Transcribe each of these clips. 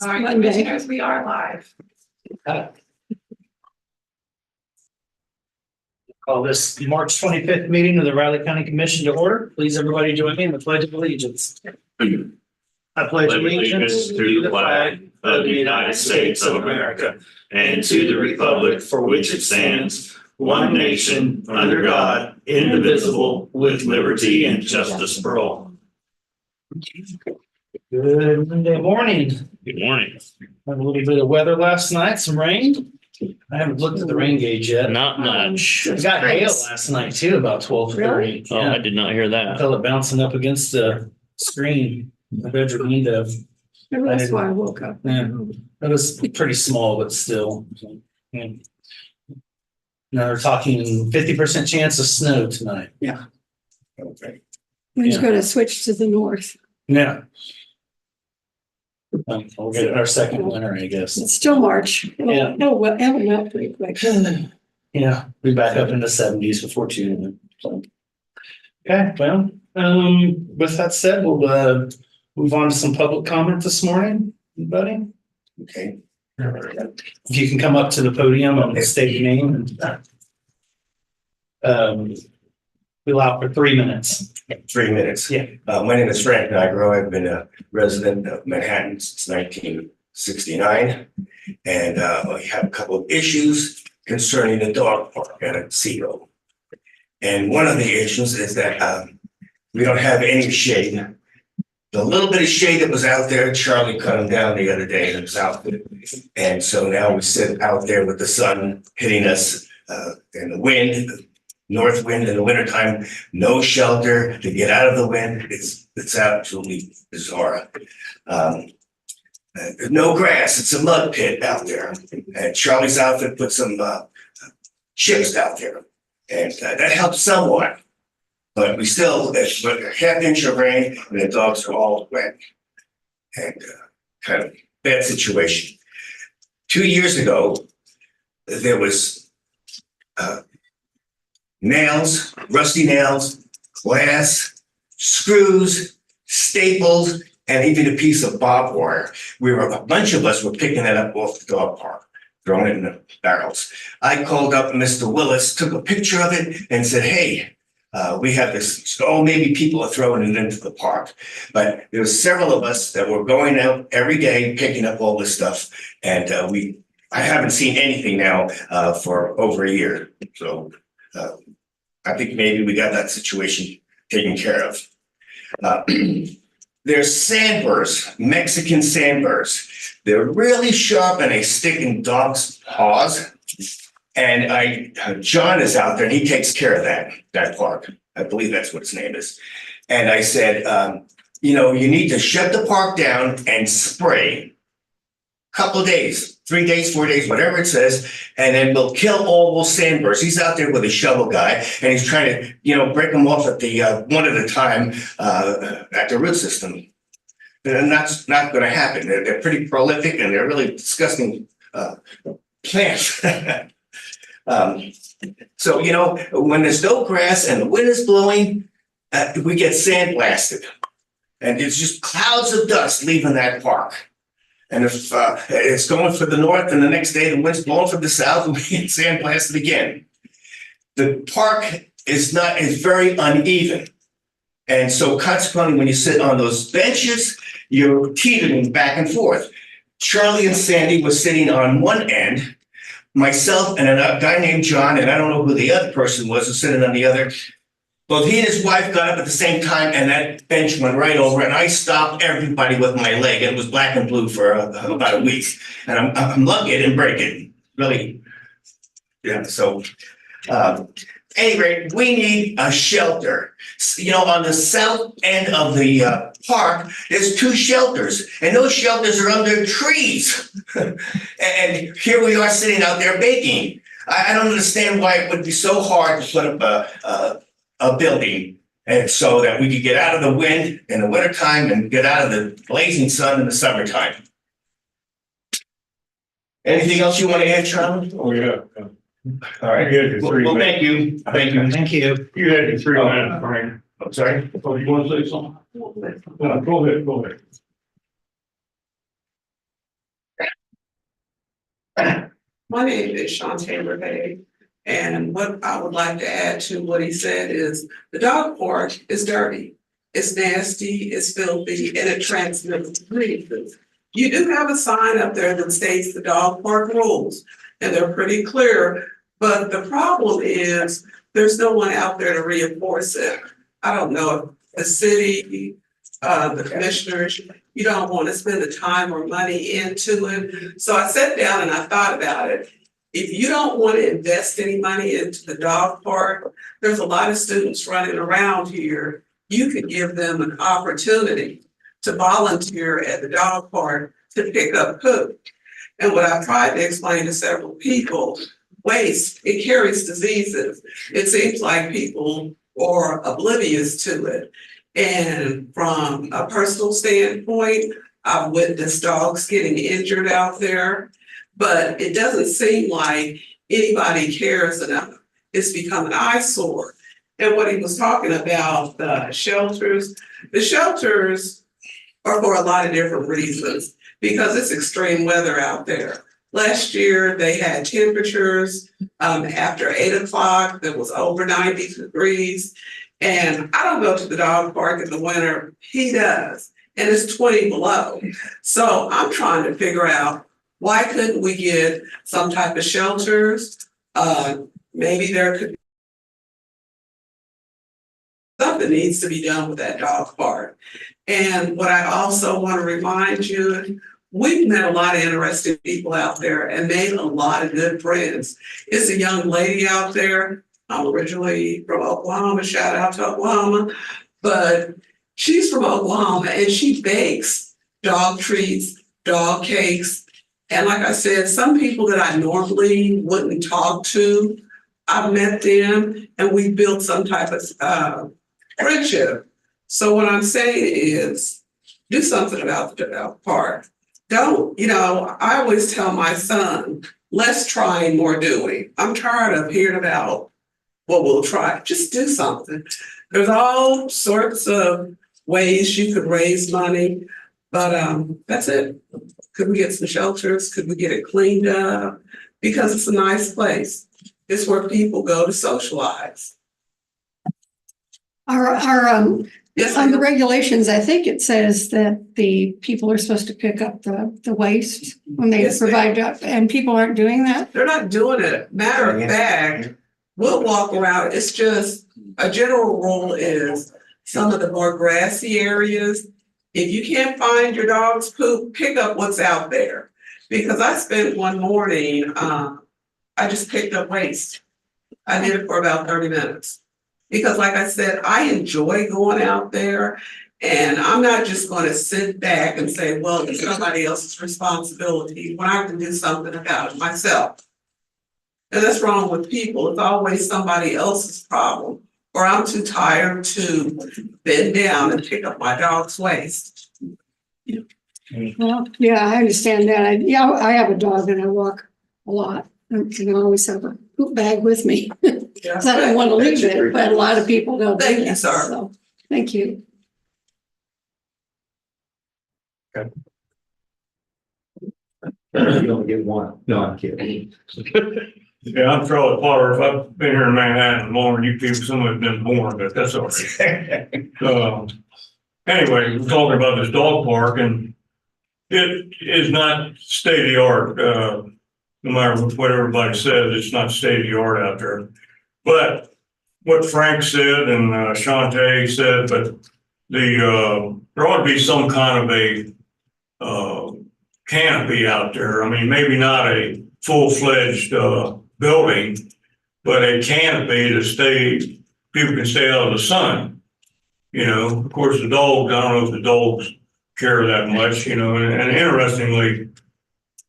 All right, Monday. commissioners, we are live. Call this March 25th meeting of the Riley County Commission to order. Please, everybody join me in the Pledge of Allegiance. I pledge allegiance to the flag of the United States of America and to the republic for which it stands, one nation, under God, indivisible, with liberty and justice for all. Good Monday morning. Good morning. Had a little bit of weather last night, some rain. I haven't looked at the rain gauge yet. Not much. We got hail last night too, about 12:30. Oh, I did not hear I that. felt it bouncing up against the screen, in the bedroom window. Maybe that's why I woke up. Yeah, it was pretty small, but still. Yeah. Now they're talking 50% chance of snow tonight. Yeah. Okay. Wind's Yeah. gonna switch to the north. Yeah. We'll get our second winter, I guess. It's still March. Yeah. It'll melt pretty quick. Yeah, be back up in the 70s before June. So. Okay, well, with that said, we'll move on to some public comment this morning. Anybody? Okay. If you can come up to the podium and state your name and we allow for 3 minutes. 3 minutes. Yeah. My name is Frank Nigro. I've been a resident of Manhattan since 1969. And we have a couple of issues concerning the dog park at Otsego. And one of the issues is that we don't have any shade. The little bit of shade that was out there, Charlie cut them down the other day and it was out. And so now we sit out there with the sun hitting us and the wind, north wind in the wintertime, no shelter to get out of the wind. It's absolutely bizarre. There's no grass. It's a mud pit out there. And Charlie's outfit put some chips out there. And that helps somewhat. But we still, there's a half inch of rain and the dogs are all wet. And kind of bad situation. 2 years ago, there was nails, rusty nails, glass, screws, staples, and even a piece of barbed wire. A bunch of us were picking that up off the dog park, throwing it in the barrels. I called up Mr. Willis, took a picture of it and said, hey, we have this, maybe people are throwing it into the park. But there was several of us that were going out every day, picking up all this stuff. And I haven't seen anything now for over a year. So I think maybe we got that situation taken care of. There's sandburrs, Mexican sandburrs. They're really sharp and they stick in dogs' paws. And John is out there and he takes care of that park. I believe that's what his name is. And I said, you need to shut the park down and spray. Couple of days, 3 days, 4 days, whatever it says, and then we'll kill all those sandburrs. He's out there with a shovel guy, and he's trying to, break them off at the one at a time at the root system. And that's not going to happen. They're pretty prolific, and they're really disgusting plants. So when there's no grass and the wind is blowing, we get sandblasted, and it's just clouds of dust leaving that park. And if it's going for the north and the next day the wind's blowing from the south, we get sandblasted again. The park is very uneven. And so consequently, when you sit on those benches, you're teetering back and forth. Charlie and Sandy were sitting on one end, myself and a guy named John, and I don't know who the other person was sitting on the other. Both he and his wife got up at the same time and that bench went right over and I stopped everybody with my leg. It was black and blue for about a week. And I'm lucky I didn't break it. Really. Yeah, so anyway, we need a shelter. On the south end of the park, there's 2 shelters and those shelters are under trees. And here we are sitting out there baking. I don't understand why it would be so hard to put up a building and so that we could get out of the wind in the wintertime and get out of the blazing sun in the summertime. Anything else you want to add, Charlie? Oh, yeah. All right. Well, thank you. Thank you. Thank you. You had your 3 minutes, Frank. I'm sorry. Oh, you want to say something? Go ahead. My name is Shantae Rebay, and what I would like to add to what he said is the dog park is dirty. It's nasty, it's filthy, and it transmits diseases. You do have a sign up there that states the dog park rules, and they're pretty clear, but the problem is there's no one out there to reinforce it. I don't know if the city, the commissioners, you don't want to spend the time or money into it. So I sat down and I thought about it. If you don't want to invest any money into the dog park, there's a lot of students running around here. You could give them an opportunity to volunteer at the dog park to pick up poop. And what I've tried to explain to several people, waste, it carries diseases. It seems like people are oblivious to it. And from a personal standpoint, I've witnessed dogs getting injured out there, but it doesn't seem like anybody cares enough. It's become an eyesore. And what he was talking about, the shelters are for a lot of different reasons because it's extreme weather out there. Last year, they had temperatures after 8 o'clock that was over 90 degrees. And I don't go to the dog park in the winter, he does, and it's 20 below. So I'm trying to figure out why couldn't we get some type of shelters? Maybe there could be something needs to be done with that dog park. And what I also want to remind you, we've met a lot of interesting people out there and made a lot of good friends. It's a young lady out there. I'm originally from Oklahoma, shout out to Oklahoma, but she's from Oklahoma and she bakes dog treats, dog cakes. And like I said, some people that I normally wouldn't talk to, I've met them and we built some type of friendship. So what I'm saying is do something about the dog park. Don't, I always tell my son, less trying, more doing. I'm tired of hearing about what we'll try. Just do something. There's all sorts of ways you could raise money, but that's it. Could we get some shelters? Could we get it cleaned up? Because it's a nice place. It's where people go to socialize. Yes, on the regulations, I think it says that the people are supposed to pick up the waste when they Yes, provide, and people aren't doing that. They're not doing it. Matter of fact, we'll walk around. It's just a general rule is some of the more grassy areas. If you can't find your dog's poop, pick up what's out there. Because I spent one morning, I just picked up waste. I did it for about 30 minutes. Because like I said, I enjoy going out there and I'm not just going to sit back and say, well, it's somebody else's responsibility when I can do something about it myself. And that's wrong with people. It's always somebody else's problem, or I'm too tired to bend down and pick up my dog's waste. Well, yeah, I understand that. I have a dog and I walk a lot. And I always have a poop bag with me. Because I don't want to leave it, but a lot of people don't. Thank do you, that, sir. so, thank you. You only get one. No, I'm kidding. Yeah, I'm Charlie Potter. If I've been here in Manhattan longer, you people, some have been born, but that's all right. Anyway, we're talking about this dog park and it is not state of the art. No matter what everybody says, it's not state of the art out there. But what Frank said and Shantae said, but there ought to be some kind of a canopy out there. I mean, maybe not a full-fledged building, but a canopy to people can stay out of the sun. Of course, the dogs, I don't know if the dogs care that much, and interestingly,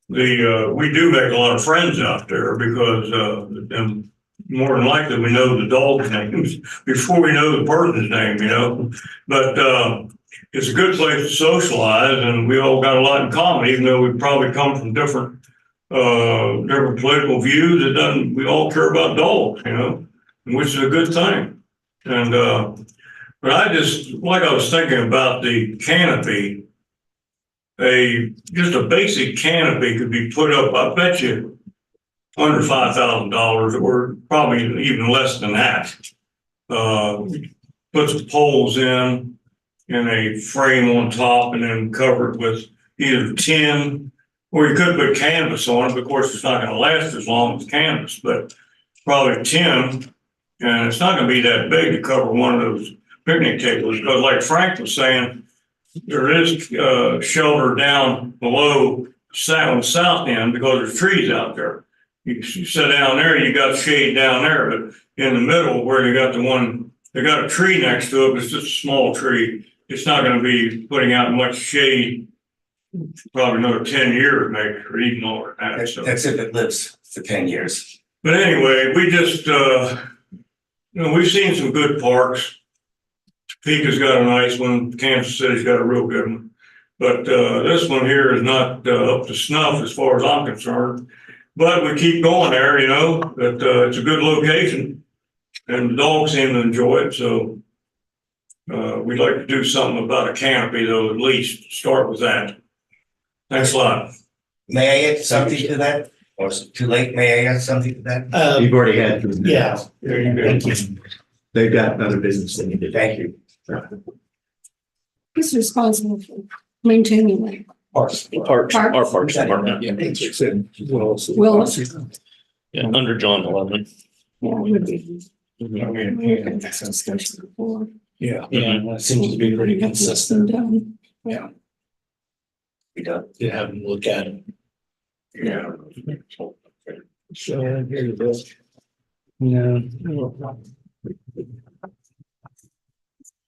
we do make a lot of friends out there because and more than likely we know the dog's names before we know the person's name, but it's a good place to socialize and we all got a lot in common, even though we probably come from different political views. We all care about dogs, which is a good thing. And but I was thinking about the canopy. Just a basic canopy could be put up, I bet you, under $5,000, or probably even less than that. Put some poles in a frame on top and then cover it with either tin, or you could put canvas on it. But of course, it's not gonna last as long as canvas, but probably tin. And it's not gonna be that big to cover one of those picnic tables, because like Frank was saying, there is shelter down below on the south end because there's trees out there. You sit down there, you got shade down there, but in the middle where they got they got a tree next to it, but it's just a small tree. It's not gonna be putting out much shade, probably another 10 years maybe, or even more than that. So. That's if it lives for 10 years. But anyway, we just, we've seen some good parks. Topeka's got a nice one. Kansas City's got a real good one. But this one here is not up to snuff as far as I'm concerned. But we keep going there, that it's a good location. And the dogs seem to enjoy it. So we'd like to do something about a canopy, though, at least start with that. Thanks a lot. May I add something to that? Or is it too late? May I add something to that? You've already had. Yeah. There you go. They've got other business they need to do. Thank you. Who's responsible for maintaining that? Parks. Parks, our Parks. Parks Department, Well, yeah, under John 11. yeah, it would be. Mhm. We've had this discussion before. Yeah, it seems to be pretty consistent. Done. Yeah, We done. to have them look at it. Yeah. So, here you go. Yeah.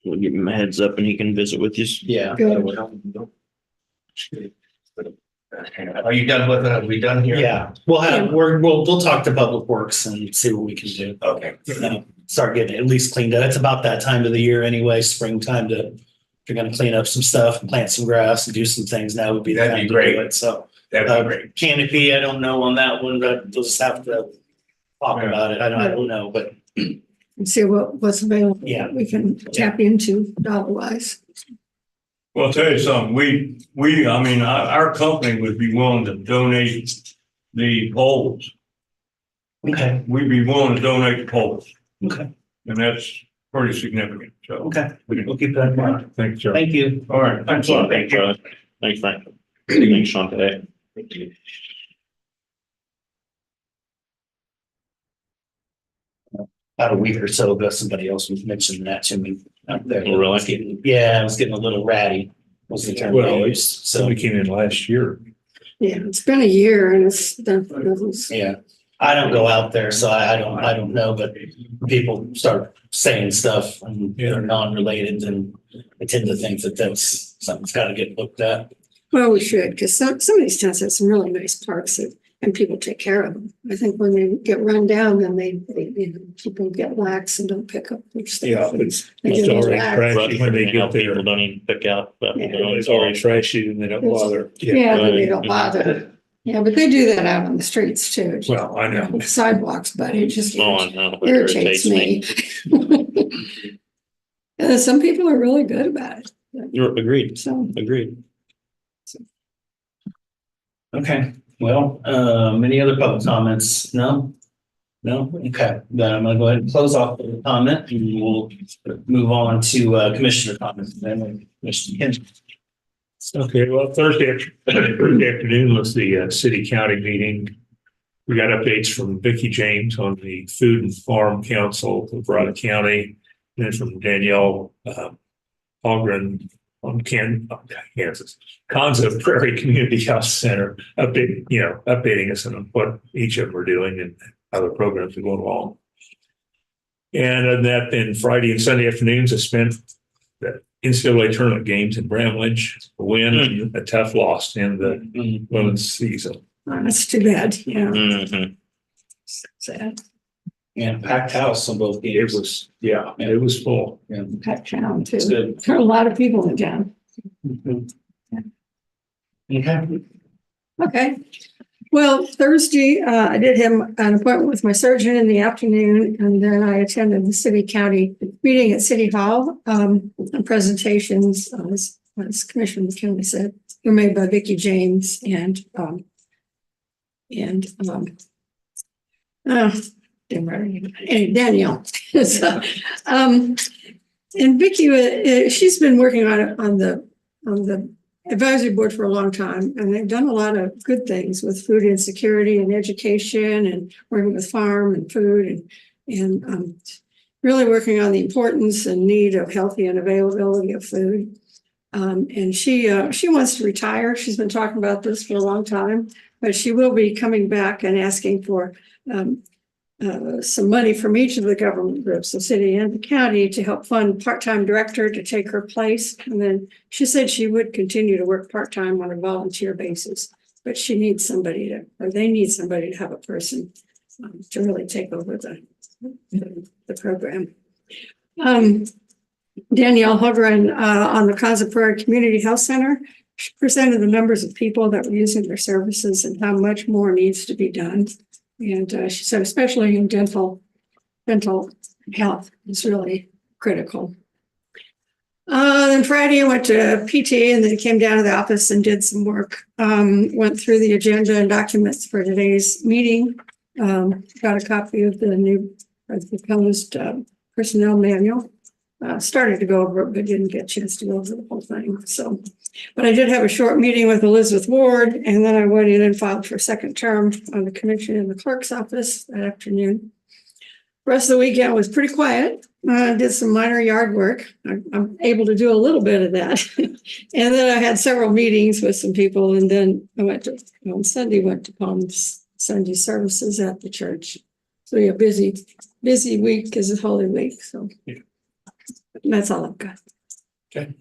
We'll give him a heads up and he can visit with you. Yeah. Good. Are you done with it? Are we done here? Yeah, we'll talk to Public Works and see what we can do. Okay. Start getting it at least cleaned up. It's about that time of the year anyway, springtime if you're gonna clean up some stuff, plant some grass and do some things, now would be the That'd time be to great. do it. So That'd be great. canopy, I don't know on that one, but we'll just have to talk about it. I don't know, but And see what's available. Yeah. We can tap into dollar wise. Well, I'll tell you something, our company would be willing to donate the poles. okay, We'd be willing to donate the poles, okay, and that's pretty significant, so. okay. We'll keep that in mind. Thanks, Joe. Thank you. All right, thanks a lot. Thanks, John. Thanks, Frank. Thanks, Sean, today. About a week or so ago, somebody else was mentioning that to me out there. Oh, really? It was getting- I was getting a little ratty, was the term Well, they used, so. came in last year. Yeah, it's been a year and it's done. Yeah, I don't go out there, so I don't know, but people start saying stuff and they're non-related and I tend to think that's something's gotta get looked at. Well, we should, because some of these towns have some really nice parks and people take care of them. I think when they get run down, then people get lax and don't pick up their stuff. Yeah, it's They it's get already lax. trashy when they How get there. people don't even pick out. But Yeah. It's already trashy and they don't bother. Yeah, then they don't bother. Yeah, but they do that out on the streets too. Well, I know. Sidewalks, but it just Oh, I know. It irritates me. Some people are really good about it. You're agreed, So, agreed. Okay, well, any other public comments? No? No? Okay, then I'm gonna go ahead and close off the comment and we'll move on to commissioner comments. Then Commissioner Kent. Okay, well, Thursday afternoon was the city county meeting. We got updates from Vicki James on the Food and Farm Council of Raleigh County, and then from Danielle Holgren on Kansas, Konza Prairie Community Health Center, updating us on what each of them are doing and how the programs are going along. And then Friday and Sunday afternoons, I spent the NCAA tournament games in Bramlage, a win, a tough loss in the women's season. that's too bad, yeah, Mhm. sad. Yeah, packed house on both It games. was, it was full. Pet town too. It's good. There are a lot of people in town. Okay. Okay. Well, Thursday, I did have an appointment with my surgeon in the afternoon, and then I attended the city county meeting at City Hall. And presentations, as Commissioner McKinley said, were made by Vicki James and Danielle. So, and Vicky, she's been working on the advisory board for a long time, and they've done a lot of good things with food insecurity and education and working with farm and food and really working on the importance and need of healthy and availability of food. And she wants to retire. She's been talking about this for a long time, but she will be coming back and asking for some money from each of the government groups, the city and the county, to help fund part-time director to take her place. And then she said she would continue to work part-time on a volunteer basis, but she needs somebody they need somebody to have a person to really take over the program. Danielle Hovren on the Casa Prairie Community Health Center, she presented the numbers of people that were using their services and how much more needs to be done. And she said, especially in dental health is really critical. Then Friday I went to PT and then came down to the office and did some work. Went through the agenda and documents for today's meeting. Got a copy of the proposed personnel manual. Started to go over it, but didn't get a chance to go over the whole thing. So, but I did have a short meeting with Elizabeth Ward, and then I went in and filed for second term on the commission in the clerk's office that afternoon. The rest of the weekend was pretty quiet. Did some minor yard work. I'm able to do a little bit of that. And then I had several meetings with some people, and then I went on Sunday, went to Palm Sunday services at the church. So yeah, busy week because it's Holy Week. So yeah. That's all I've got. Okay.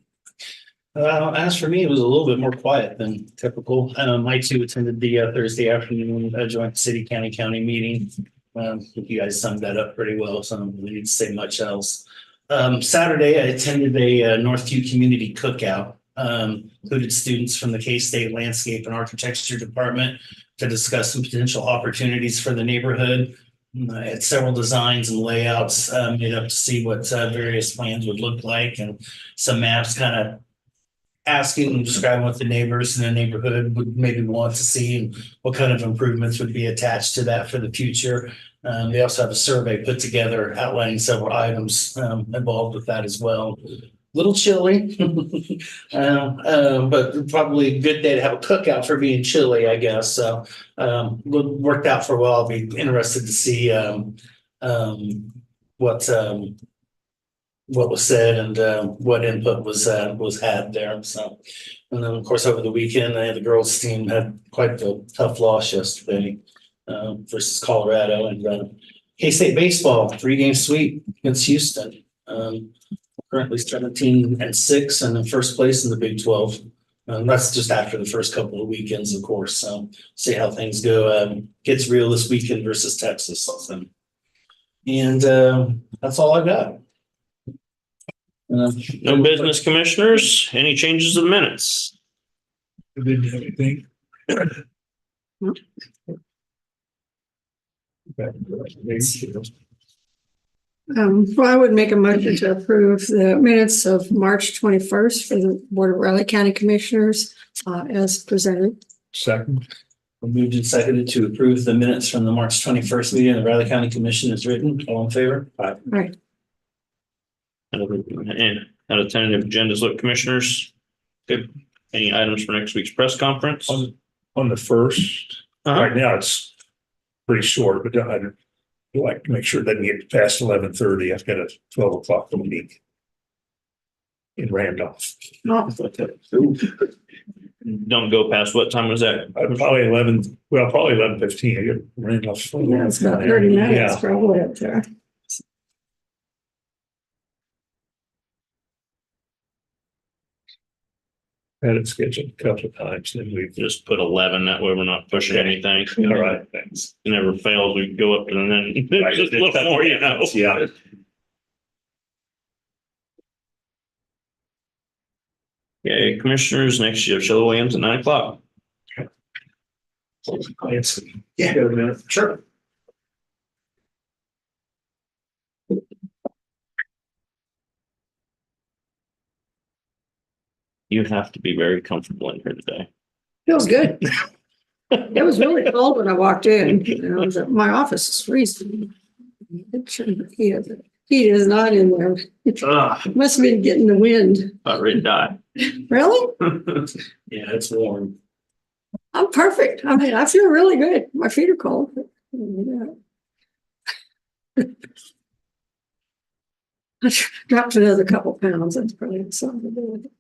As for me, it was a little bit more quiet than typical. I too attended the Thursday afternoon joint city county meeting. You guys summed that up pretty well, so I don't really need to say much else. Saturday, I attended a Northview community cookout. Included students from the K-State Landscape and Architecture Department to discuss some potential opportunities for the neighborhood. I had several designs and layouts made up to see what various plans would look like, and some maps kind of asking and describing what the neighbors in the neighborhood would maybe want to see and what kind of improvements would be attached to that for the future. They also have a survey put together outlining several items involved with that as well. Little chilly, but probably a good day to have a cookout for being chilly, I guess. So worked out for a while. I'll be interested to see what was said and what input was had there. So, and then of course over the weekend, the girls' team had quite a tough loss yesterday versus Colorado, and K-State baseball 3-game sweep against Houston. Currently 17-6 and in first place in the Big 12. That's just after the first couple of weekends, of course. So see how things go. Gets real this weekend versus Texas. So, and that's all I got. No business, commissioners. Any changes to the minutes? I didn't have anything. Well, I would make a motion to approve the minutes of March 21st for the Board of Riley County Commissioners as presented. Second. Moved and seconded to approve the minutes from the March 21st meeting of the Riley County Commission as written. All in favor? Right. And out of tentative agendas, look, commissioners. Good. Any items for next week's press conference? On the first, right now it's pretty short, but I'd like to make sure it doesn't get past 11:30. I've got a 12 o'clock meeting in Randolph. Oh, Don't go past, what time was that? Probably 11:15. I get Randolph. yeah, it's about 30 minutes Yeah. probably up there. Had it scheduled a couple of times, then we've Just put 11, that way we're not pushing anything. all right, thanks. It never fails, we go up and then just a little more, you know. Yeah. Okay, commissioners, next you have Sheila Williams at 9 o'clock. Yeah. Got a minute? Sure. You have to be very comfortable in here today. Feels good. It was really cold when I walked in. My office is freezing. It shouldn't be here, but heat is not in there. Ugh, Must be getting the wind. about ready to die. Really? Yeah, it's warm. I'm perfect. I mean, I feel really good. My feet are cold. But, yeah. I dropped another couple pounds. That's probably something to do with it.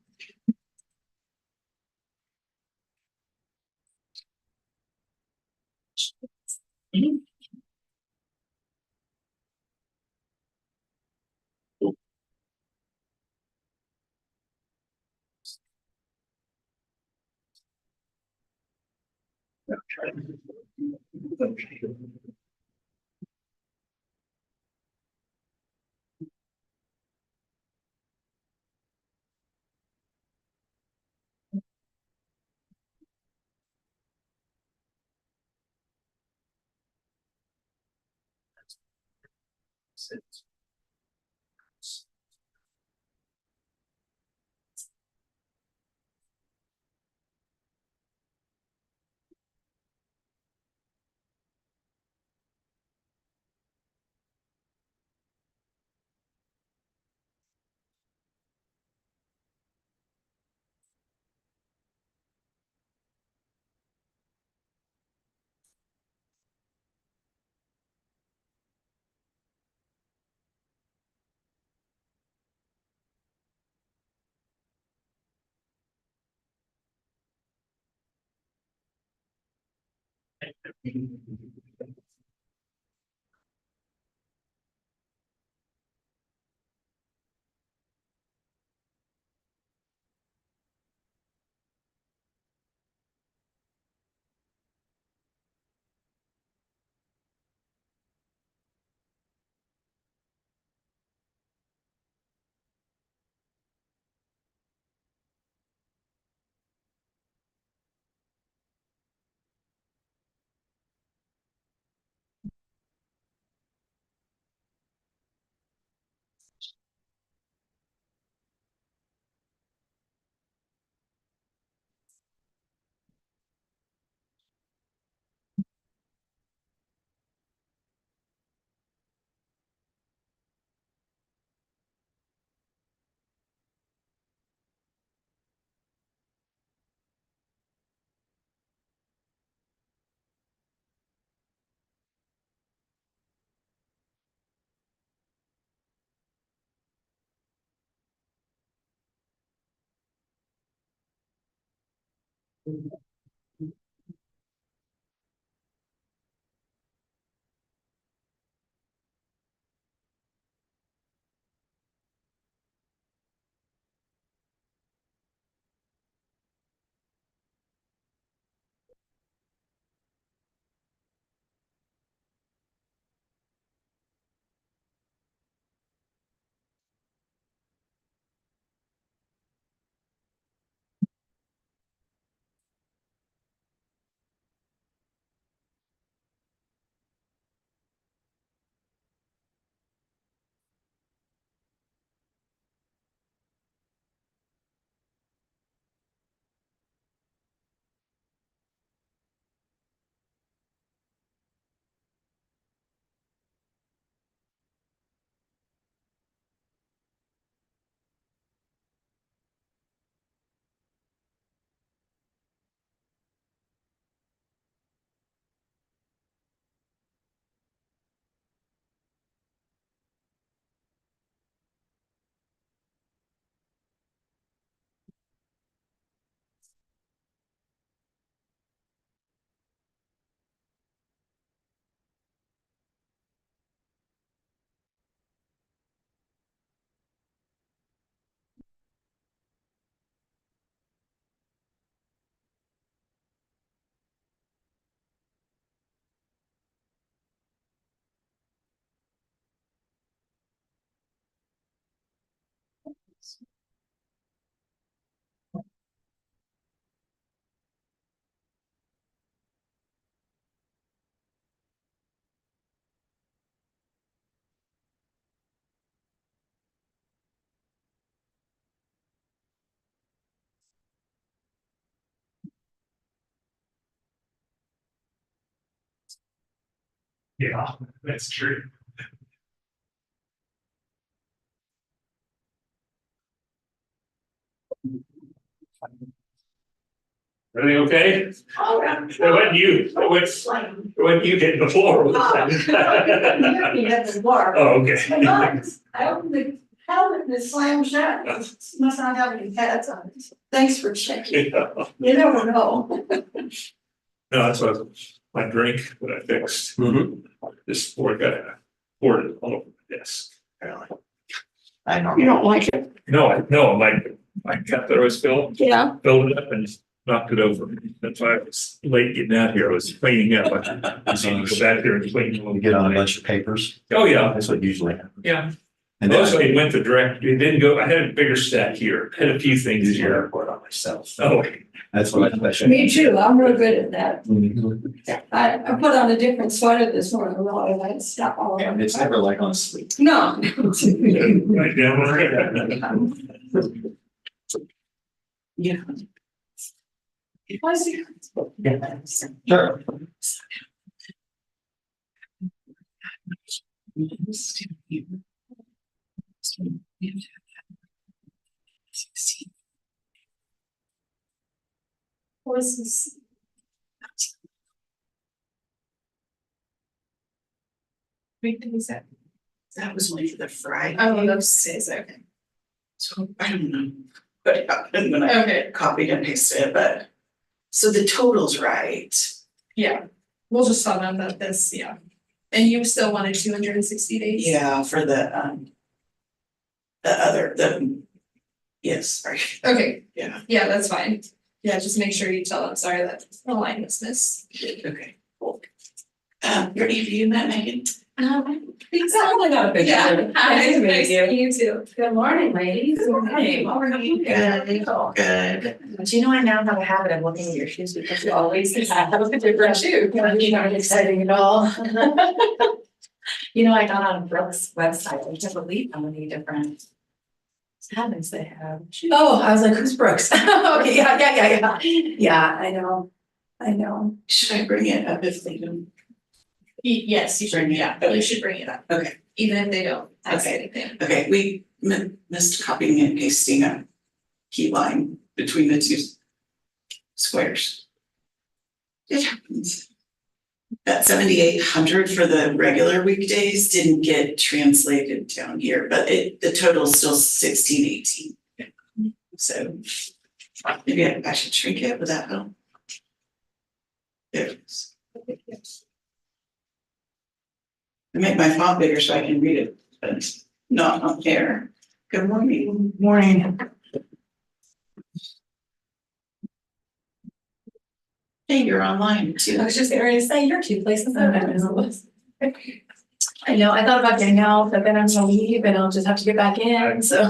Yeah, that's true. Everything okay? It wasn't you. It wasn't you hitting the floor. Oh, okay. I opened the helmet and it slammed shut. Must not have any pads on it. Thanks for checking. You never know. No, that's what my drink that I fixed. This poor guy poured it all over the desk. I don't You know. don't like it? No, my cup that I was filled Yeah. it up and just knocked it over. That's why I was late getting out here. I was cleaning up. I was going to go back there and clean. You get on a bunch of papers. Oh, yeah, That's what usually happens. yeah. And then Mostly it went the direct, it didn't go, I had a bigger stack here, had a few things I here. report on myself. Oh, That's what I specialize. Me too. I'm real good at that. Mhm. I put on a different sweater this morning. Well, I had to stop all And of it. it's never like on sleep. No. right down there. Yeah. Sure. Was this? That was only for the Friday. Oh, those days, okay. So I don't know what happened when I copied and pasted it, but so the total's right. Yeah, we'll just tell them that this, yeah. And you still wanted 260 days? Yeah, for the yes, sorry. Okay. Yeah. Yeah, that's fine. Yeah, just make sure you tell them, sorry, that the line was missed. Okay, cool. Brittany, have you met Megan? Exactly. Yeah. Nice to meet you. You too. Good morning, ladies. Hey, how are you? Good. Do you know I now have a habit of looking at your shoes because you always have a different shoe? You know, exciting at all. You know, I got on Brooke's website. I can't believe how many different habits they have. Oh, I was like, who's Brooks? Okay, yeah. Yeah, I know. Should I bring it up if they don't? Yes, you should, Bring it yeah, up. you should bring it up, Okay, even if they don't ask Okay. anything. okay, we missed copying and pasting a key line between the two squares. It happens. That 7,800 for the regular weekdays didn't get translated down here, but the total is still 1618. So maybe I should shrink it, would that help? There it is. I make my font bigger so I can read it, but it's not on there. Good morning. Morning. Hey, you're online too. I was just getting ready to say, you're two places that I was. I know, I thought about getting out, but then I'm gonna leave and I'll just have to get back in, so.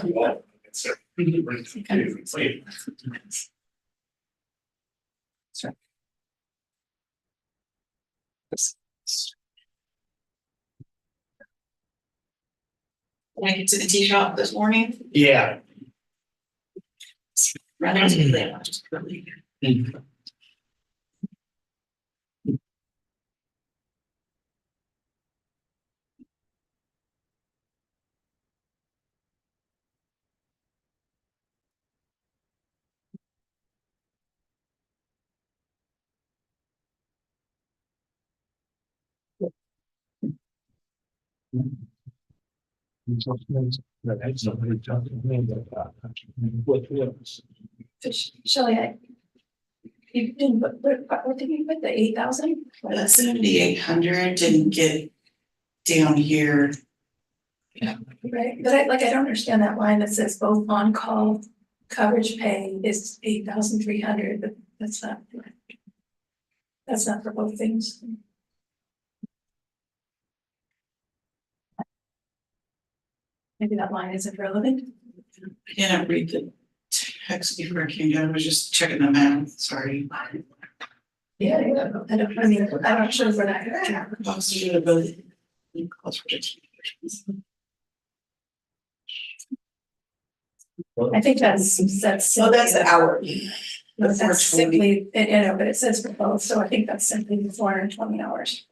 Can I get to the tea shop this morning? Yeah. Rather than late, I'll just go later. Shelley, you didn't, what did you put, the 8,000? The 7,800 didn't get down here. Right, but I don't understand that line that says both on-call coverage pay is 8,300, but that's not for both things. Maybe that line isn't relevant. I didn't read the text before I came down, I was just checking the math, sorry. Yeah, I mean, I'm not sure for that. Officers are both. Calls for I think that's. Oh, that's the hour. That's simply, but it says for both, so I think that's simply the 420 hours.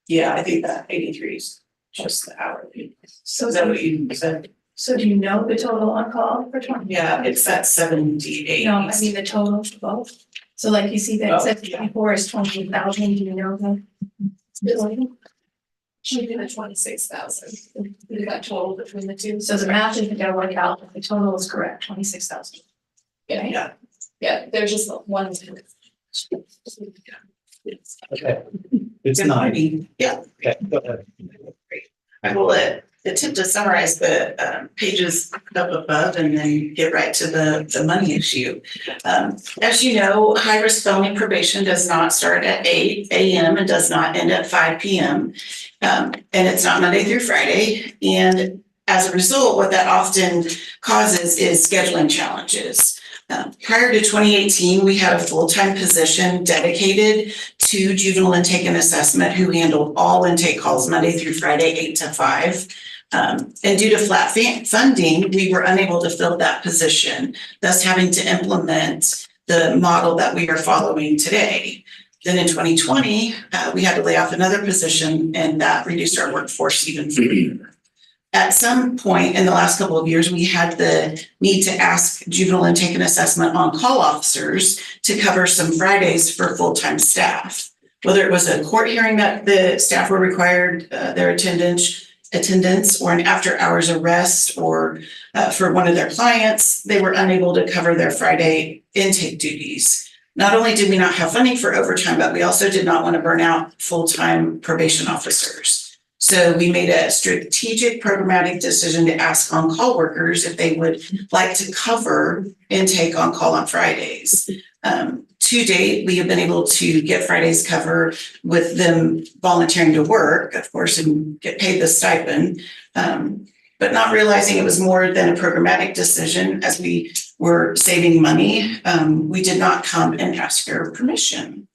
Yeah, I think that 83 is just the hourly. So Is that what you said? So do you know the total on call for 20? Yeah, it's at 78. No, I mean the total for both. So like you see that it says 24 is 20,000, do you know the? Should be the 26,000. We got total between the two. So the math isn't gonna work out, if the total is correct, 26,000. Yeah. Yeah, there's just one. Okay. It's nine. Yeah. Okay, go ahead. I will attempt to summarize the pages up above and then get right to the money issue. As you know, high-risk felony probation does not start at 8 a.m. and does not end at 5 p.m. And it's not Monday through Friday. And as a result, what that often causes is scheduling challenges. Prior to 2018, we had a full-time position dedicated to juvenile intake and assessment who handled all intake calls Monday through Friday, 8 to 5. And due to flat funding, we were unable to fill that position, thus having to implement the model that we are following today. Then in 2020, we had to lay off another position and that reduced our workforce even further. At some point in the last couple of years, we had the need to ask juvenile intake and assessment on-call officers to cover some Fridays for full-time staff. Whether it was a court hearing that the staff were required their attendance or an after-hours arrest or for one of their clients, they were unable to cover their Friday intake duties. Not only did we not have funding for overtime, but we also did not want to burn out full-time probation officers. So we made a strategic programmatic decision to ask on-call workers if they would like to cover intake on call on Fridays. To date, we have been able to get Fridays cover with them volunteering to work, of course, and get paid the stipend, but not realizing it was more than a programmatic decision as we were saving money. We did not come and ask your permission.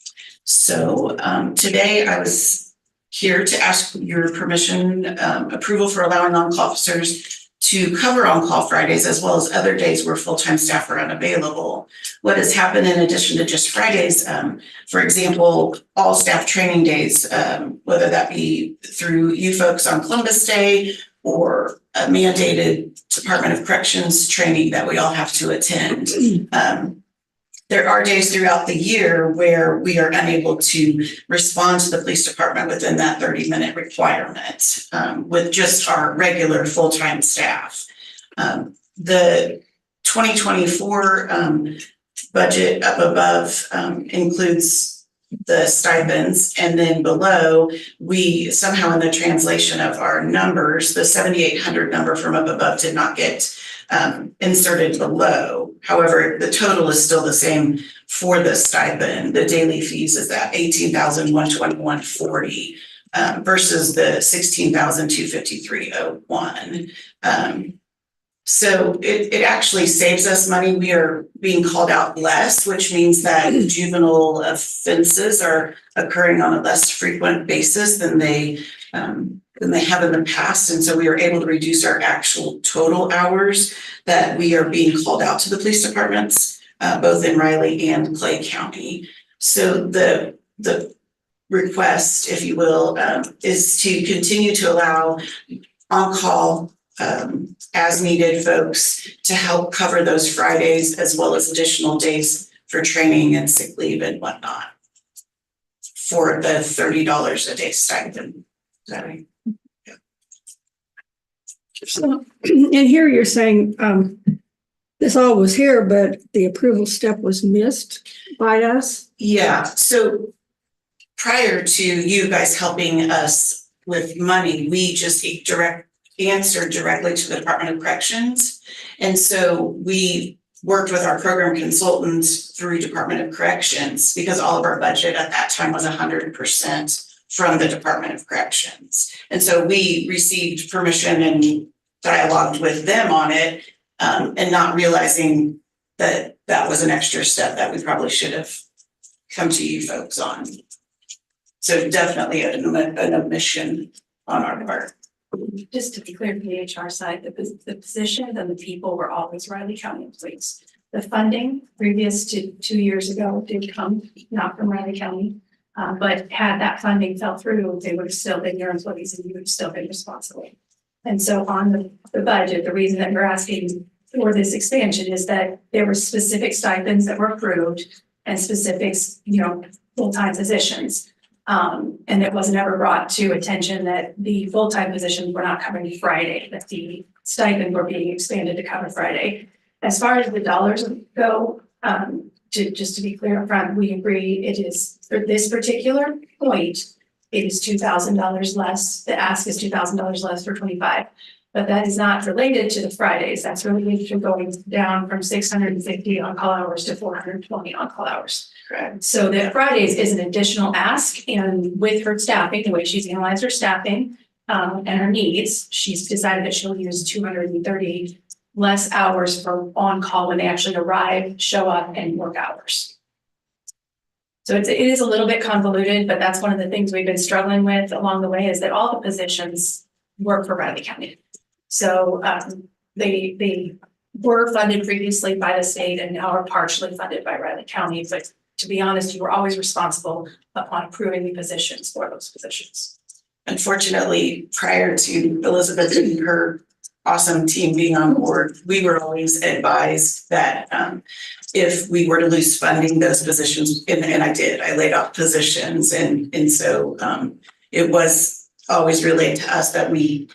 So today I was here to ask your permission, approval for allowing on-call officers to cover on-call Fridays as well as other days where full-time staff are unavailable. What has happened in addition to just Fridays, for example, all staff training days, whether that be through you folks on Columbus Day or a mandated Department of Corrections training that we all have to attend. There are days throughout the year where we are unable to respond to the police department within that 30-minute requirement with just our regular full-time staff. The 2024 budget up above includes the stipends, and then below, we somehow in the translation of our numbers, the 7,800 number from up above did not get inserted below. However, the total is still the same for the stipend. The daily fees is at $18,121.40 versus the $16,253.01. So it actually saves us money. We are being called out less, which means that juvenile offenses are occurring on a less frequent basis than they have in the past. And so we are able to reduce our actual total hours that we are being called out to the police departments, both in Riley and Clay County. So the request, if you will, is to continue to allow on-call as needed folks to help cover those Fridays as well as additional days for training and sick leave and whatnot for the $30 a day stipend. Is that right? Yeah. So, and here you're saying, this all was here, but the approval step was missed by us. Yeah, so prior to you guys helping us with money, we just answered directly to the Department of Corrections. And so we worked with our program consultants through Department of Corrections because all of our budget at that time was 100% from the Department of Corrections. And so we received permission and dialogued with them on it, and not realizing that that was an extra step that we probably should have come to you folks on. So definitely an omission on our part. Just to be clear, the HR side, the position and the people were always Riley County employees. The funding previous to 2 years ago did come not from Riley County. But had that funding fell through, they would have still been your employees and you would have still been responsible. And so on the budget, the reason that you're asking for this expansion is that there were specific stipends that were approved and specifics, full-time positions. And it wasn't ever brought to attention that the full-time positions were not covering Friday, that the stipend were being expanded to cover Friday. As far as the dollars go, just to be clear upfront, we agree it is, for this particular point, it is $2,000 less. The ask is $2,000 less for 25. But that is not related to the Fridays. That's related to going down from 650 on-call hours to 420 on-call hours. Correct. So that Fridays is an additional ask, and with her staffing, the way she's analyzed her staffing and her needs, she's decided that she'll use 230 less hours for on-call when they actually arrive, show up, and work hours. So it is a little bit convoluted, but that's one of the things we've been struggling with along the way, is that all the positions work for Riley County. So they were funded previously by the state and now are partially funded by Riley County. But to be honest, you were always responsible upon approving the positions for those positions. Unfortunately, prior to Elizabeth and her awesome team being on board, we were always advised that if we were to lose funding, those positions, and I did, I laid off positions, and so it was always relayed to us that we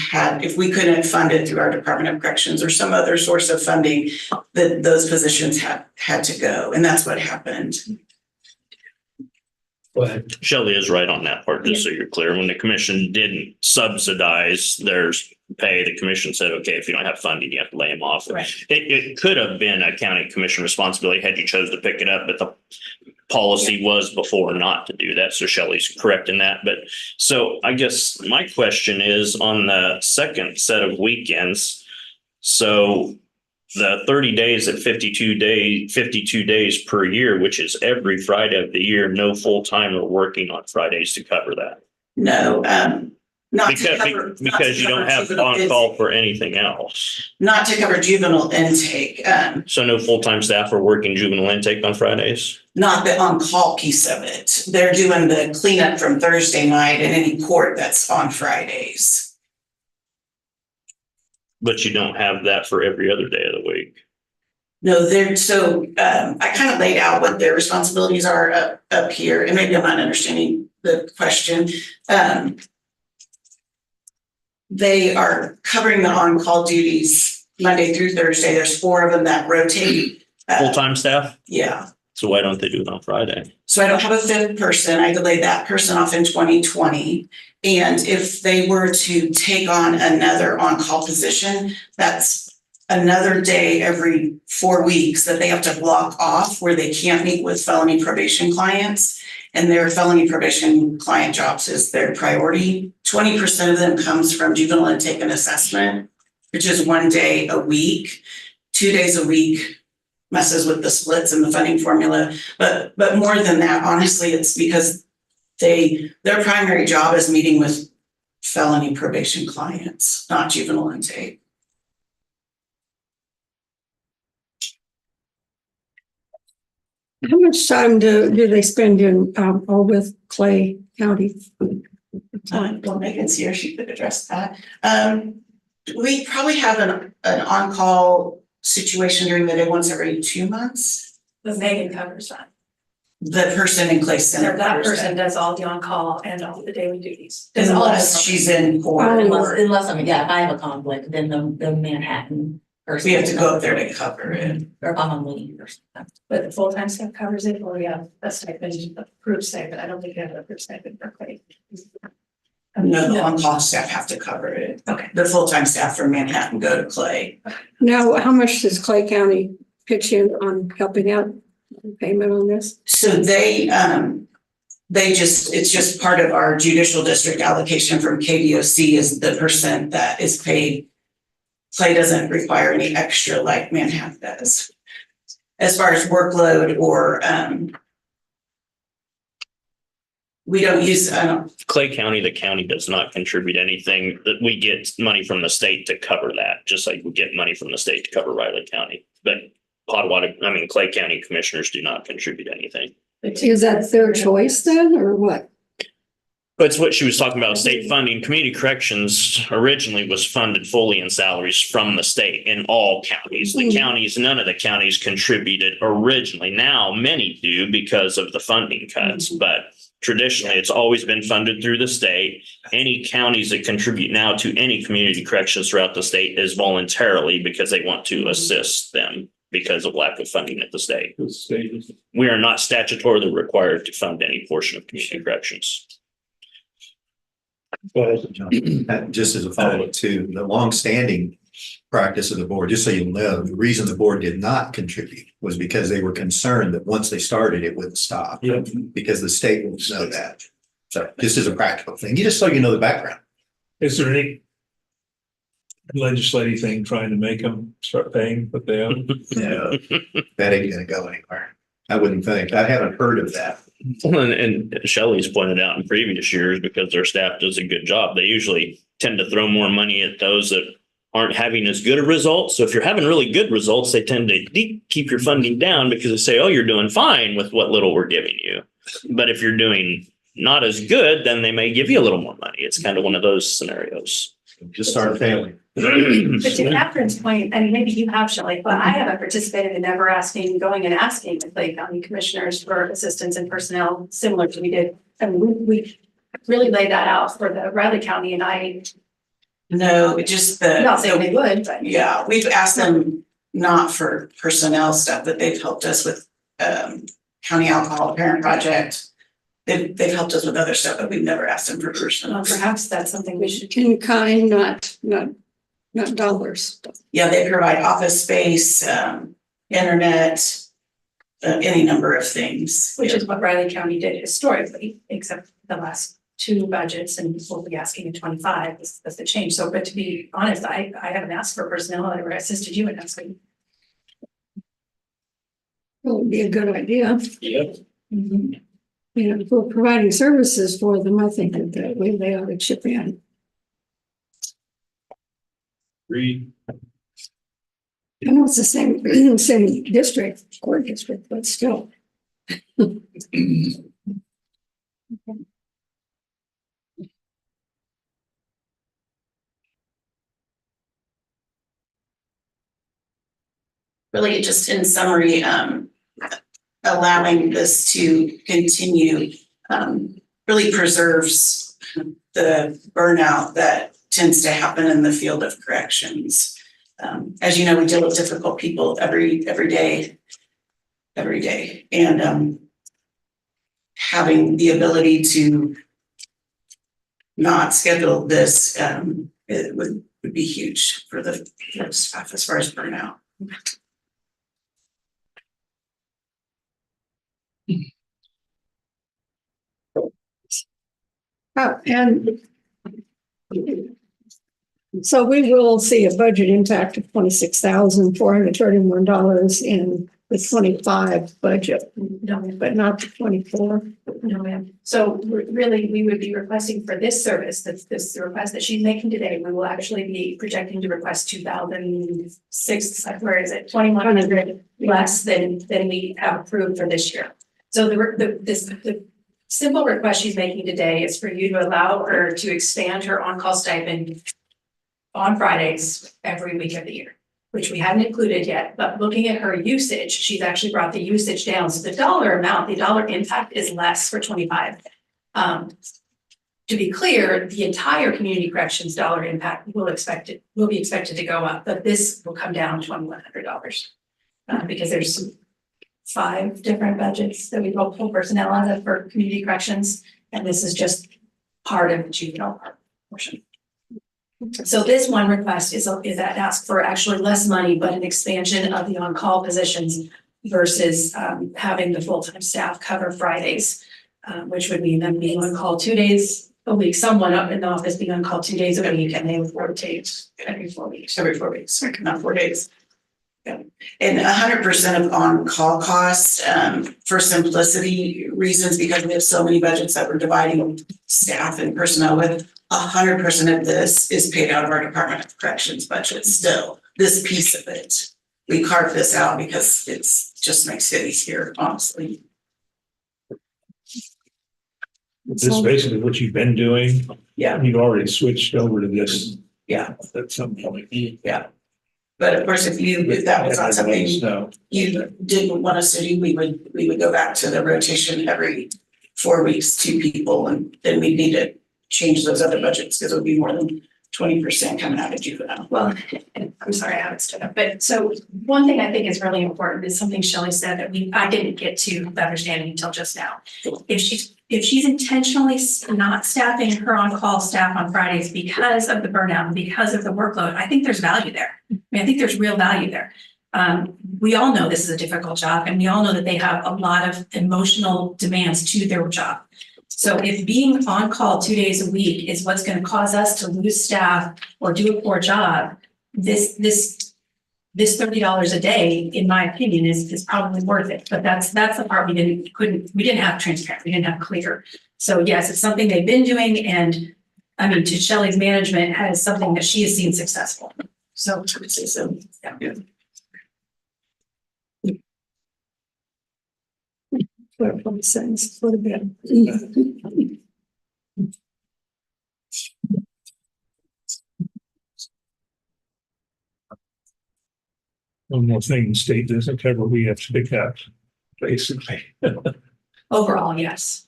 had, if we couldn't fund it through our Department of Corrections or some other source of funding, that those positions had to go, and that's what happened. Go ahead. Shelley is right on that part, just so you're clear. When the commission didn't subsidize their pay, the commission said, okay, if you don't have funding, you have to lay them off. Right. It could have been a county commission responsibility had you chose to pick it up, but the policy was before not to do that. So Shelley's correct in that. But so I guess my question is on the second set of weekends. So the 30 days at 52 days per year, which is every Friday of the year, no full-time or working on Fridays to cover that. No, not to cover. Because you don't have on-call for anything else. Not to cover juvenile intake, So no full-time staff are working juvenile intake on Fridays? not the on-call piece of it. They're doing the cleanup from Thursday night and any court that's on Fridays. But you don't have that for every other day of the week. No, I kind of laid out what their responsibilities are up here, and maybe I'm not understanding the question. They are covering the on-call duties Monday through Thursday. There's 4 of them that rotate. Full-time staff? Yeah. So why don't they do it on Friday? So I don't have a 5th person. I delayed that person off in 2020. And if they were to take on another on-call position, that's another day every 4 weeks that they have to block off where they can't meet with felony probation clients. And their felony probation client jobs is their priority. 20% of them comes from juvenile intake and assessment, which is 1 day a week. 2 days a week messes with the splits and the funding formula. But more than that, honestly, it's because their primary job is meeting with felony probation clients, not juvenile intake. How much time do they spend in, or with Clay County? Well, Megan's here, she could address that. We probably have an on-call situation during the day once every 2 months. But Megan covers that. The person in Clay So Center. that covers person that. does all the on-call and all the daily duties. Does all of Unless them. she's in court. Unless if I have a conflict, then the Manhattan person. We have to go up there to cover it. Or if I'm on leave or something. But the full-time staff covers it, or we have a stipend, approved stipend. I don't think we have an approved stipend for Clay. No, the on-call staff have to cover it. Okay. The full-time staff from Manhattan go to Clay. Now, how much does Clay County pitch in on helping out payment on this? So it's just part of our judicial district allocation from KBOC is the percent that is paid. Clay doesn't require any extra like Manhattan does. As far as workload or, we don't use, Clay County, the county does not contribute anything. That we get money from the state to cover that, just like we get money from the state to cover Riley County. But Clay County commissioners do not contribute anything. Is that their choice then, or what? But it's what she was talking about, state funding. Community corrections originally was funded fully in salaries from the state in all counties. The counties, none of the counties contributed originally. Now, many do because of the funding cuts, but traditionally, it's always been funded through the state. Any counties that contribute now to any community corrections throughout the state is voluntarily because they want to assist them because of lack of funding at the state. We are not statutorily required to fund any portion of community corrections. Just as a follow-up to the longstanding practice of the board, just so you know, the reason the board did not contribute was because they were concerned that once they started, it wouldn't stop. Because the state won't know that. So just as a practical thing, just so you know the background. Is there any legislative thing trying to make them start paying what they owe? No, that ain't gonna go anywhere. I wouldn't think. I haven't heard of that. And Shelley's pointed out in previous years, because their staff does a good job, they usually tend to throw more money at those that aren't having as good a result. So if you're having really good results, they tend to keep your funding down because they say, oh, you're doing fine with what little we're giving you. But if you're doing not as good, then they may give you a little more money. It's kind of one of those scenarios. Just start failing. But to Catherine's point, and maybe you have, Shelley, but I haven't participated in ever going and asking the Clay County commissioners for assistance and personnel similar to we did. And we really laid that out for the Riley County, and I. No, just Not saying they would, but. Yeah, we've asked them not for personnel stuff, but they've helped us with county alcohol parent project. They've helped us with other stuff, but we've never asked them for personnel. Perhaps that's something we should. In kind, not dollars. Yeah, they provide office space, internet, any number of things. Which is what Riley County did historically, except the last two budgets, and we'll be asking in 25 is the change. So, but to be honest, I haven't asked for personnel. I never assisted you in asking. It would be a good idea. Yep. Mm-hmm. You know, if we're providing services for them, I think that way they ought to chip in. Read. I know it's the same district, court district, but still. Really, just in summary, allowing this to continue really preserves the burnout that tends to happen in the field of corrections. As you know, we deal with difficult people every day, and having the ability to not schedule this, it would be huge for the staff as far as burnout. And so we will see a budget impact of $26,431 in the 25 budget, but not the 24. No, ma'am. So really, we would be requesting for this service, this request that she's making today, we will actually be projecting to request 2,006, where is it, 2,100 less than we have approved for this year. So the simple request she's making today is for you to allow her to expand her on-call stipend on Fridays every week of the year, which we hadn't included yet, but looking at her usage, she's actually brought the usage down. So the dollar amount, the dollar impact is less for 25. To be clear, the entire community corrections dollar impact will be expected to go up, but this will come down $2,100 because there's 5 different budgets that we will pull personnel out of for community corrections, and this is just part of the juvenile portion. So this one request is that ask for actually less money, but an expansion of the on-call positions versus having the full-time staff cover Fridays, which would mean them being on call 2 days a week, someone up in the office being on call 2 days a week, and they would rotate every 4 weeks, not 4 days. Yeah. And 100% of on-call costs, for simplicity reasons, because we have so many budgets that we're dividing staff and personnel with, 100% of this is paid out of our Department of Corrections budget still, this piece of it. We carved this out because it's just makes it easier, honestly. This is basically what you've been doing. Yeah. You've already switched over to this. Yeah. At some point. But of course, if that was not something No. you didn't want us to do, we would go back to the rotation every 4 weeks, 2 people, and then we need to change those other budgets because it would be more than 20% coming out of juvenile. Well, and I'm sorry, I haven't stood up, but so one thing I think is really important is something Shelley said that I didn't get to the understanding until just now. If she's intentionally not staffing her on-call staff on Fridays because of the burnout and because of the workload, I think there's value there. I mean, I think there's real value there. We all know this is a difficult job, and we all know that they have a lot of emotional demands to their job. So if being on call 2 days a week is what's going to cause us to lose staff or do a poor job, this $30 a day, in my opinion, is probably worth it. But that's the part we didn't have transparent, we didn't have clear. So yes, it's something they've been doing, and I mean, to Shelley's management, has something that she has seen successful. So I would say so. Yeah. Clarify sentence for the bit. One more thing, the state doesn't cover, we have to pick up, basically. Overall, yes.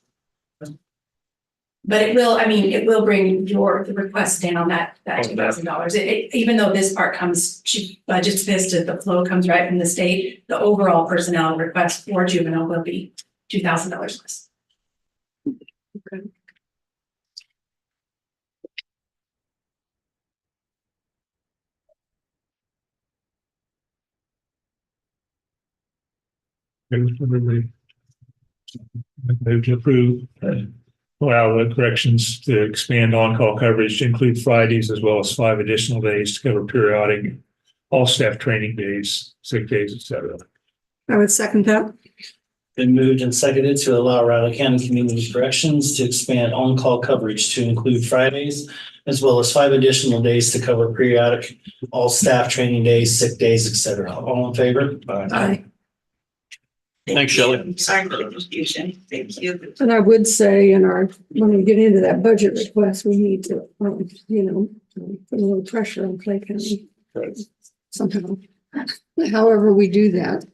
But it will bring the request down that $2,000. Even though this part she budgets this to the flow comes right from the state, the overall personnel request for juvenile will be $2,000 less. Okay. Move to approve, allow the corrections to expand on-call coverage to include Fridays as well as 5 additional days to cover periodic all staff training days, sick days, et cetera. I would second that. Been moved and seconded to allow Riley County Community Corrections to expand on-call coverage to include Fridays, as well as 5 additional days to cover periodic all staff training days, sick days, et cetera. All in favor? Aye. Thanks, Shelley. Sorry for the confusion. Thank you. And I would say when we get into that budget request, we need to, put a little pressure on Clay County somehow. However we do that.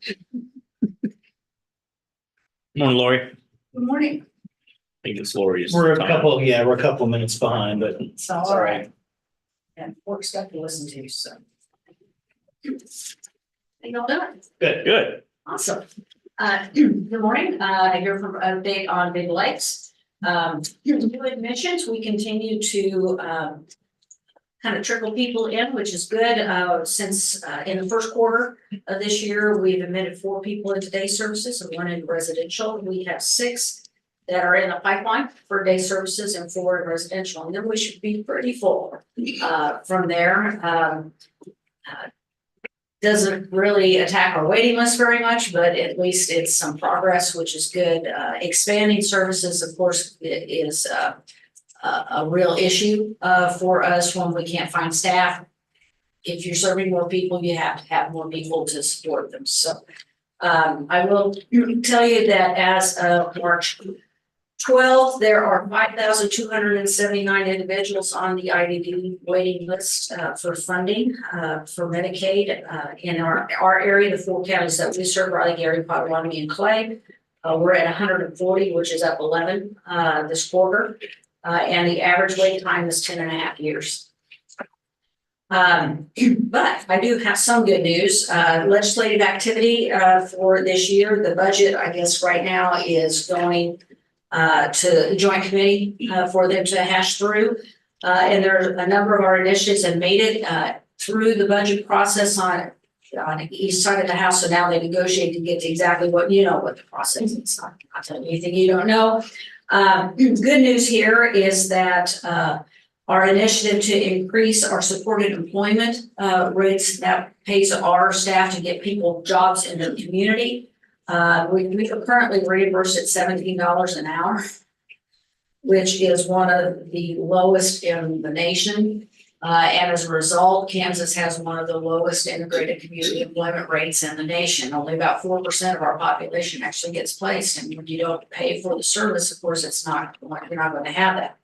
Morning, Lori. Good morning. I think it's Lori's. We're a time. couple minutes behind, but It's all right. And work stuff to listen to, so. How y'all doing? Good. Awesome. Good morning. I hear from update on Big Lakes. New admissions, we continue to kind of trickle people in, which is good. Since in the first quarter of this year, we've admitted 4 people into day services and 1 in residential. We have 6 that are in the pipeline for day services and 4 in residential, and then we should be pretty full from there. Doesn't really attack our waiting list very much, but at least it's some progress, which is good. Expanding services, of course, is a real issue for us when we can't find staff. If you're serving more people, you have to have more people to support them. So I will tell you that as of March 12th, there are 5,279 individuals on the IDD waiting list for funding for Medicaid in our area, the 4 counties that we serve, Raleigh, Gary, Potawatomi, and Clay. We're at 140, which is up 11 this quarter, and the average wait time is 10.5 years. But I do have some good news. Legislative activity for this year. The budget, I guess, right now is going to the joint committee for them to hash through. And there are a number of our initiatives that made it through the budget process on each side of the house. So now they negotiate to get to exactly what the process is. I'll tell you anything you don't know. Good news here is that our initiative to increase our supported employment rates that pays our staff to get people jobs in the community. We are currently reimbursed at $17 an hour, which is one of the lowest in the nation. And as a result, Kansas has one of the lowest integrated community employment rates in the nation. Only about 4% of our population actually gets placed. And when you don't pay for the service, of course, you're not going to have that.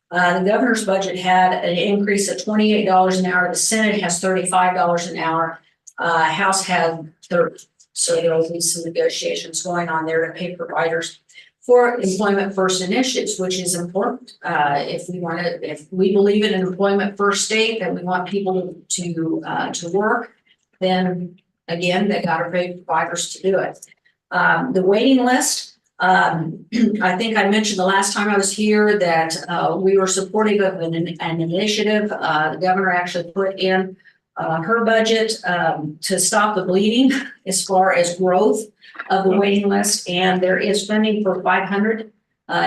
The governor's budget had an increase of $28 an hour. The Senate has $35 an hour. House had 30. So there will be some negotiations going on there to pay providers for employment first initiatives, which is important. If we believe in an employment first state, that we want people to work, then again, they got to pay providers to do it. The waiting list, I think I mentioned the last time I was here that we were supportive of an initiative. The governor actually put in her budget to stop the bleeding as far as growth of the waiting list, and there is funding for 500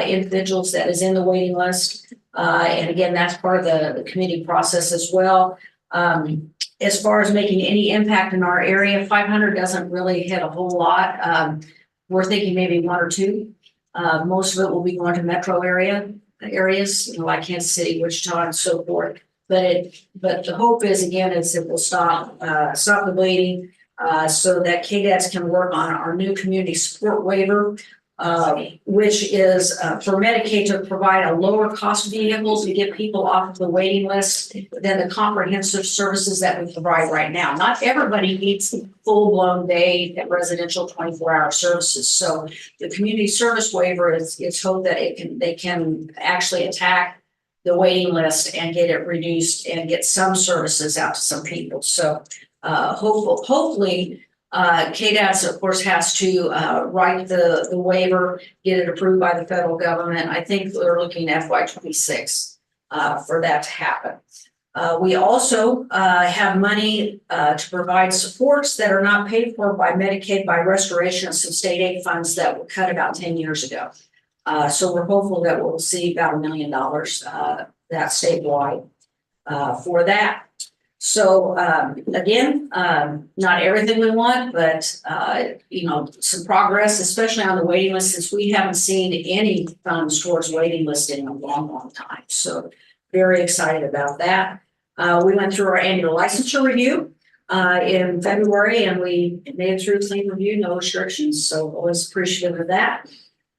individuals that is in the waiting list. And again, that's part of the committee process as well. As far as making any impact in our area, 500 doesn't really hit a whole lot. We're thinking maybe 1 or 2. Most of it will be going to metro areas, like Kansas City, Wichita, and so forth. But the hope is, again, is it will stop the bleeding so that KDADs can work on our new community support waiver, which is for Medicaid to provide a lower cost vehicle to get people off of the waiting list than the comprehensive services that we provide right now. Not everybody needs full-blown day residential 24-hour services. So the community service waiver is hope that they can actually attack the waiting list and get it reduced and get some services out to some people. So hopefully KDADS, of course, has to write the waiver, get it approved by the federal government. I think we're looking at FY26 for that to happen. We also have money to provide supports that are not paid for by Medicaid by restoration of some state aid funds that were cut about 10 years ago. So we're hopeful that we'll see about $1 million that statewide for that. So again, not everything we want, but some progress, especially on the waiting list, since we haven't seen any funds towards waiting list in a long time. So very excited about that. We went through our annual licensure review in February, and we made it through clean review, no restrictions. So always appreciative of that.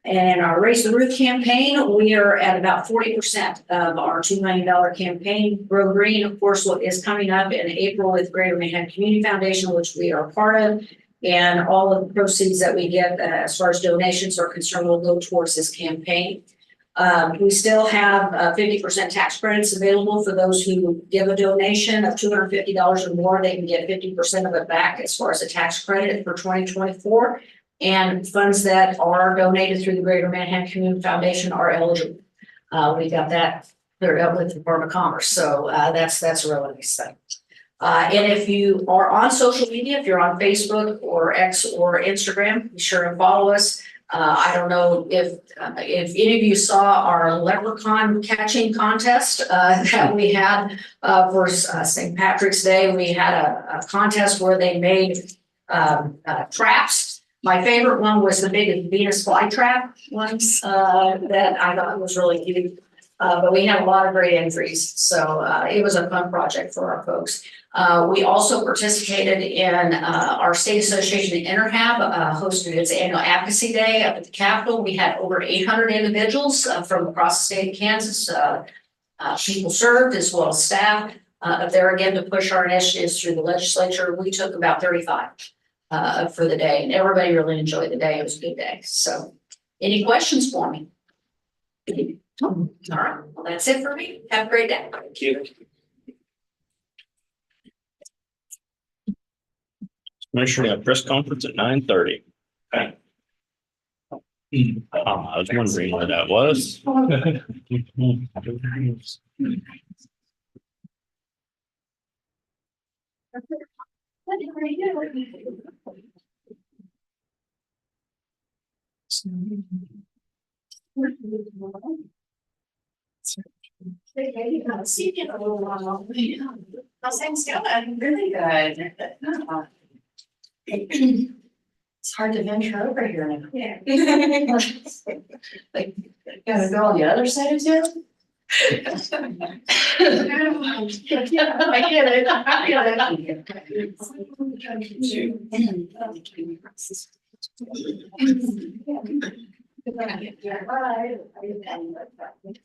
And our Raise the Roof campaign, we are at about 40% of our $2 million campaign. Grow Green, of course, what is coming up in April with Greater Manhattan Community Foundation, which we are a part of. And all of the proceeds that we get as far as donations are concerned will go towards this campaign. We still have 50% tax credits available for those who give a donation of $250 or more. They can get 50% of it back as far as a tax credit for 2024. And funds that are donated through the Greater Manhattan Community Foundation are eligible. We got that cleared up with the Department of Commerce. So that's a really nice thing. And if you are on social media, if you're on Facebook or X or Instagram, be sure to follow us. I don't know if any of you saw our leprechaun catching contest that we had for St. Patrick's Day. We had a contest where they made traps. My favorite one was the big Venus flytrap ones that I thought was really cute. But we had a lot of great entries. So it was a fun project for our folks. We also participated in our state association, the Interhab, hosted its annual advocacy day up at the Capitol. We had over 800 individuals from across the state of Kansas. People served as well as staff up there again to push our initiatives through the legislature. We took about 35 for the day, and everybody really enjoyed the day. It was a good day. So any questions for me? All right, well, that's it for me. Have a great day. Thank you. Commissioner, a press conference at 9:30. Okay. I was wondering where that was. See you in a little while. How's things going? Really good. It's hard to venture over here now. Yeah. Like, gotta go on the other side of town? get it. I get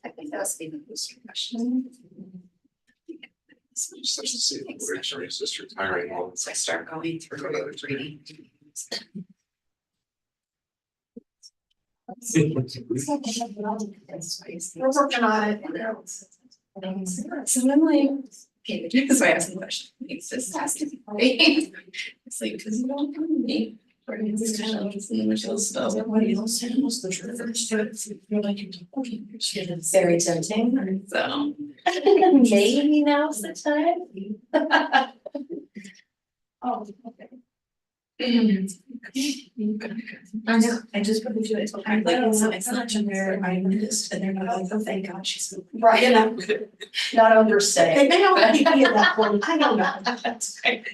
I think that was Stephen Booster's question. So I start going through reading. We're working on it. So I'm like, okay, because I asked the question, it's just asking. It's like, because you don't come to me. For an institution, which is everybody else handles the truth. You're like, it's very tempting, so. Maybe now's the time. Oh, okay. I know, I just put the two, it's kind of like, it's not generic, I noticed, and they're not like, oh, thank God, she's. Right, you know, not overstay. I know. I get to that point, I don't know. That's right.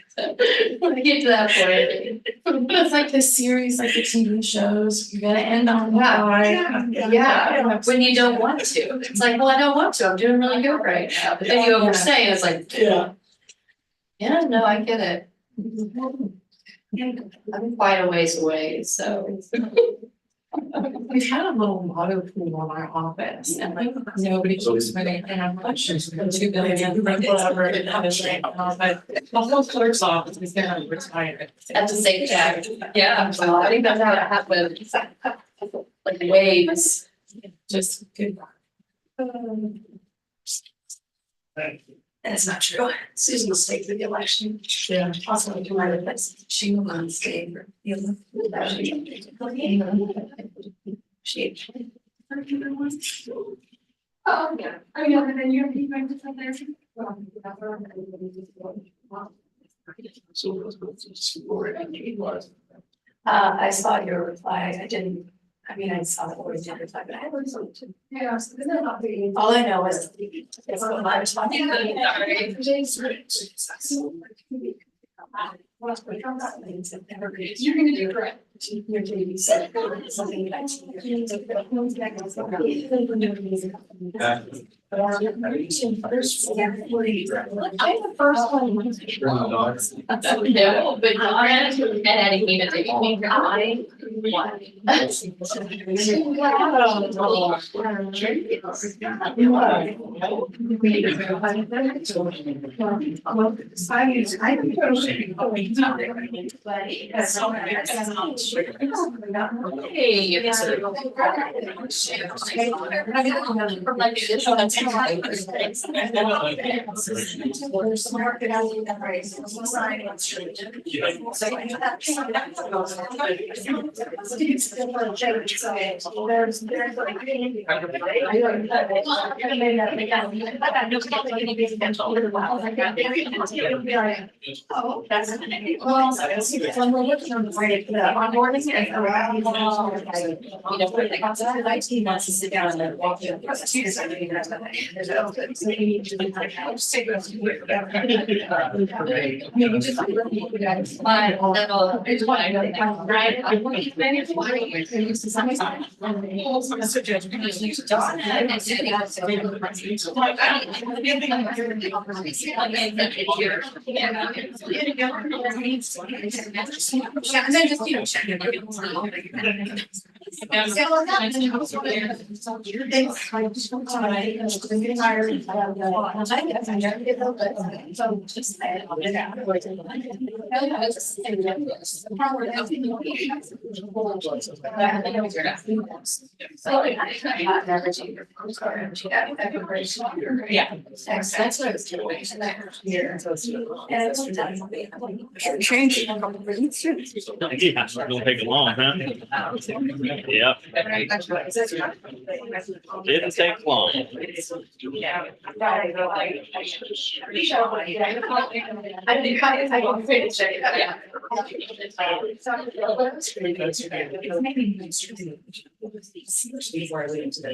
When I get to that point, it's like this series, like the TV shows, you're gonna end on high. Yeah. When you don't want to, it's like, well, I don't want to, I'm doing really good right now, but then you overstay, and it's like, Yeah. yeah, no, I get it. I'm quite a ways away, so. We've had a little motto pool in our office and like nobody keeps winning and I'm like, she's been 2 billion, whatever, and have it right now, but the whole clerk's office is gonna retire. At the same time, yeah, so I think that's how it happened. Like waves, just good. And it's not true. Susan will stay for the election. Yeah. Also, to my replace, she will not stay for the election. She. Oh, yeah. Oh, yeah, and then you're going to there. I saw your reply. I saw the original reply, but I haven't listened to. Yeah, so isn't that not the. All I know is it's what my response. You're gonna do correct. Your JD said something that's. I'm the first one. No, but and adding even to me, I. Oh, that's. Well, when we're looking on the onboarding and around, you know, when they got to the IT wants to sit down and walk through the procedures, I mean, that's nothing. There's open, so you need to. Maybe just like, you guys. It's what I know. Right. And then just, you know, check it. Yeah, that's what I was doing. Change. Yeah, it's gonna take long, huh? Yeah, didn't take long. Yeah. Before I leave into the.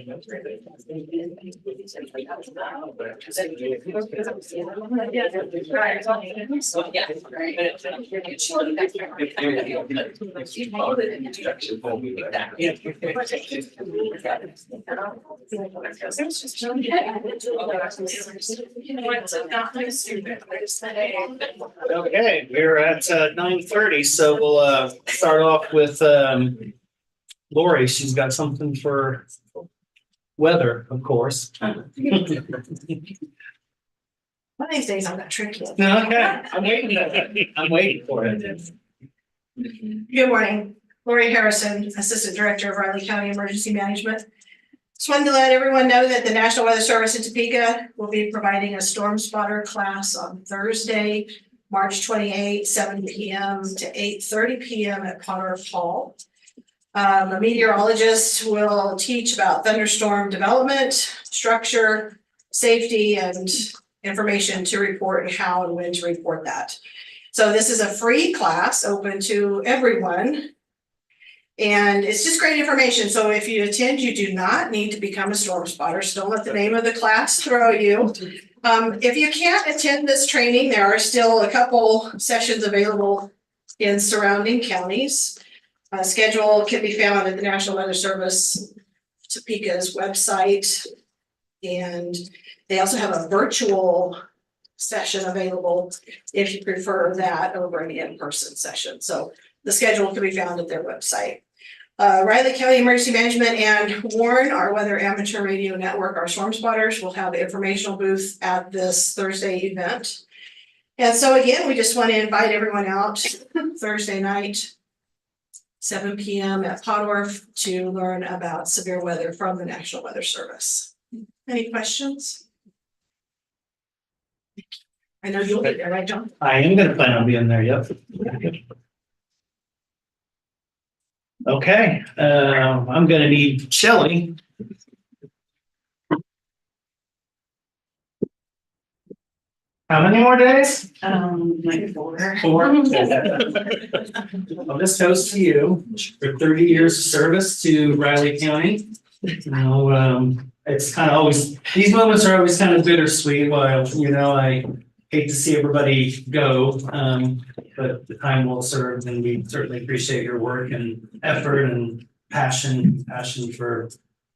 Okay, we're at 9:30, so we'll start off with Lori. She's got something for weather, of course. One of these days I'm gonna trick you. Okay, I'm waiting for it. Good morning, Lori Harrison, Assistant Director of Riley County Emergency Management. Just wanted to let everyone know that the National Weather Service in Topeka will be providing a storm spotter class on Thursday, March 28th, 7 p.m. to 8:30 p.m. at Potter Hall. A meteorologist will teach about thunderstorm development, structure, safety, and information to report and how and when to report that. So this is a free class open to everyone. And it's just great information. So if you attend, you do not need to become a storm spotter. So don't let the name of the class throw you. If you can't attend this training, there are still a couple sessions available in surrounding counties. Schedule can be found at the National Weather Service Topeka's website. And they also have a virtual session available if you prefer that over an in-person session. So the schedule can be found at their website. Riley County Emergency Management and Warren, our weather amateur radio network, our storm spotters, will have an informational booth at this Thursday event. And so again, we just want to invite everyone out Thursday night, 7 p.m. at Potworth to learn about severe weather from the National Weather Service. Any questions? I know you'll be there, right, John? I am gonna plan on being there, yep. Okay, I'm gonna need Shelley. How many more days? Like 4. 4. I'll just toast to you for 30 years of service to Riley County. You know, it's kind of always, these moments are always kind of bittersweet while, you know, I hate to see everybody go, but the time well served, and we certainly appreciate your work and effort and passion for,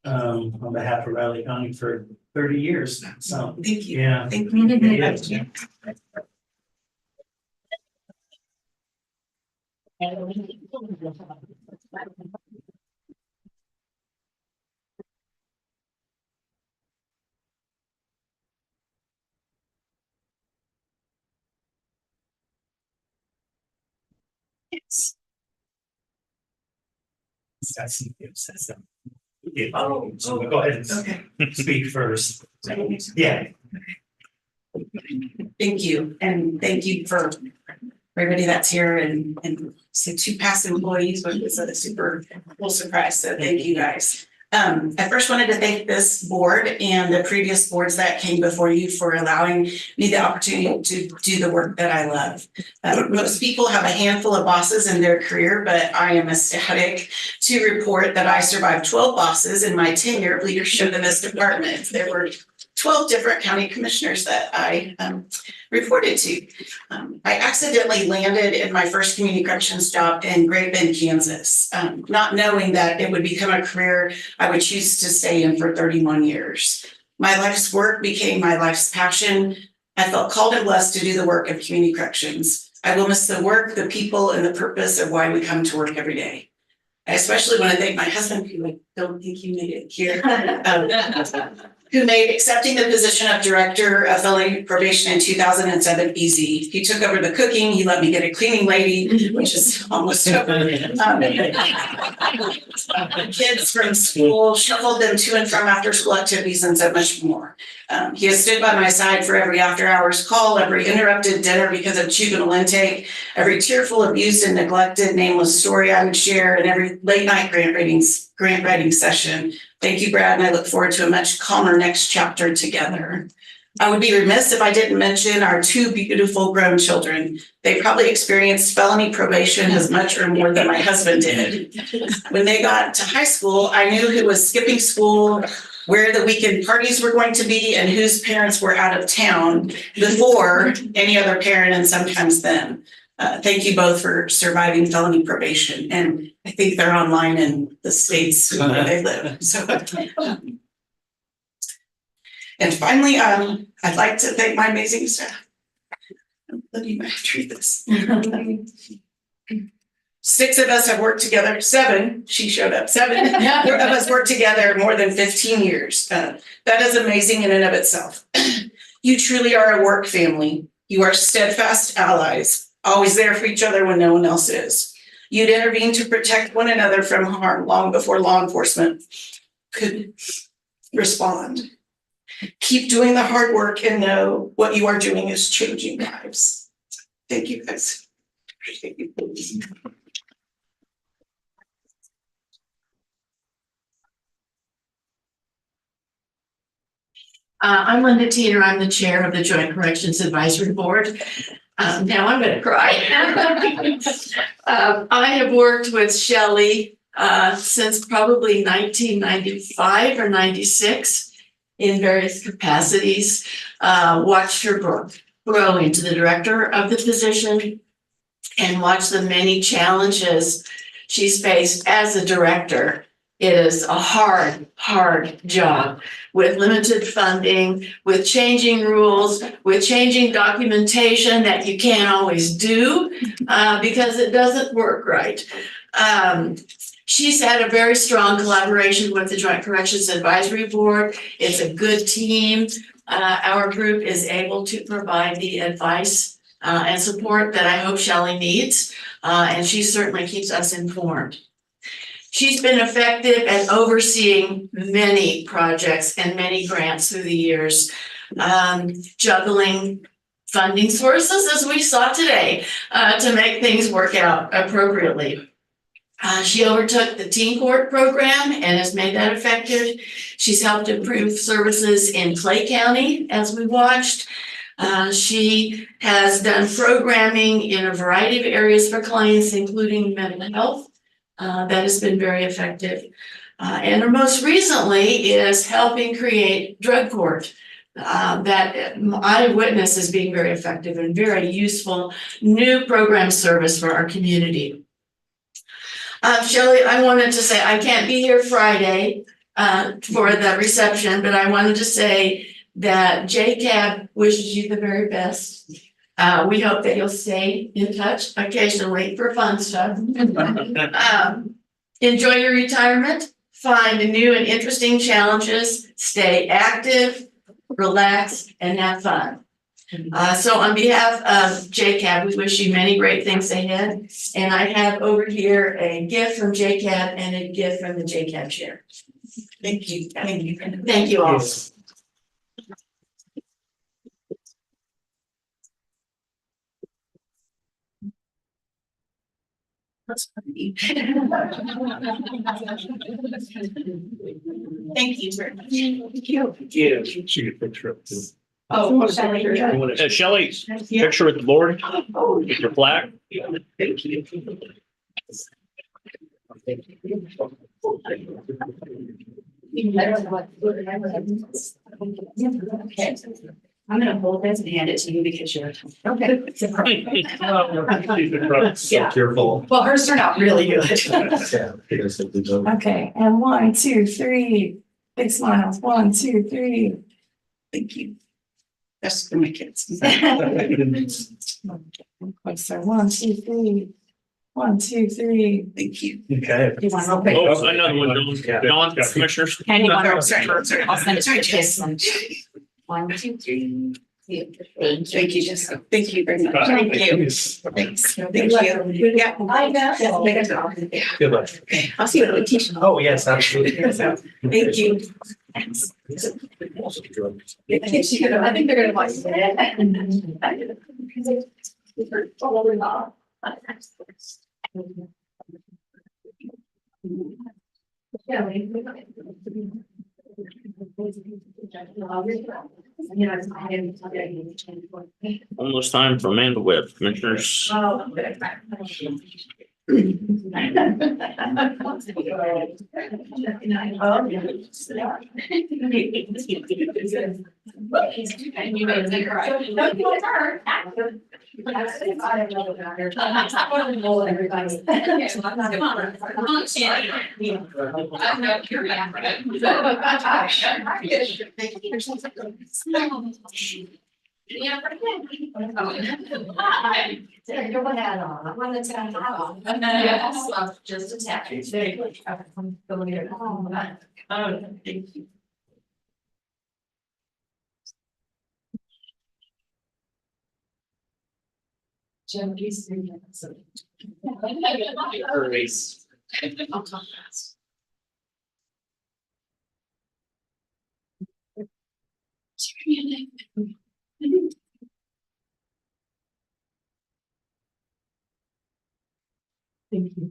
on behalf of Riley County for 30 years. So, Thank you. yeah. Thank you. Yeah. Oh, so go ahead Okay. and speak first. Yeah. Thank you, and thank you for everybody that's here and so 2 past employees, but it's a super cool surprise. So thank you guys. I first wanted to thank this board and the previous boards that came before you for allowing me the opportunity to do the work that I love. Most people have a handful of bosses in their career, but I am ecstatic to report that I survived 12 bosses in my tenure of leadership in this department. There were 12 different county commissioners that I reported to. I accidentally landed in my first community corrections job in Great Bend, Kansas, not knowing that it would become a career I would choose to stay in for 31 years. My life's work became my life's passion. I felt called and blessed to do the work of community corrections. I will miss the work, the people, and the purpose of why we come to work every day. I especially want to thank my husband, who I don't think you made it here, who made accepting the position of director of felony probation in 2007 easy. He took over the cooking. He let me get a cleaning lady, which is almost over. Kids from school, shuffled them to and from after school activities, and so much more. He has stood by my side for every after hours call, every interrupted dinner because of juvenile intake, every tearful, abused, and neglected nameless story I would share, and every late night grant writing session. Thank you, Brad, and I look forward to a much calmer next chapter together. I would be remiss if I didn't mention our two beautiful grown children. They probably experienced felony probation as much or more than my husband did. When they got to high school, I knew who was skipping school, where the weekend parties were going to be, and whose parents were out of town before any other parent and sometimes them. Thank you both for surviving felony probation, and I think they're online in the states where they live, so. And finally, I'd like to thank my amazing staff. Let me read this. 6 of us have worked together, 7, she showed up, 7 of us worked together more than 15 years. That is amazing in and of itself. You truly are a work family. You are steadfast allies, always there for each other when no one else is. You'd intervene to protect one another from harm long before law enforcement could respond. Keep doing the hard work and know what you are doing is changing lives. Thank you, guys. Appreciate you. I'm Linda Teeter. I'm the chair of the Joint Corrections Advisory Board. Now I'm going to cry. I have worked with Shelley since probably 1995 or 96 in various capacities. Watched her grow into the director of the position and watched the many challenges she's faced as a director. It is a hard job with limited funding, with changing rules, with changing documentation that you can't always do because it doesn't work right. She's had a very strong collaboration with the Joint Corrections Advisory Board. It's a good team. Our group is able to provide the advice and support that I hope Shelley needs, and she certainly keeps us informed. She's been effective at overseeing many projects and many grants through the years, juggling funding sources, as we saw today, to make things work out appropriately. She overtook the teen court program and has made that effective. She's helped improve services in Clay County, as we watched. She has done programming in a variety of areas for clients, including mental health. That has been very effective. And her most recently is helping create drug court. That I witness as being very effective and very useful new program service for our community. Shelley, I wanted to say, I can't be here Friday for the reception, but I wanted to say that JCAB wishes you the very best. We hope that you'll stay in touch occasionally for fun stuff. Enjoy your retirement, find new and interesting challenges, stay active, relax, and have fun. So on behalf of JCAB, we wish you many great things ahead. And I have over here a gift from JCAB and a gift from the JCAB chair. Thank you. Thank you. Thank you all. That's funny. Thank you very much. Thank you. She get a picture up too. Oh, Shelley. Shelley, picture with the board, with your plaque. Thank you. Okay. I'm gonna hold this and hand it to you because you're. Okay. Yeah. Careful. Well, hers turned out really good. Okay, and 1, 2, 3. Big smiles. 1, 2, 3. Thank you. That's for my kids. So 1, 2, 3. 1, 2, 3. Thank you. Okay. You want to Oh, another one, Dawn, commissioners. And you want Oh, to, sorry. I'll send it to Kiss. 1, 2, 3. Thank you, Jessica. Thank you very much. Thank you. Thanks. Thank you. Yeah. I know. Good luck. I'll see you at the teacher. Oh, yes, absolutely. Thank you. I think they're gonna like it. Almost time for Amanda Webb, commissioners. Yeah. Your hat on. I wanted to have on. Yes, just a tap. There you go. Oh, thank you. Jim, please. 3 minutes. I'll talk fast. Thank you.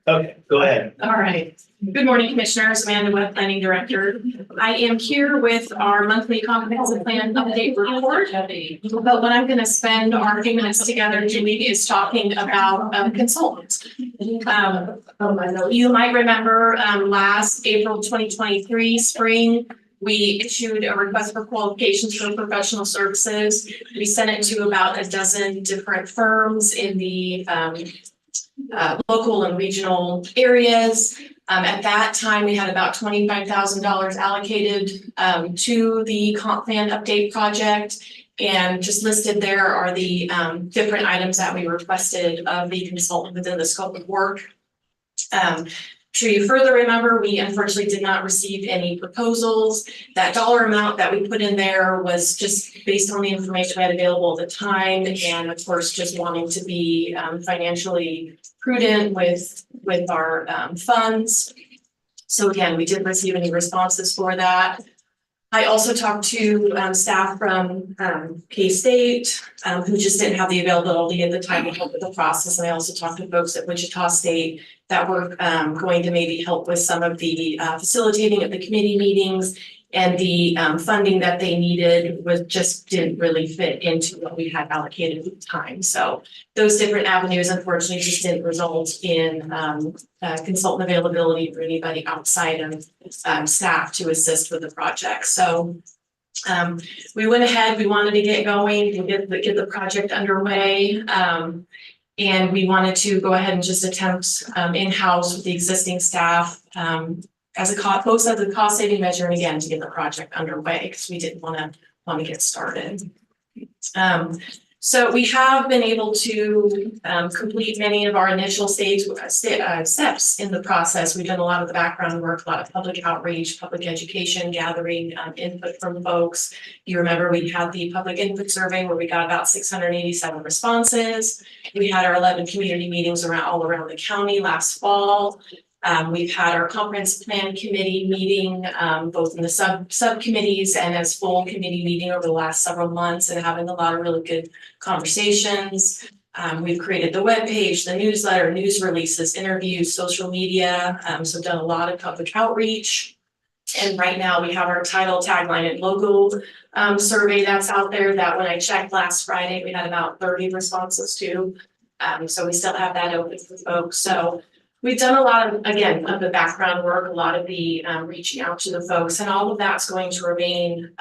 Okay, go ahead. All right. Good morning, Commissioners. Amanda Webb, Planning Director. I am here with our monthly comprehensive plan update report. But what I'm going to spend our few minutes together doing is talking about consultants. You might remember last April 2023 spring, we issued a request for qualifications for professional services. We sent it to about a dozen different firms in the local and regional areas. At that time, we had about $25,000 allocated to the comp plan update project. And just listed there are the different items that we requested of the consultant within the scope of work. Sure you further remember, we unfortunately did not receive any proposals. That dollar amount that we put in there was just based on the information we had available at the time, and of course, just wanting to be financially prudent with our funds. So again, we didn't receive any responses for that. I also talked to staff from K-State who just didn't have the availability at the time to help with the process. And I also talked to folks at Wichita State that were going to maybe help with some of the facilitating of the committee meetings, and the funding that they needed didn't really fit into what we had allocated at the time. So those different avenues unfortunately just didn't result in consultant availability for anybody outside of staff to assist with the project. So we went ahead, we wanted to get going, get the project underway. And we wanted to go ahead and just attempt in-house with the existing staff as a cost saving measure, and again, to get the project underway because we didn't want to get started. So we have been able to complete many of our initial steps in the process. We've done a lot of the background work, a lot of public outreach, public education, gathering input from folks. You remember we had the public input survey where we got about 687 responses. We had our 11 community meetings all around the county last fall. We've had our comprehensive plan committee meeting, both in the subcommittees and as full committee meeting over the last several months, and having a lot of really good conversations. We've created the webpage, the newsletter, news releases, interviews, social media. So done a lot of public outreach. And right now we have our title, tagline, and logo survey that's out there that when I checked last Friday, we had about 30 responses to. So we still have that open for folks. So we've done a lot of, again, of the background work, a lot of the reaching out to the folks, and all of that's going to remain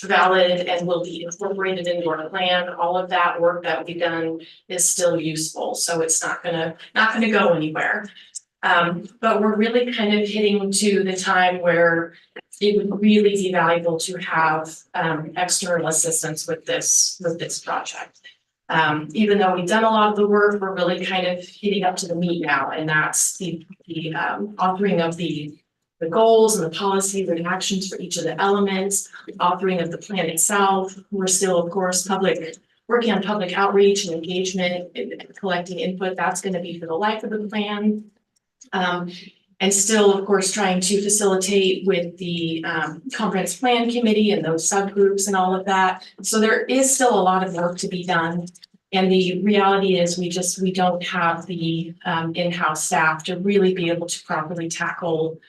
valid and will be incorporated into our plan. All of that work that we've done is still useful, so it's not gonna go anywhere. But we're really kind of hitting to the time where it would really be valuable to have external assistance with this project. Even though we've done a lot of the work, we're really kind of hitting up to the meat now, and that's the authoring of the goals and the policies and actions for each of the elements, authoring of the plan itself. We're still, of course, working on public outreach and engagement and collecting input. That's going to be for the life of the plan. And still, of course, trying to facilitate with the comprehensive plan committee and those subgroups and all of that. So there is still a lot of work to be done. And the reality is we don't have the in-house staff to really be able to properly tackle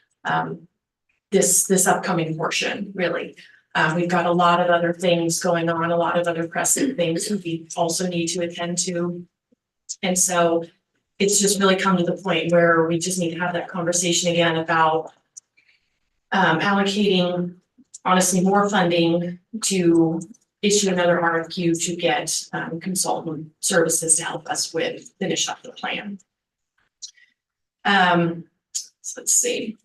this upcoming portion, really. We've got a lot of other things going on, a lot of other pressing things that we also need to attend to. And so it's just really come to the point where we just need to have that conversation again about allocating, honestly, more funding to issue another RFQ to get consultant services to help us finish up the plan. So let's see.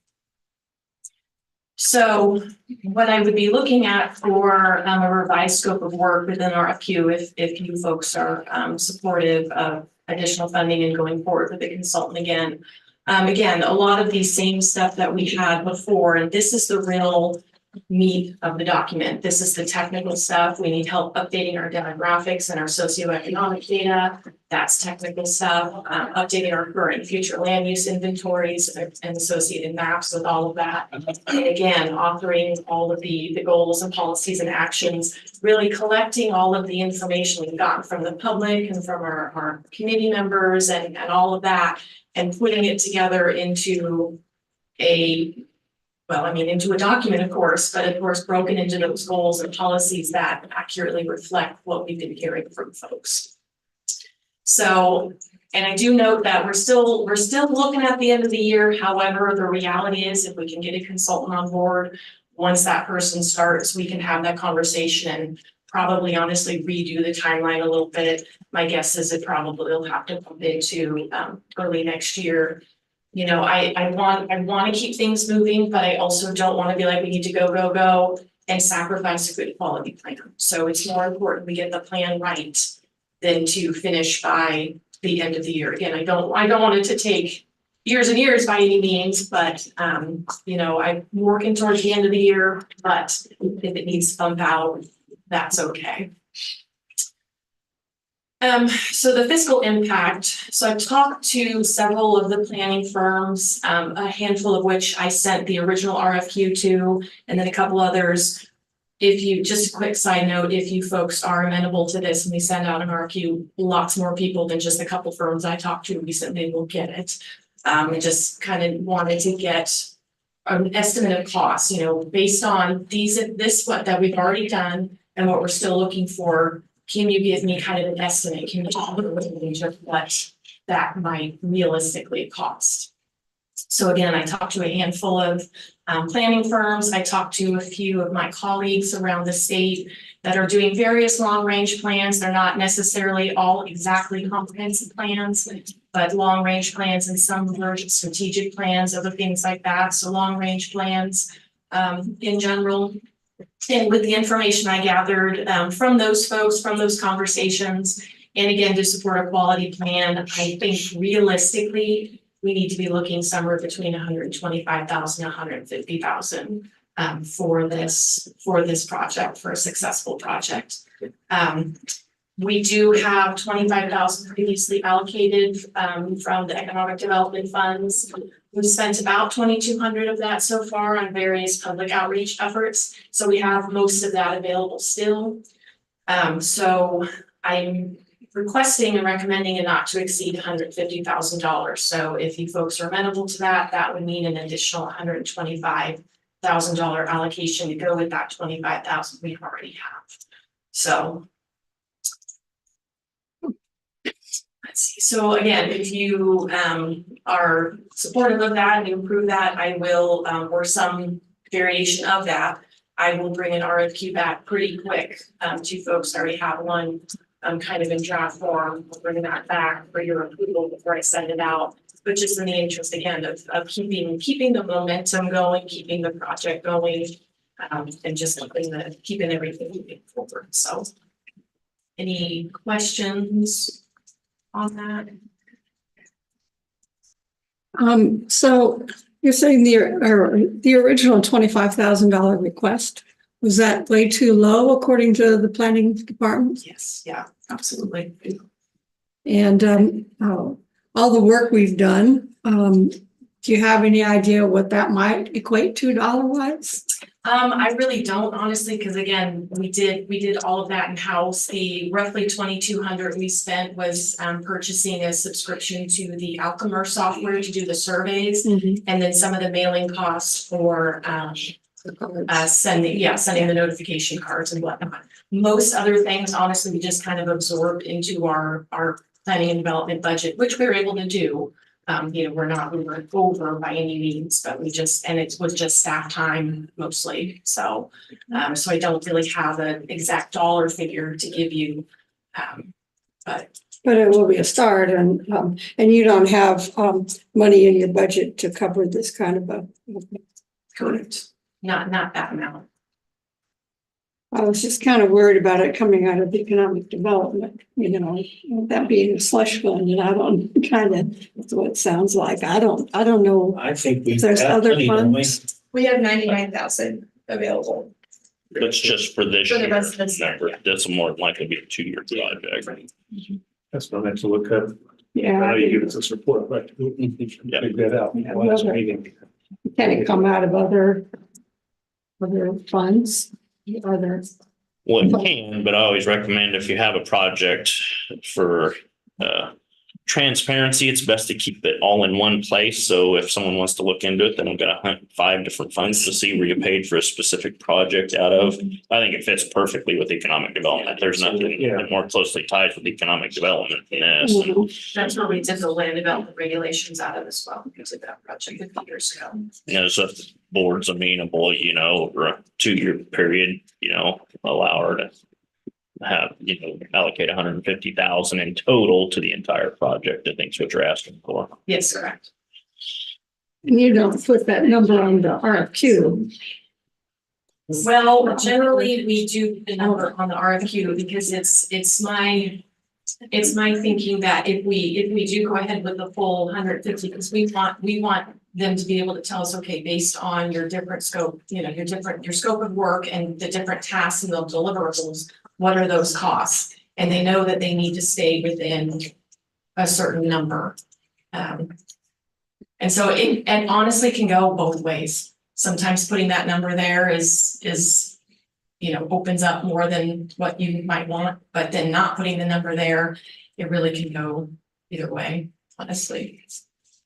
So what I would be looking at for a revised scope of work within RFQ, if you folks are supportive of additional funding and going forward with the consultant again. Again, a lot of these same stuff that we had before, and this is the real meat of the document. This is the technical stuff. We need help updating our demographics and our socioeconomic data. That's technical stuff. Updating our current and future land use inventories and associated maps with all of that. And again, authoring all of the goals and policies and actions, really collecting all of the information we've gotten from the public and from our committee members and all of that, and putting it together into into a document, of course, but of course broken into those goals and policies that accurately reflect what we've been hearing from folks. So, and I do note that we're still looking at the end of the year. However, the reality is if we can get a consultant on board, once that person starts, we can have that conversation and probably honestly redo the timeline a little bit. My guess is it probably will have to bump into early next year. You know, I want to keep things moving, but I also don't want to be like, we need to go and sacrifice a good quality plan. So it's more important we get the plan right than to finish by the end of the year. Again, I don't want it to take years and years by any means, but you know, I'm working towards the end of the year, but if it needs to bump out, that's okay. So the fiscal impact. So I've talked to several of the planning firms, a handful of which I sent the original RFQ to, and then a couple others. Just a quick side note, if you folks are amenable to this and we send out an RFQ, lots more people than just a couple firms I talked to recently will get it. I just kind of wanted to get an estimate of costs, you know, based on what that we've already done and what we're still looking for. Can you give me kind of an estimate? Can you talk a little bit of what that might realistically cost? So again, I talked to a handful of planning firms. I talked to a few of my colleagues around the state that are doing various long-range plans. They're not necessarily all exactly comprehensive plans, but long-range plans and some version strategic plans, other things like that. So long-range plans in general. And with the information I gathered from those folks, from those conversations, and again, to support a quality plan, I think realistically, we need to be looking somewhere between 125,000 and 150,000 for this project, for a successful project. We do have 25,000 previously allocated from the economic development funds. We've spent about 2,200 of that so far on various public outreach efforts. So we have most of that available still. So I'm requesting and recommending a not to exceed $150,000. So if you folks are amenable to that, that would mean an additional $125,000 allocation to go with that 25,000 we already have. So let's see. So again, if you are supportive of that and you approve that, I will, or some variation of that, I will bring an RFQ back pretty quick to folks. I already have one kind of in draft form. I'll bring that back for your approval before I send it out. But just in the interest again of keeping the momentum going, keeping the project going, and just keeping everything moving forward. So any questions on that? So you're saying the original $25,000 request, was that way too low according to the planning department? Yes, yeah, absolutely. And all the work we've done, do you have any idea what that might equate to dollar-wise? I really don't honestly, because again, we did all of that in-house. The roughly 2,200 we spent was purchasing a subscription to the Alchemer software to do the surveys. And then some of the mailing costs for sending the notification cards and whatnot. Most other things, honestly, we just kind of absorbed into our planning and development budget, which we were able to do. We weren't over by any means, but it was just staff time mostly. So, so I don't really have an exact dollar figure to give you. But it will be a start, and you don't have money in your budget to cover this kind of a. correct, not that amount. I was just kind of worried about it coming out of economic development, that being a slush fund, and I don't that's what it sounds like. I don't know. I think if there's other funds. We have 99,000 available. That's just for this For the year. rest of this year, Remember, that's more than likely be a 2-year project. That's what I meant to look up. I Yeah, know you give us this report, but figure that out. Yeah, Last well, meeting. can it come out of other funds? Well, it can, but I always recommend if you have a project for transparency, it's best to keep it all in one place. So if someone wants to look into it, then I'm going to hunt 5 different funds to see where you paid for a specific project out of. I think it fits perfectly with economic development. There's nothing that more closely ties with economic development than this. That's where we did the land development regulations out of as well, because of that project a few years ago. So if the board's amenable, over a 2-year period, allow her to have, allocate 150,000 in total to the entire project. I think is what you're asking for. Yes, correct. And you don't put that number on the RFQ. Well, generally, we do put the number on the RFQ because it's my thinking that if we do go ahead with the full 150, because we want them to be able to tell us, okay, based on your different scope, your scope of work and the different tasks and the deliverables, what are those costs? And they know that they need to stay within a certain number. And so it honestly can go both ways. Sometimes putting that number there is opens up more than what you might want, but then not putting the number there, it really can go either way, honestly,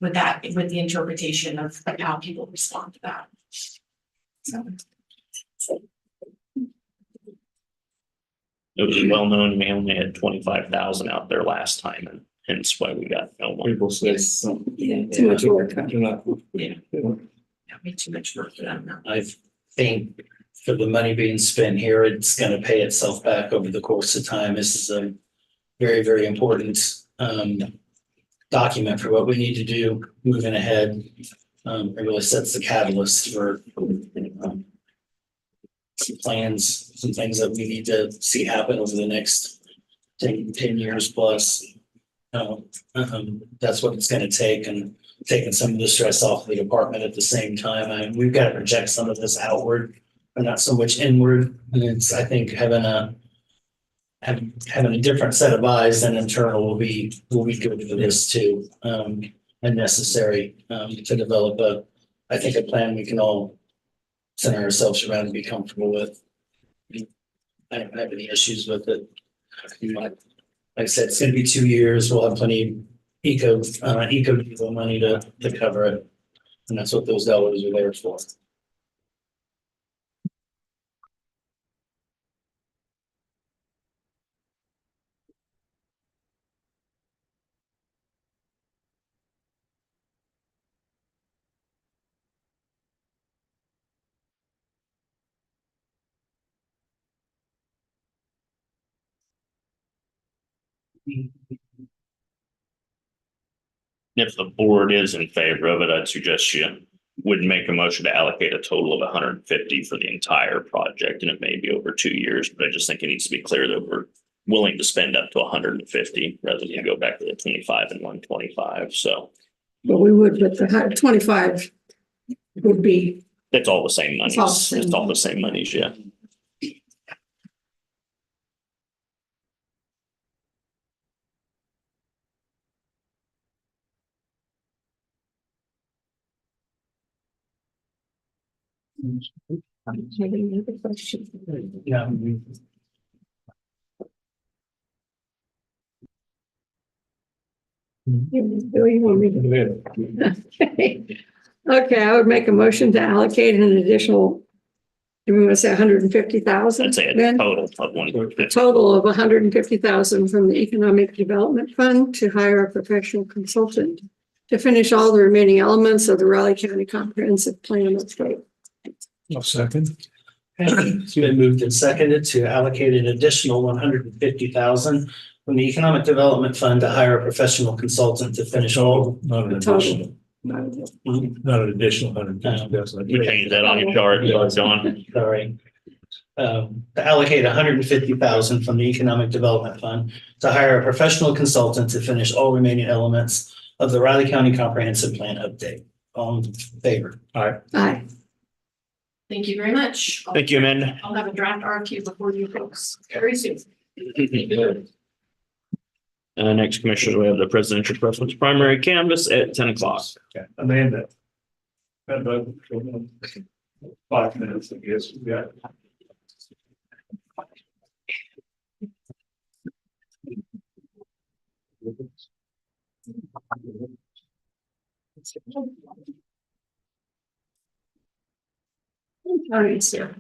with the interpretation of how people respond to that. So. It was well known, we only had 25,000 out there last time, and hence why we got no one. People say. Yeah, too much work. Yeah, way too much work for them now. I think for the money being spent here, it's gonna pay itself back over the course of time. This is a very, very important document for what we need to do moving ahead. It really sets the catalyst for some plans, some things that we need to see happen over the next 10 years plus. That's what it's gonna take, and taking some of the stress off the department at the same time. And we've got to project some of this outward, but not so much inward. And it's, I think, having a different set of eyes than internal will be good for this too, and necessary to develop a plan we can all center ourselves around and be comfortable with. I don't have any issues with it. Like I said, it's going to be 2 years. We'll have plenty of eco money to cover it, and that's what those dollars are there for. If the board is in favor of it, I'd suggest you would make a motion to allocate a total of 150 for the entire project, and it may be over 2 years, but I just think it needs to be clear that we're willing to spend up to 150 rather than go back to the 25 and 125. So, but we would, but the 25 would be. It's all the same money. It's all the same monies, yeah. Any other questions? Yeah. Do you want me to? Okay. Okay, I would make a motion to allocate an additional, do we want to say 150,000? I'd say a then? total of one. A total of 150,000 from the Economic Development Fund to hire a professional consultant to finish all the remaining elements of the Raleigh County Comprehensive Plan update. I'll second. It's been moved and seconded to allocate an additional 150,000 from the Economic Development Fund to hire a professional consultant to finish all. Not an Total. additional, not an additional 150,000. You change that on your chart, John. Sorry. To allocate 150,000 from the Economic Development Fund to hire a professional consultant to finish all remaining elements of the Riley County Comprehensive Plan update. All in favor? Aye. Thank you very much. Thank you, Amanda. I'll have a draft RFQ before you folks very soon. Next, Commissioners, we have the presidential preference primary canvas at 10 o'clock. Okay, Amanda. About 5 minutes, I guess. Yeah. Sorry, sir.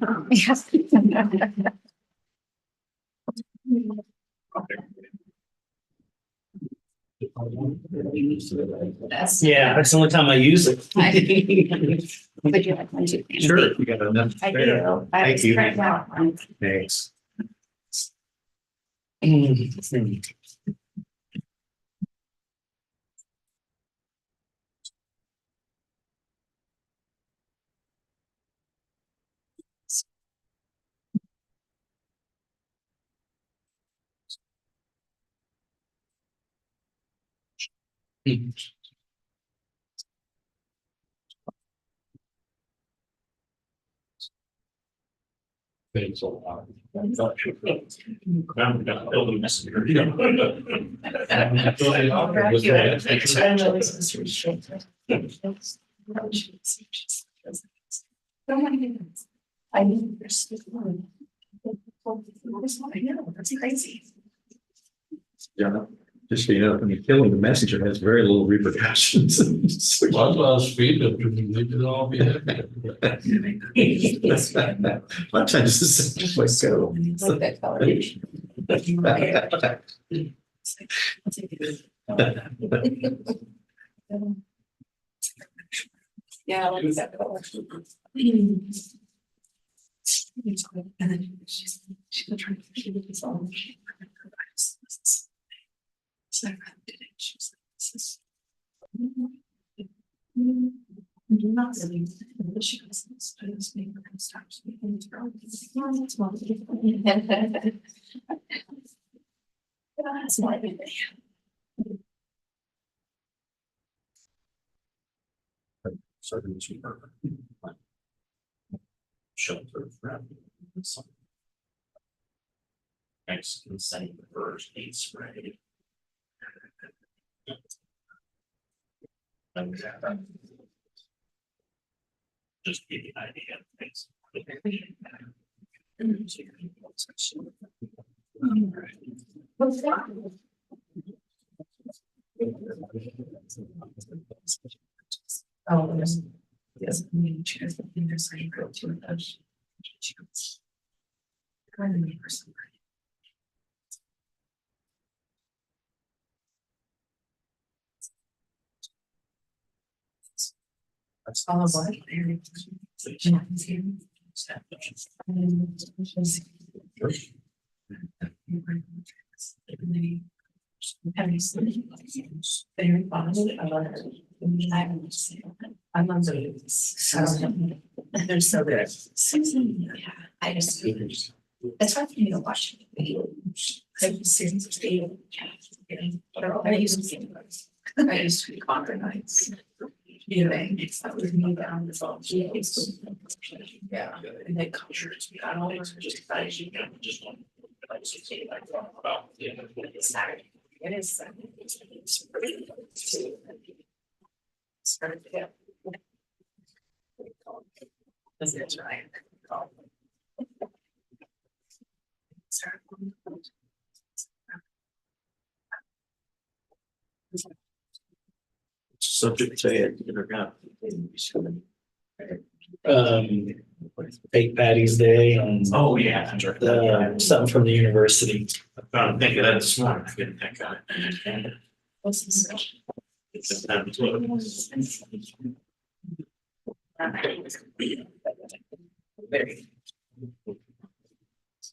Yeah, that's the only time I use it. Would you like one too? Sure. You got enough. I do. I Thank was you. printing out one. Thanks. Thanks a lot. I'm not sure. I'm gonna build a messenger. I mean, there's one. That's crazy. Yeah, just so you know, when you're killing the messenger, it has very little repercussions. Speed up to me, they could all be happy. A lot of times this is just like go. Like that color. Yeah, I like that color. And then she's gonna try to keep this on. So I did it. She was like, this is. Not really. She goes, I was making her stop speaking to her. No, that's not. That's not anything. Shelter. Next, consent first aid spray. Just give you an idea of things. Oh, yes, I mean, she has the fingers so you go to it. Kind of make her somebody. That's all of what there. Very positive. I love those. They're so good. Susan, yeah, I just. It's hard for me to watch videos. I used to be compromised. You know, it's that was me down the phone. Yeah, and they cultures, I don't know, just one. It's Saturday. It is Saturday. It's pretty. Started to get. That's right. Subject to it. Fake Patty's Day and Oh, yeah. That's right. something from the university. I found think of that this morning. I couldn't think of it. What's this?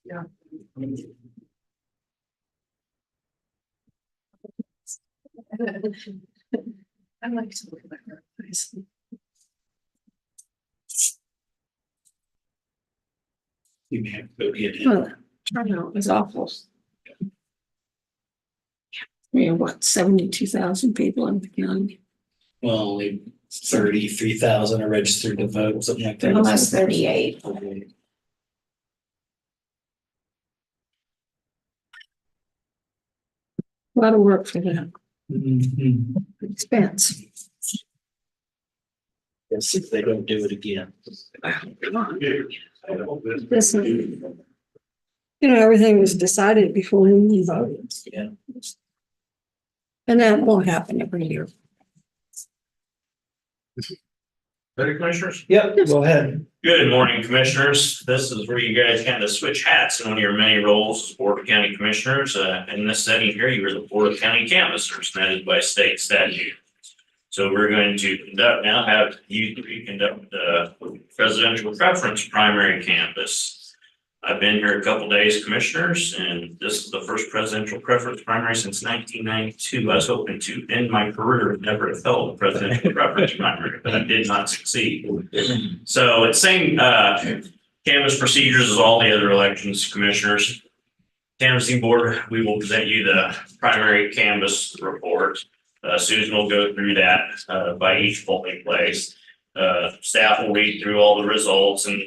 Yeah. I like to look at that. You may have to go get it. Well, turnout was awful. We have what, 72,000 people in the county? Well, only 33,000 are registered to vote, something like that. Almost 38. A lot of work for them. Mhm. Expense. Yes, if they don't do it again. Listen, everything was decided before we voted. Yeah. And that won't happen every year. Ready, commissioners? Yep, go ahead. Good morning, commissioners. This is where you guys kind of switch hats in one of your many roles as Board of County Commissioners. In this setting here, you are the Board of County Canvassers, and that is by state statute. So we're going to have you conduct the presidential preference primary canvass. I've been here a couple days, commissioners, and this is the first presidential preference primary since 1992. I was hoping to end my career and never have held a presidential preference primary, but I did not succeed. So it's same canvass procedures as all the other elections, commissioners. Canvassing board, we will present you the primary canvass report. Susan will go through that by each polling place. Staff will read through all the results and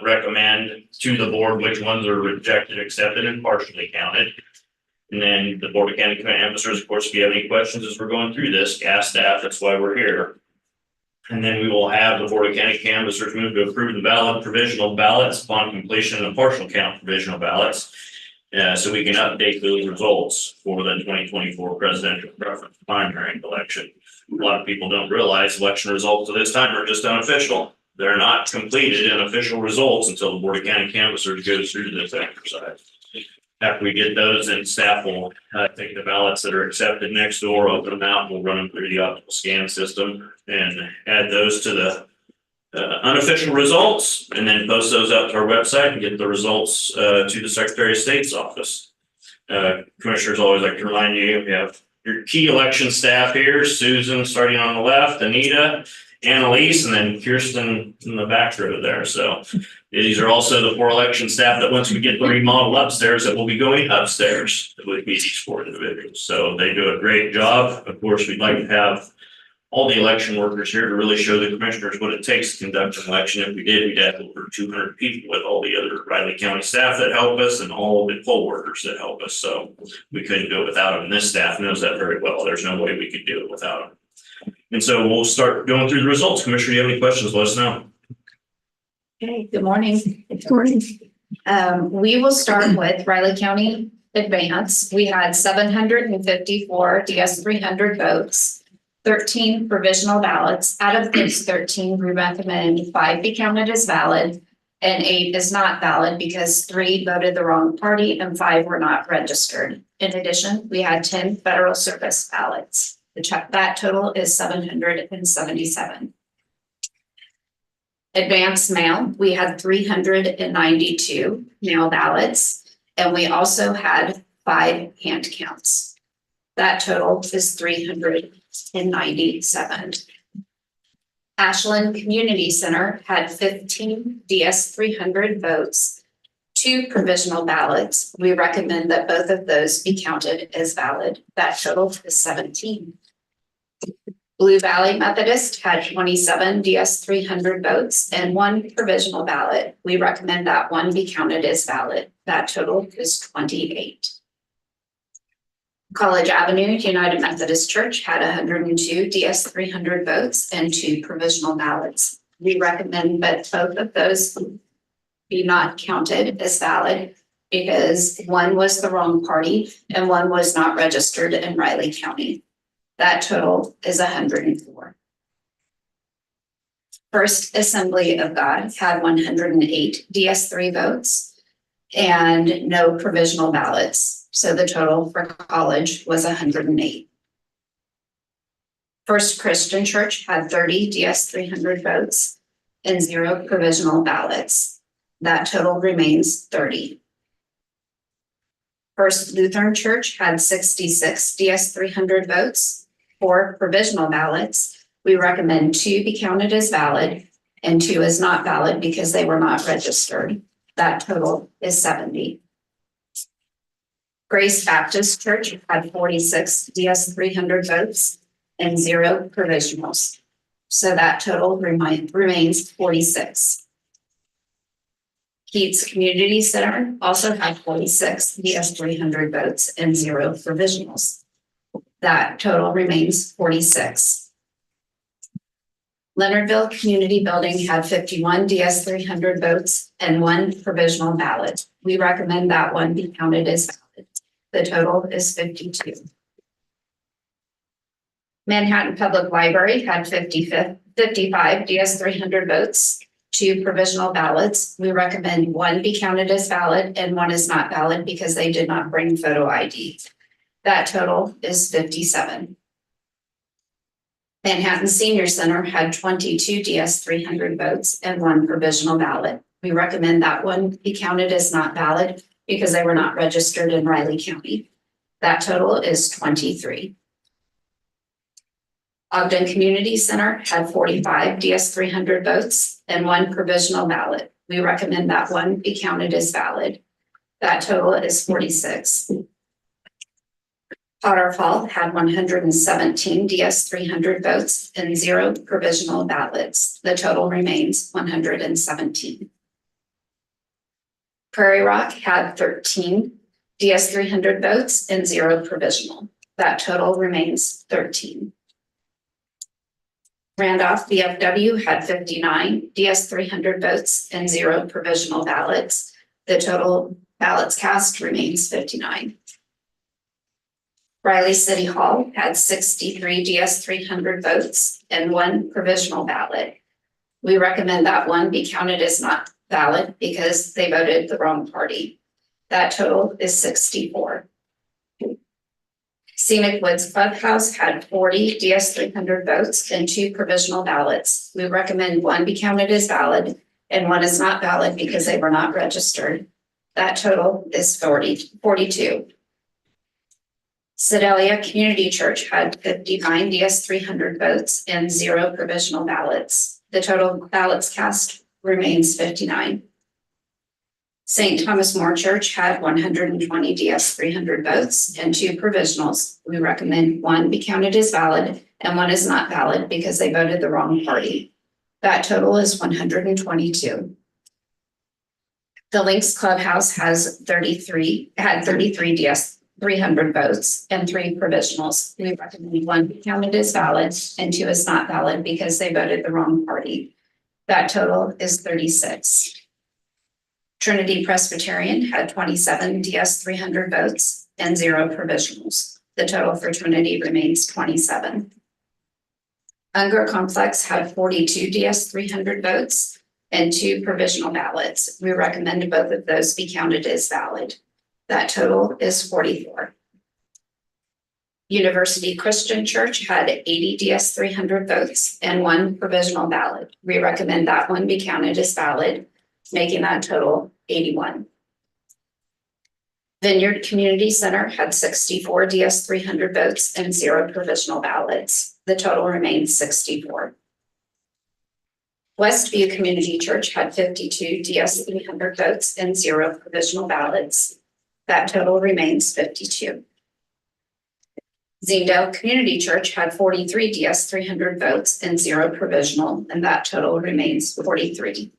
recommend to the board which ones are rejected, accepted, and partially counted. And then the Board of County Canvassers, of course, if you have any questions as we're going through this, ask staff, that's why we're here. And then we will have the Board of County Canvassers move to approve the valid provisional ballots upon completion of partial count provisional ballots. So we can update those results for the 2024 presidential preference primary election. A lot of people don't realize election results at this time are just unofficial. They're not completed and official results until the Board of County Canvassers goes through this exercise. After we get those, then staff will take the ballots that are accepted next door, open them out, we'll run them through the optical scan system and add those to the unofficial results, and then post those out to our website and get the results to the Secretary of State's office. Commissioners always like to remind you, we have your key election staff here, Susan starting on the left, Anita, Annalise, and then Kirsten in the back row there. So these are also the 4 election staff that once we get the remodel upstairs, that will be going upstairs with these 4 individuals. So they do a great job. Of course, we'd like to have all the election workers here to really show the commissioners what it takes to conduct an election. If we did, we'd have over 200 people with all the other Riley County staff that help us and all of the poll workers that help us. So we couldn't do it without them. And this staff knows that very well. There's no way we could do it without them. And so we'll start going through the results. Commissioner, do you have any questions? Let us know. Okay, good morning. Good morning. We will start with Riley County Advance. We had 754 DS300 votes, 13 provisional ballots. Out of those 13, we recommend 5 be counted as valid and 8 is not valid because 3 voted the wrong party and 5 were not registered. In addition, we had 10 federal service ballots. That total is 777. Advance mail, we had 392 mail ballots, and we also had 5 hand counts. That total is 397. Ashland Community Center had 15 DS300 votes, 2 provisional ballots. We recommend that both of those be counted as valid. That total is 17. Blue Valley Methodist had 27 DS300 votes and 1 provisional ballot. We recommend that one be counted as valid. That total is 28. College Avenue United Methodist Church had 102 DS300 votes and 2 provisional ballots. We recommend that both of those be not counted as valid because one was the wrong party and one was not registered in Riley County. That total is 104. First Assembly of God had 108 DS3 votes and no provisional ballots. So the total for college was 108. First Christian Church had 30 DS300 votes and 0 provisional ballots. That total remains 30. First Lutheran Church had 66 DS300 votes, 4 provisional ballots. We recommend 2 be counted as valid and 2 as not valid because they were not registered. That total is 70. Grace Baptist Church had 46 DS300 votes and 0 provisionals. So that total remains 46. Keats Community Center also had 46 DS300 votes and 0 provisionals. That total remains 46. Leonardville Community Building had 51 DS300 votes and 1 provisional ballot. We recommend that one be counted as valid. The total is 52. Manhattan Public Library had 55 DS300 votes, 2 provisional ballots. We recommend 1 be counted as valid and 1 is not valid because they did not bring photo ID. That total is 57. Manhattan Senior Center had 22 DS300 votes and 1 provisional ballot. We recommend that one be counted as not valid because they were not registered in Riley County. That total is 23. Ogden Community Center had 45 DS300 votes and 1 provisional ballot. We recommend that one be counted as valid. That total is 46. Potter Hall had 117 DS300 votes and 0 provisional ballots. The total remains 117. Prairie Rock had 13 DS300 votes and 0 provisional. That total remains 13. Randolph VFW had 59 DS300 votes and 0 provisional ballots. The total ballots cast remains 59. Riley City Hall had 63 DS300 votes and 1 provisional ballot. We recommend that one be counted as not valid because they voted the wrong party. That total is 64. Scenic Woods Clubhouse had 40 DS300 votes and 2 provisional ballots. We recommend 1 be counted as valid and 1 is not valid because they were not registered. That total is 42. Sedalia Community Church had 59 DS300 votes and 0 provisional ballots. The total ballots cast remains 59. St. Thomas More Church had 120 DS300 votes and 2 provisionals. We recommend 1 be counted as valid and 1 is not valid because they voted the wrong party. That total is 122. The Lynx Clubhouse had 33 DS300 votes and 3 provisionals. We recommend 1 be counted as valid and 2 is not valid because they voted the wrong party. That total is 36. Trinity Presbyterian had 27 DS300 votes and 0 provisionals. The total for Trinity remains 27. Unger Complex had 42 DS300 votes and 2 provisional ballots. We recommend both of those be counted as valid. That total is 44. University Christian Church had 80 DS300 votes and 1 provisional ballot. We recommend that one be counted as valid, making that total 81. Vineyard Community Center had 64 DS300 votes and 0 provisional ballots. The total remains 64. Westview Community Church had 52 DS300 votes and 0 provisional ballots. That total remains 52. Zedale Community Church had 43 DS300 votes and 0 provisional, and that total remains 43.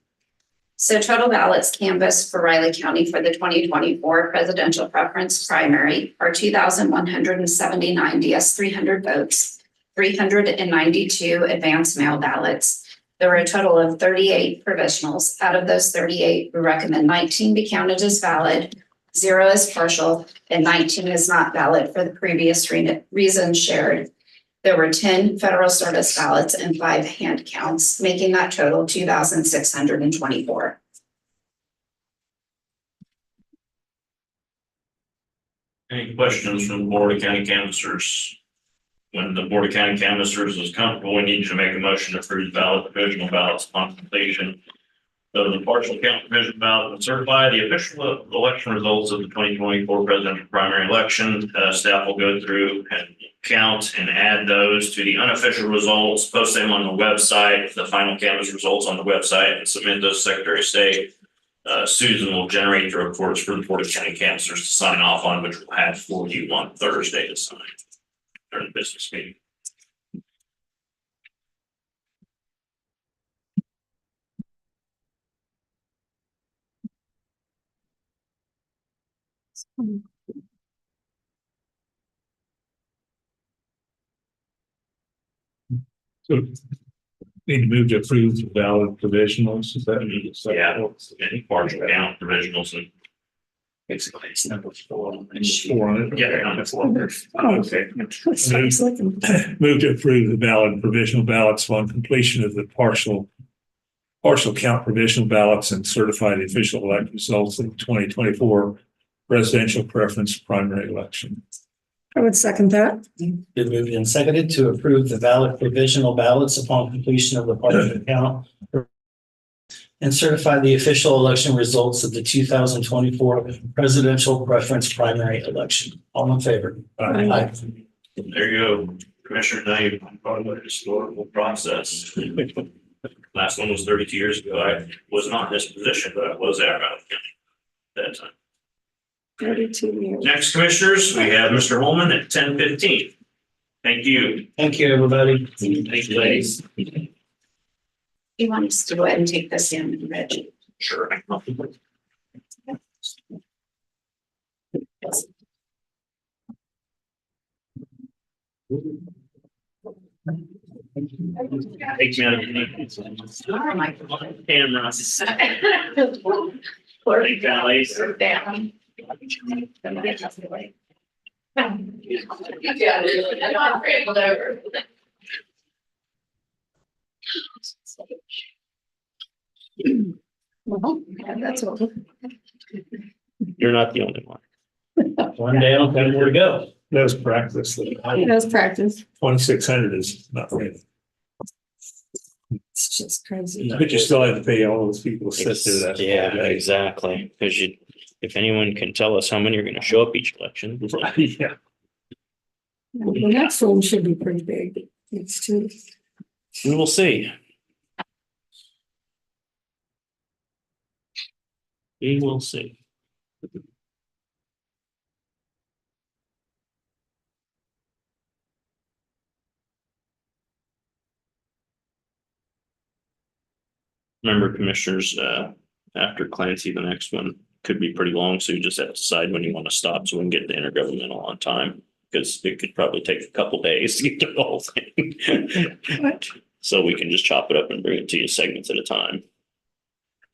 So total ballots canvassed for Riley County for the 2024 presidential preference primary are 2,179 DS300 votes, 392 advance mail ballots, There were a total of 38 provisionals. Out of those 38, we recommend 19 be counted as valid, 0 as partial, and 19 is not valid for the previous reasons shared. There were 10 federal service ballots and 5 hand counts, making that total 2,624. Any questions from the Board of County Canvassers? When the Board of County Canvassers is comfortable, we need you to make a motion to approve the ballot provisional ballots upon completion of the partial count provisional ballot and certify the official election results of the 2024 presidential primary election. Staff will go through and count and add those to the unofficial results, post them on the website, the final canvass results on the website, and submit those to Secretary of State. Susan will generate the reports for the Board of County Canvassers to sign off on, which we'll have for you on Thursday to sign during the business meeting. So need to move to approve the valid provisionals. Is that? Yeah, any partial count provisionals and Basically, it's number 4. It's 4 on it. yeah, number 4. Okay. Move to approve the valid provisional ballots on completion of the partial count provisional ballots and certify the official election results of the 2024 presidential preference primary election. I would second that. Been moved and seconded to approve the valid provisional ballots upon completion of the partial count and certify the official election results of the 2024 presidential preference primary election. All in favor? Aye. There you go, Commissioner. Now you're part of the historical process. Last one was 32 years ago. I was not in this position, but I was at Raleigh County at that time. 32 years. Next, Commissioners, we have Mr. Holman at 10:15. Thank you. Thank you, everybody. Thank you, ladies. You want us to go ahead and take this in, Reg? Sure. Take me out of the camera. Thank you, ladies. Well, that's all. You're not the only one. One day I'll have more to go. That was practice. That's practice. 2,600 is not right. It's just crazy. But you still have to pay all those people to sit there. That's Yeah, exactly. Because if anyone can tell us how many are going to show up each election. Yeah. The next one should be pretty big. It's too. We will see. We will see. Remember, Commissioners, after Clancy, the next one could be pretty long, so you just have to decide when you want to stop so we can get the intergovernmental on time. Because it could probably take a couple days to get through the whole thing. What? So we can just chop it up and bring it to you segments at a time.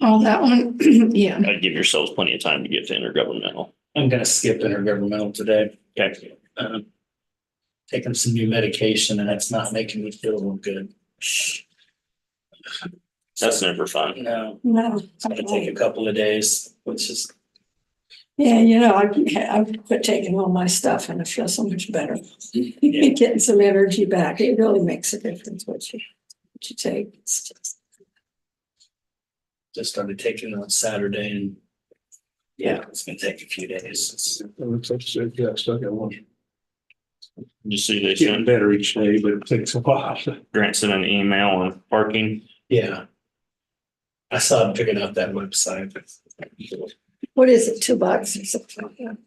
Oh, that one, yeah. I'd give yourselves plenty of time to get to intergovernmental. I'm gonna skip intergovernmental today. Okay. Taking some new medication and it's not making me feel real good. That's never fun. No, No. it's gonna take a couple of days, which is, Yeah, you know, I've quit taking all my stuff and I feel so much better. Getting some energy back. It really makes a difference what you take. It's just started taking it on Saturday and yeah, it's gonna take a few days. Yeah, still got one. You see, they Getting sent better each day, but it takes a while. Grant sent an email on parking. Yeah. I saw him picking up that website. What is it, $2 or something like that?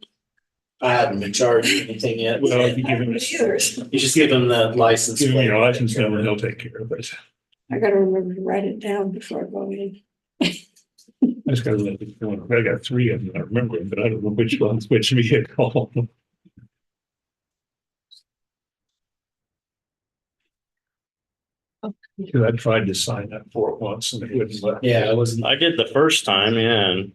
I haven't been charged anything yet. Well, if you give him, You just give him the license. give him plate. your license number, he'll take care of it. I gotta remember to write it down before I go in. I just gotta let it go. I got 3 of them. I remember them, but I don't know which one's which vehicle. Because I tried to sign up for it once and it wouldn't let me. Yeah, I wasn't. I did the first time, yeah. And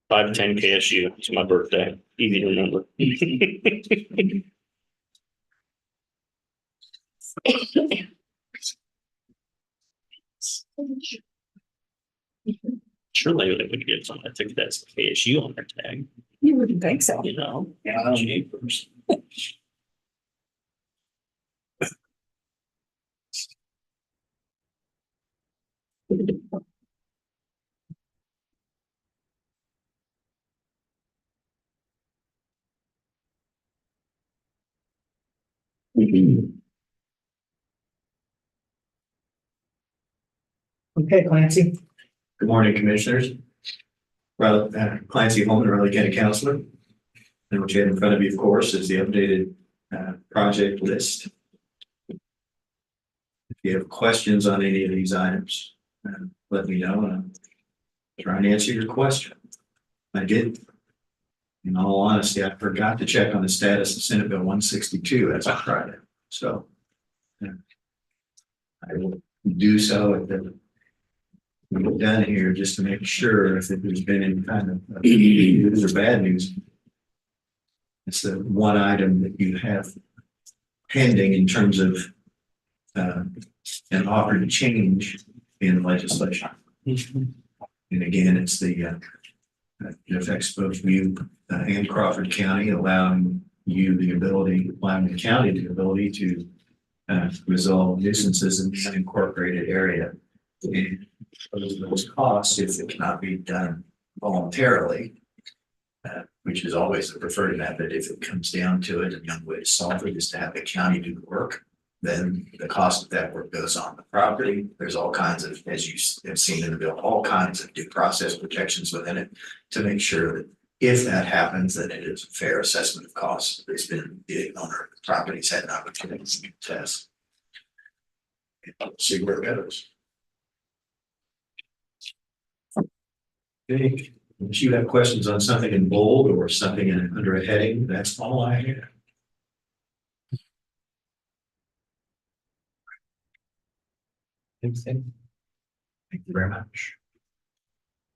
510 KSU, it's my birthday, easy to remember. Surely they would get something, I think that's KSU on their tag, You wouldn't think so. you know? Jeepers. Okay, Clancy. Good morning, Commissioners. Well, Clancy Holman, Raleigh County Councilor. And what you have in front of you, of course, is the updated project list. If you have questions on any of these items, let me know and I'll try and answer your question. I did. In all honesty, I forgot to check on the status of Senate Bill 162 as of Friday. So I will do so at the we're done here just to make sure if there's been any kind of news or bad news. It's the one item that you have pending in terms of an offer to change in legislation. And again, it's the it affects both you and Crawford County, allowing you the ability, allowing the county the ability to resolve nuisances in the unincorporated area. And those costs, if it cannot be done voluntarily, which is always the preferred method, if it comes down to it, and the only way to solve it is to have the county do the work, then the cost of that work goes on the property. There's all kinds of, as you have seen in the bill, all kinds of due process protections within it to make sure that if that happens, then it is a fair assessment of costs. There's been the owner of the property's had an opportunity to test. See where it goes. Okay, if you have questions on something in bold or something under a heading, that's all I have. Thank you very much.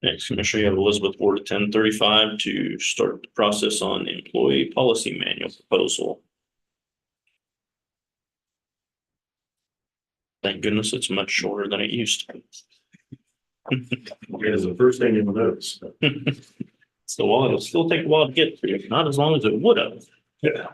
Next, Commissioner, you have Elizabeth Ward at 10:35 to start the process on employee policy manual proposal. Thank goodness it's much shorter than it used to be. It is the first thing you'll notice. So it'll still take a while to get through, not as long as it would have. Yeah.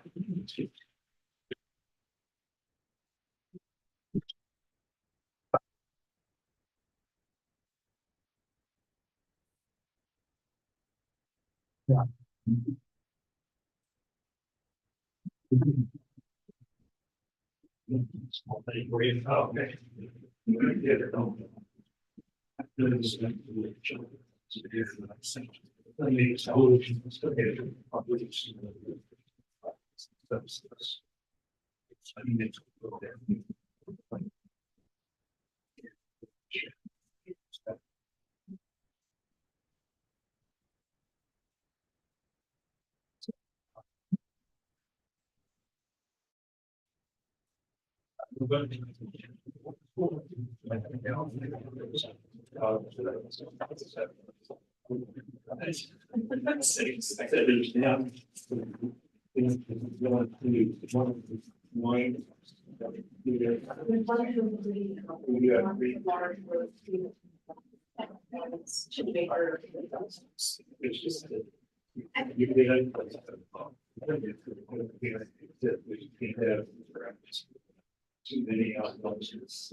Too many options.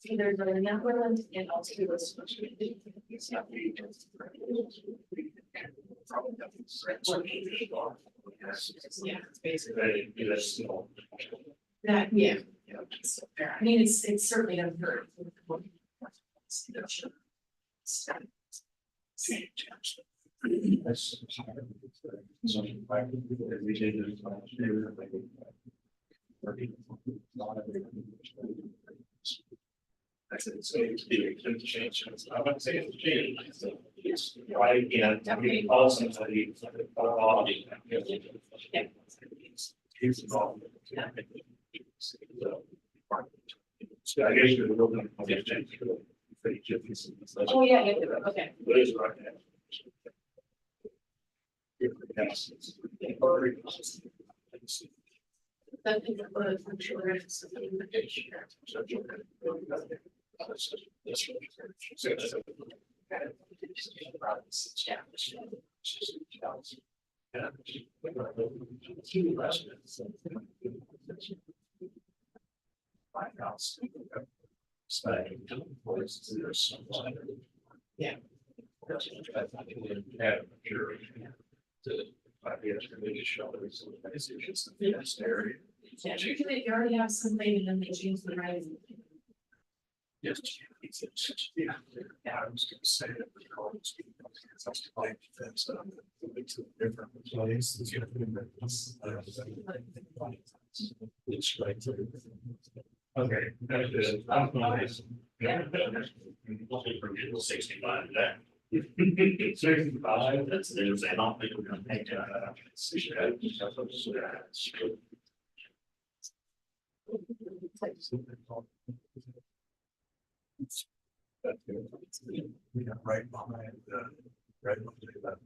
There's a number and also this. Yeah, basically. That, yeah. I mean, it's certainly doesn't hurt. Right, yeah. Also, so I guess you're looking. Oh, yeah, okay. What is right now? Yeah. Yeah, usually you already have something and then they change the writing. Yes. Yeah, I was gonna say that. Different places. It's right there. Okay. That is, I'm nice. Yeah. 65 today. 65, that's news. I don't think we're gonna make that. Right behind right behind that.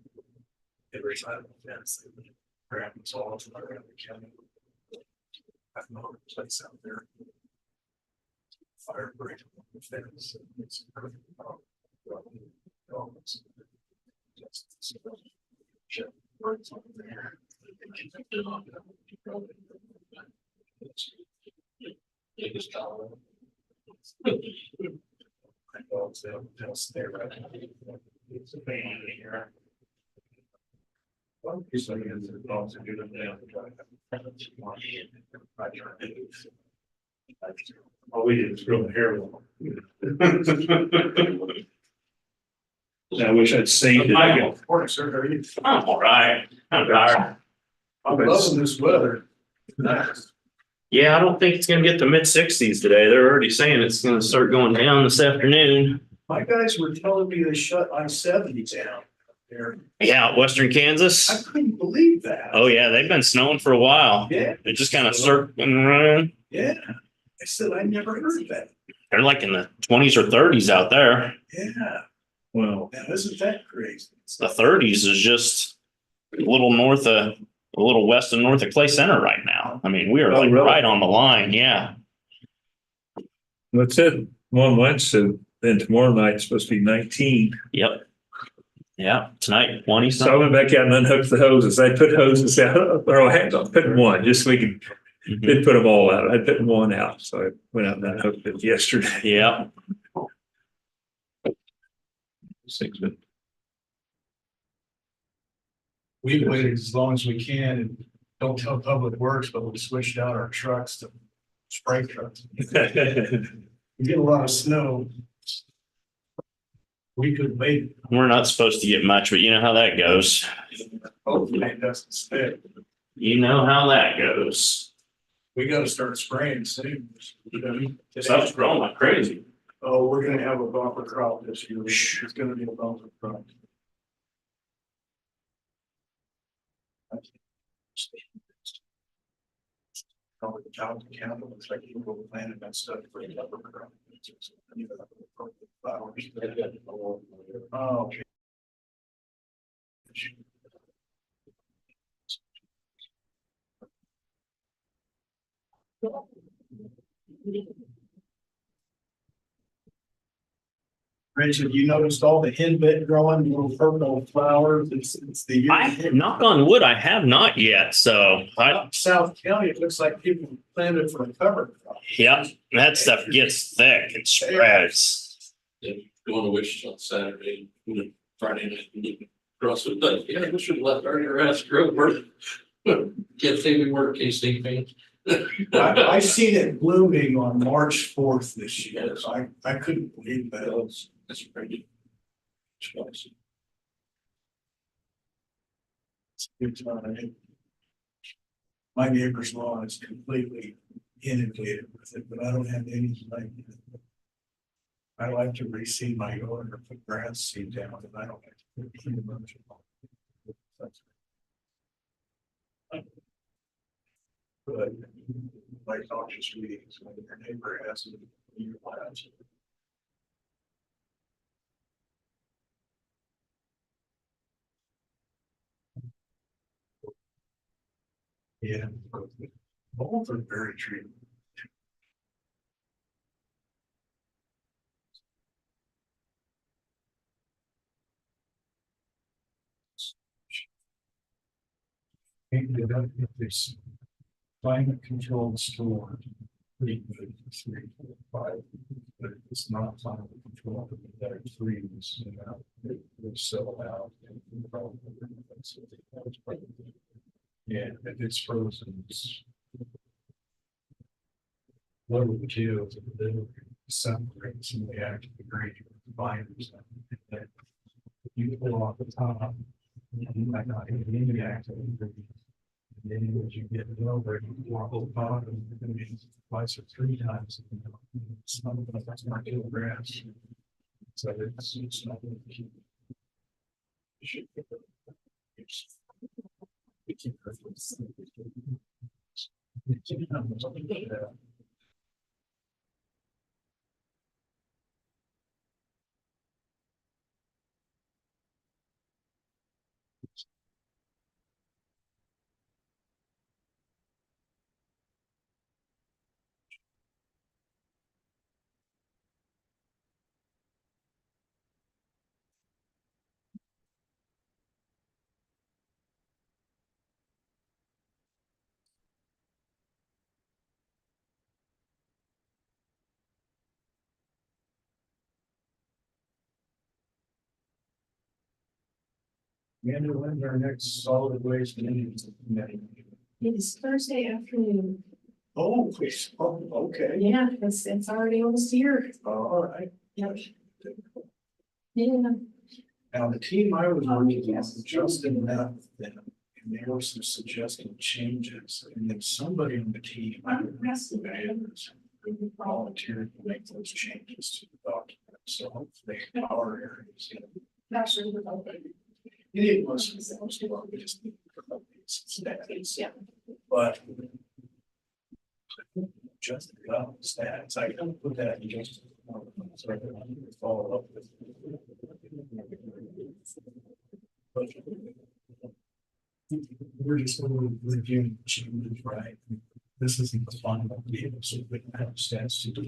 Every side of the fence. Perhaps all of the county. I have no place out there. Fire break fence. It's perfect. Words on there. They'll stay right. It's a band here. Well, he's like, it's a dog to do them down. All we did was grow the hair. I wish I'd saved it. I'm all right. I'm tired. I'm loving this weather. Yeah, I don't think it's gonna get to mid-60s today. They're already saying it's gonna start going down this afternoon. My guys were telling me they shut I-70 down there. Yeah, western Kansas. I couldn't believe that. Oh, yeah, they've been snowing for a while. Yeah. It just kind of circling around. Yeah. I said, I never heard that. They're like in the 20s or 30s out there. Yeah. Well, Now, isn't that crazy? The 30s is just a little west and north of Clay Center right now. I mean, we are like really? right on the line. Yeah. That's it. One Wednesday, then tomorrow night it's supposed to be 19. Yep. Yeah. Tonight, 20 So I went back out and unhooked the hoses. I put hoses out, or I put one just so we could. Didn't put them all out. I put one out, so I went out and unhooked it yesterday. Yeah. We've waited as long as we can and don't tell Public Works, but we switched out our trucks to spray trucks. We get a lot of snow. We could wait. We're not supposed to get much, but you know how that goes. Hopefully it doesn't stick. You know how that goes. We gotta start spraying soon. Stuff's growing like crazy. Oh, we're gonna have a bumper crop this year. It's gonna be a bumper crop. Probably the job to count, looks like people were planning that stuff for a bumper crop. Oh, okay. Richard, you noticed all the henbit growing, little purple flowers, it's the year. Knock on wood, I have not yet. So Up South County, it looks like people planted for a cover crop. yeah, that stuff gets thick and spreads. Going to Wichita on Saturday, Friday night, CrossFit Day. Yeah, we should have left our grass grow first. Can't say we were K-State fans. I seen it blooming on March 4th this year. I couldn't believe that. That's pretty. It's a good time. My neighbor's lawn is completely inundated with it, but I don't have any like I like to reseed my yard or put grass seed down, and I don't like to put too much. But like noxious weeds, when your neighbor has it, you plant. Yeah, both are very treatable. If this climate controlled store, pretty good, 3, 4, 5, but if it's not climate controlled, that freeze, you know, it will sell out. Yeah, if it's frozen, it's what it would do is it will separate some of the active ingredient binders. You pull off the top, you might not have any active ingredient. And then as you get over, you pull the bottom, it's going to be twice or 3 times. Some of that's not good grass. So it's not going to keep. Amanda, when's our next solid waste meeting? It's Thursday afternoon. Oh, okay. Yeah, it's already almost here. All right. Yeah. Now, the team I was working with, Justin met with them, and they were some suggesting changes, and then somebody on the team, I don't know, volunteered to make those changes to the document, so hopefully our areas, you know. It was most of we just need stats. Yeah. But just stats, I can put that in just so I can follow up with. But we're just reviewing changes, right? This isn't the final deal, so we can have stats to do.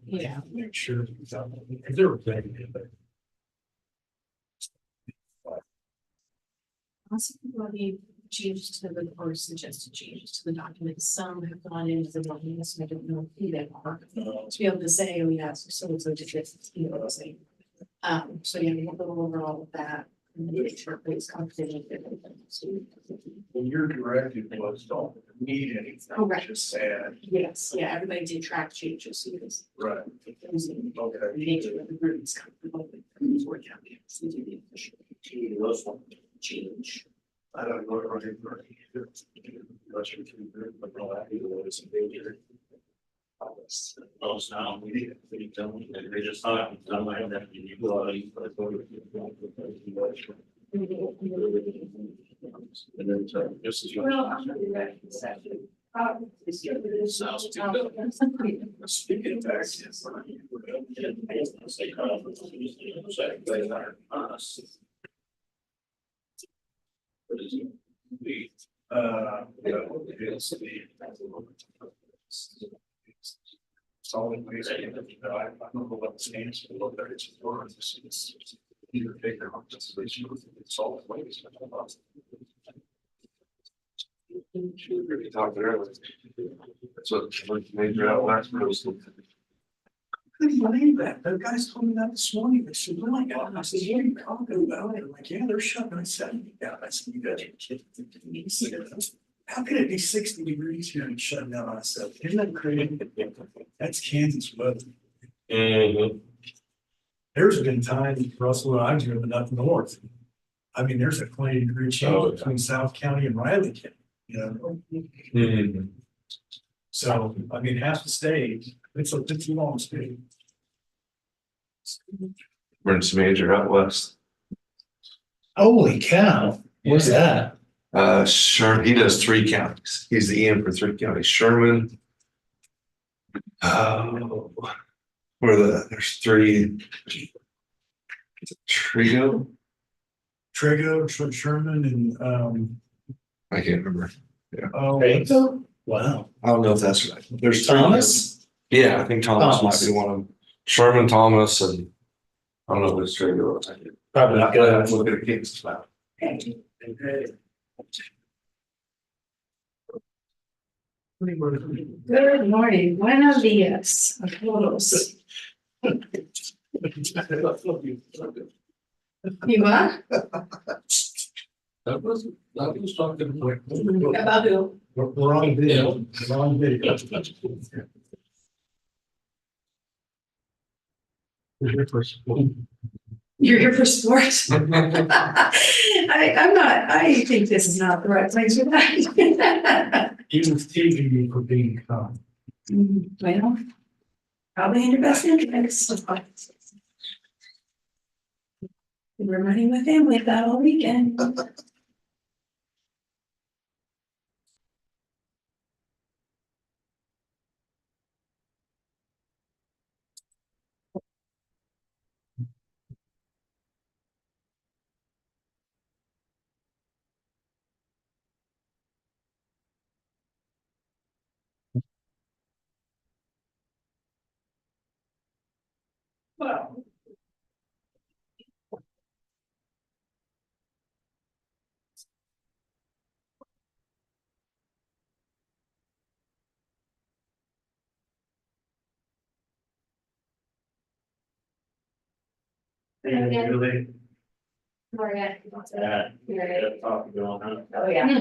Yeah. Make sure they're ready, but Possibly changes to the, or suggested changes to the document. Some have gone into the document, so I don't know who they are. To be able to say, oh, yes, so it's a difference, you know what I'm saying? So yeah, we'll go over all of that. And make sure it's confidential. well, your directive was don't need anything, Correct. just add. Yes, yeah, everybody did track changes, so it's. Right. Okay. Okay. The group is comfortable with the board county, so do the official change. I don't know. Oh, so now we don't, they just thought, don't mind that you go out and put and then, this is. Sounds too good. Speaking of taxes. What is it? Solid waste. I don't know what it stands for, but it's for it's either bigger or just solid waste. We talked earlier. That's what made you out last person. Couldn't believe that. The guys told me that this morning. They said, "Oh my God!" I said, "What are you talking about?" And I'm like, "Yeah, they're shutting 70 down." I said, "You guys are kidding." How could it be 60 degrees here and shut down? I said, "Isn't that crazy?" That's Kansas weather. There's been times, Russell, when I've driven up north. I mean, there's a 20-degree change between South County and Riley County. You know. So I mean, half the state It's a long speed. Emergency manager out west. Holy cow, where's that? Sherman, he does 3 counties. He's the EM for 3 counties. Sherman. There's 3. Trigo. Trego, Sherman, and I can't remember. Yeah. Trego? Wow. I don't know if that's right. There's 3. Thomas? Yeah, I think Thomas Thomas. might be one of them. Sherman, Thomas, and I don't know if it's Trigo. Probably I good. have to look at a Kansas map. Good morning, buenos dias a todos. You what? That was talking. About who? we're on video. We're on video. We're here for school. You're here for sports? I'm not, I think this is not the right place for that. He was teasing me for being calm. Well, probably in your best interest. We're running my family about all weekend. Well. Really? Oh, yeah. Oh, Oh, yeah.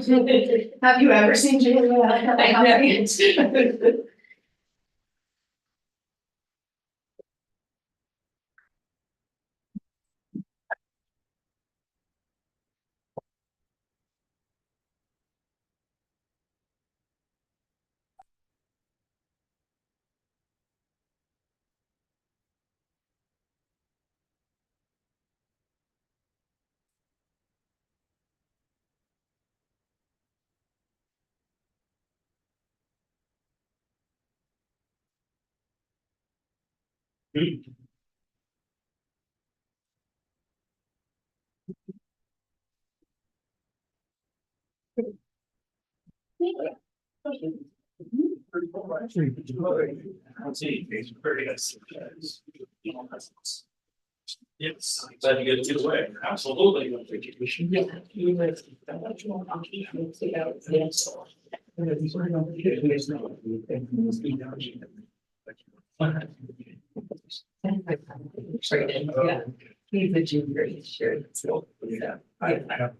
Have you ever seen Julia? I haven't. Yes, glad you get it away. Absolutely. Yeah, he's a junior, he's sure. Yeah. I have.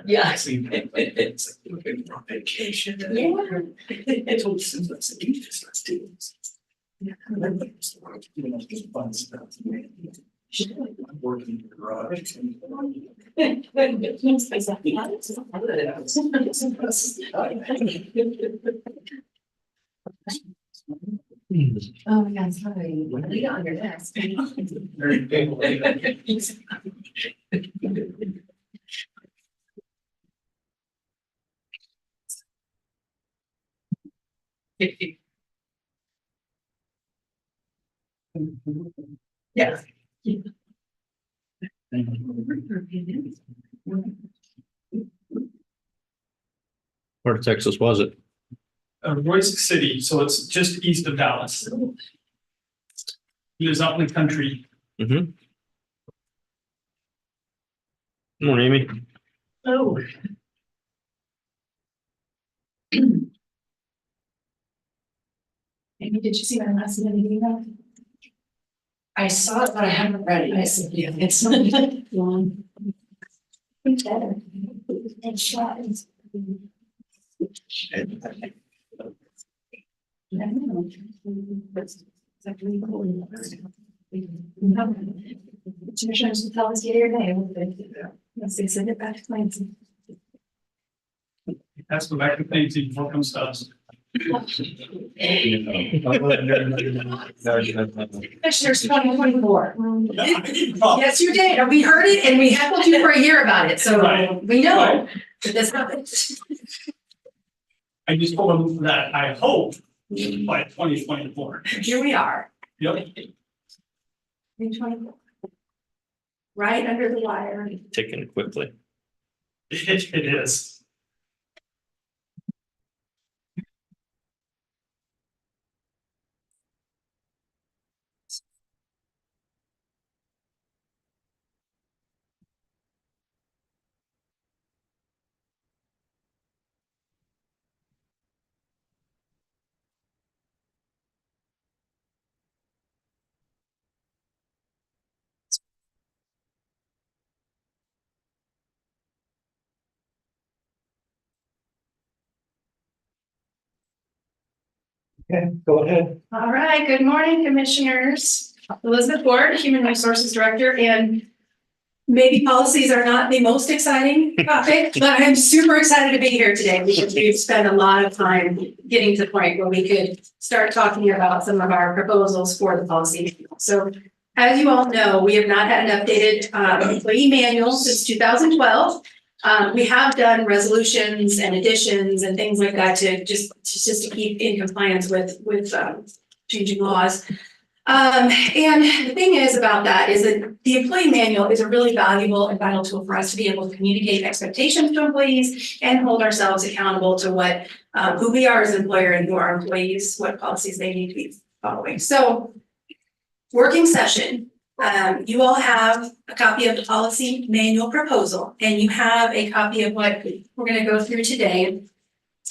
Yeah. It's looking for vacation. Yeah. It's all since let's do this, let's do this. Yeah. Fun stuff. I'm working in the garage. Oh, my God, sorry. Leave it on your desk. Very painful. Yeah. Where in Texas was it? Royce City, so it's just east of Dallas. He was out in the country. Mm-hmm. Morning, Amy. Oh. Amy, did you see my last minute email? I saw it, but I haven't read it. I said, yeah, it's not long. It's better. It's short. Commissioners will tell us yea or nay. Let's send it back to Clancy. That's the back of things before it comes to us. Commissioners 2024. Yes, you did. And we heard it and we heckled you for a year about it. So Right. we know that this happened. I just told them that I hope by 2024. Here we are. Yep. In 24. Right under the wire. Ticking quickly. It is. Okay, go ahead. All right, good morning, commissioners. Elizabeth Ward, Human Resources Director, and maybe policies are not the most exciting topic, but I'm super excited to be here today because we've spent a lot of time getting to the point where we could start talking about some of our proposals for the policy manual. So as you all know, we have not had an updated employee manual since 2012. We have done resolutions and additions and things like that to just to keep in compliance with changing laws. And the thing is about that is that the employee manual is a really valuable and vital tool for us to be able to communicate expectations to employees and hold ourselves accountable to what who we are as an employer and who our employees, what policies they need to be following. So, working session. You all have a copy of the policy manual proposal, and you have a copy of what we're going to go through today.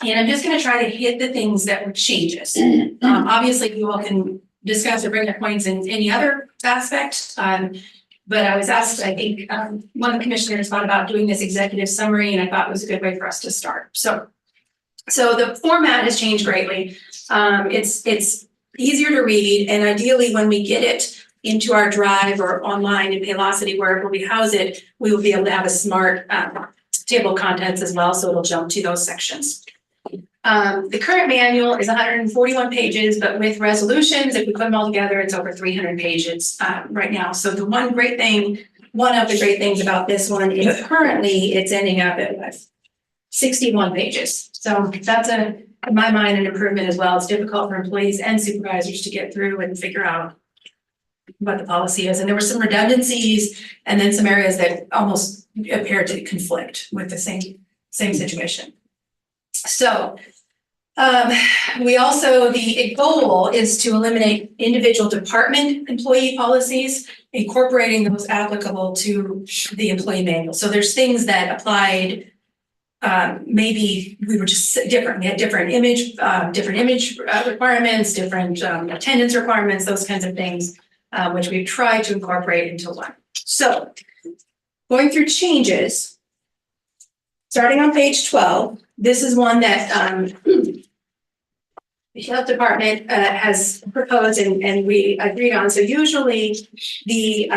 And I'm just going to try to hit the things that were changes. Obviously, you all can discuss or bring your points in any other aspect. But I was asked, I think, one of the commissioners thought about doing this executive summary, and I thought it was a good way for us to start. So the format has changed greatly. It's easier to read, and ideally, when we get it into our drive or online in Paylocity, wherever we house it, we will be able to have a smart table of contents as well, so it'll jump to those sections. The current manual is 141 pages, but with resolutions, if we put them all together, it's over 300 pages right now. So one of the great things about this one is currently it's ending up at 61 pages. So that's in my mind, an improvement as well. It's difficult for employees and supervisors to get through and figure out what the policy is. And there were some redundancies and then some areas that almost appear to conflict with the same situation. So we also, the goal is to eliminate individual department employee policies, incorporating those applicable to the employee manual. So there's things that applied, maybe we were just different. We had different image requirements, different attendance requirements, those kinds of things, which we've tried to incorporate into one. So going through changes, starting on page 12, this is one that the health department has proposed and we agreed on. So usually the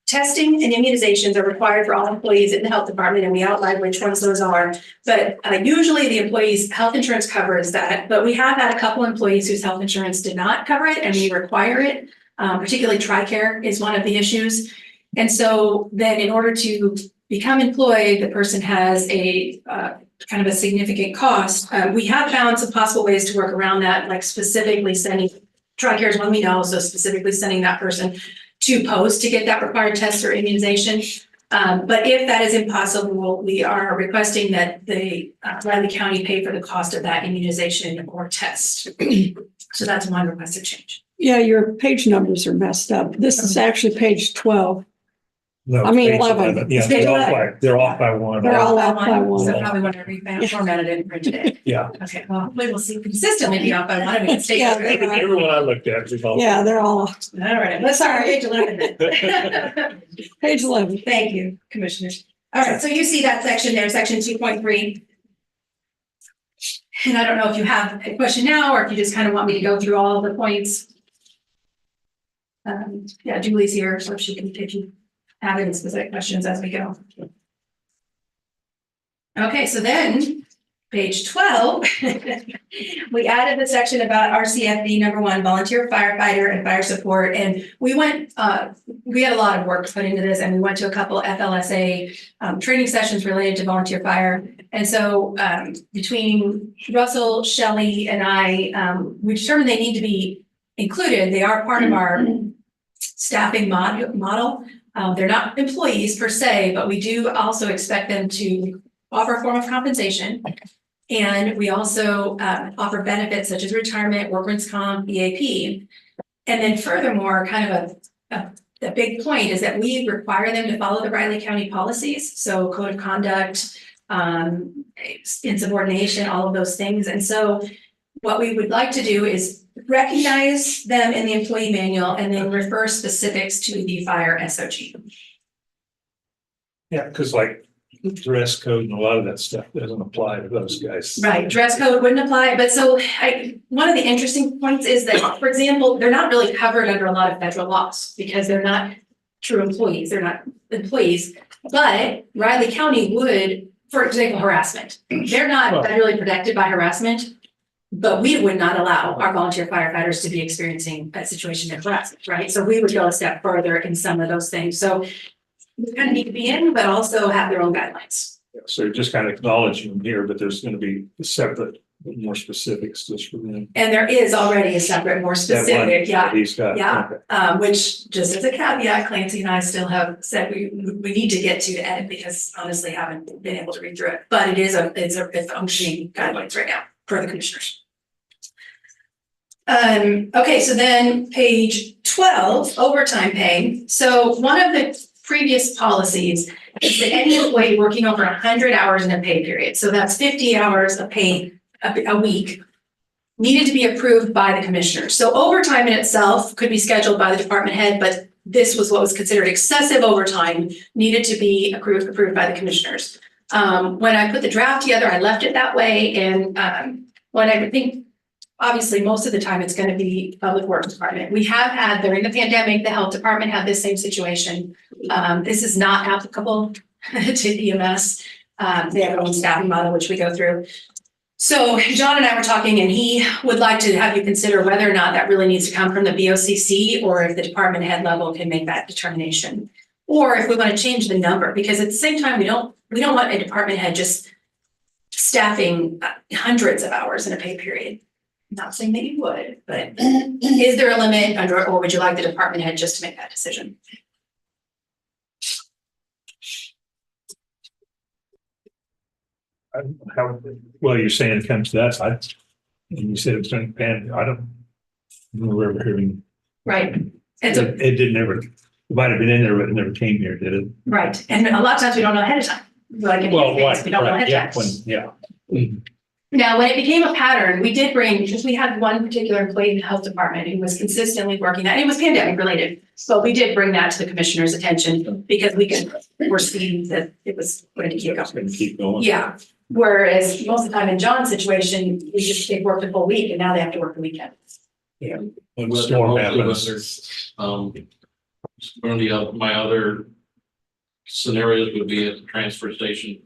testing and immunizations are required for all employees in the health department, and we outline which ones those are. But usually the employee's health insurance covers that, but we have had a couple employees whose health insurance did not cover it, and we require it. Particularly TRICARE is one of the issues. And so then in order to become employed, the person has a kind of a significant cost. We have found some possible ways to work around that, like specifically sending, TRICARE is one we know, so specifically sending that person to post to get that required test or immunization. But if that is impossible, we are requesting that the Riley County pay for the cost of that immunization or test. So that's one requested change. Yeah, your page numbers are messed up. This is actually page 12. No, I mean, page 11. Yeah, It's page they're off by one. They're all off by one. So probably want to reformat it and print it. Yeah. Okay, well, hopefully we'll see consistently be off by one. I mean, stay. Yeah, Everyone I looked at was all. Yeah, they're all All right, let's start on page 11 then. page 11. Thank you, commissioners. All right, so you see that section there, section 2.3. And I don't know if you have a question now, or if you just kind of want me to go through all of the points. Yeah, Julie's here, so she can take you have any specific questions as we go. Okay, so then page 12, we added the section about RCFB #1, volunteer firefighter and fire support. And we had a lot of work put into this, and we went to a couple FLSA training sessions related to volunteer fire. And so between Russell, Shelley, and I, we determined they need to be included. They are part of our staffing model. They're not employees per se, but we do also expect them to offer a form of compensation. And we also offer benefits such as retirement, workman's comp, EAP. And then furthermore, kind of a big point is that we require them to follow the Riley County policies. So code of conduct, insubordination, all of those things. And so what we would like to do is recognize them in the employee manual and then refer specifics to the fire SOG. Yeah, because like dress code and a lot of that stuff doesn't apply to those guys. Right, dress code wouldn't apply, but so one of the interesting points is that, for example, they're not really covered under a lot of federal laws because they're not true employees, they're not employees. But Riley County would, for example, harassment. They're not federally protected by harassment, but we would not allow our volunteer firefighters to be experiencing a situation of harassment, right? So we would go a step further in some of those things. So they kind of need to be in, but also have their own guidelines. So you're just kind of acknowledging them here, but there's going to be separate, more specifics just for them. And there is already a separate, more specific, He's got. yeah. Which, just as a caveat, Clancy and I still have said we need to get to Ed because honestly haven't been able to read through it. But it's a functioning guidelines right now for the commissioners. Okay, so then page 12, overtime pay. So one of the previous policies is that any employee working over 100 hours in a pay period, so that's 50 hours of pay a week, needed to be approved by the commissioner. So overtime in itself could be scheduled by the department head, but this was what was considered excessive overtime, needed to be approved by the commissioners. When I put the draft together, I left it that way, and when I think obviously, most of the time it's going to be public works department. We have had during the pandemic, the health department had this same situation. This is not applicable to EMS. They have their own staffing model, which we go through. So John and I were talking, and he would like to have you consider whether or not that really needs to come from the BOCC or if the department head level can make that determination. Or if we want to change the number, because at the same time, we don't want a department head just staffing hundreds of hours in a pay period. Not saying that you would, but is there a limit under, or would you like the department head just to make that decision? Well, you're saying it comes to that side. And you said it was going to depend. I don't remember hearing. Right. And so, it didn't ever, it might have been in there, but it never came here, did it? right. And a lot of times we don't know ahead of time. Like in these things, we don't know ahead of time. Now, when it became a pattern, we did bring, because we had one particular employee in the health department who was consistently working that, and it was pandemic related. So we did bring that to the commissioner's attention because we could foresee that it was going to keep going. Keep going. Yeah. Whereas most of the time in John's situation, they've worked a full week and now they have to work the weekend. Yeah. When the storm happens. My other scenarios would be at the transfer station.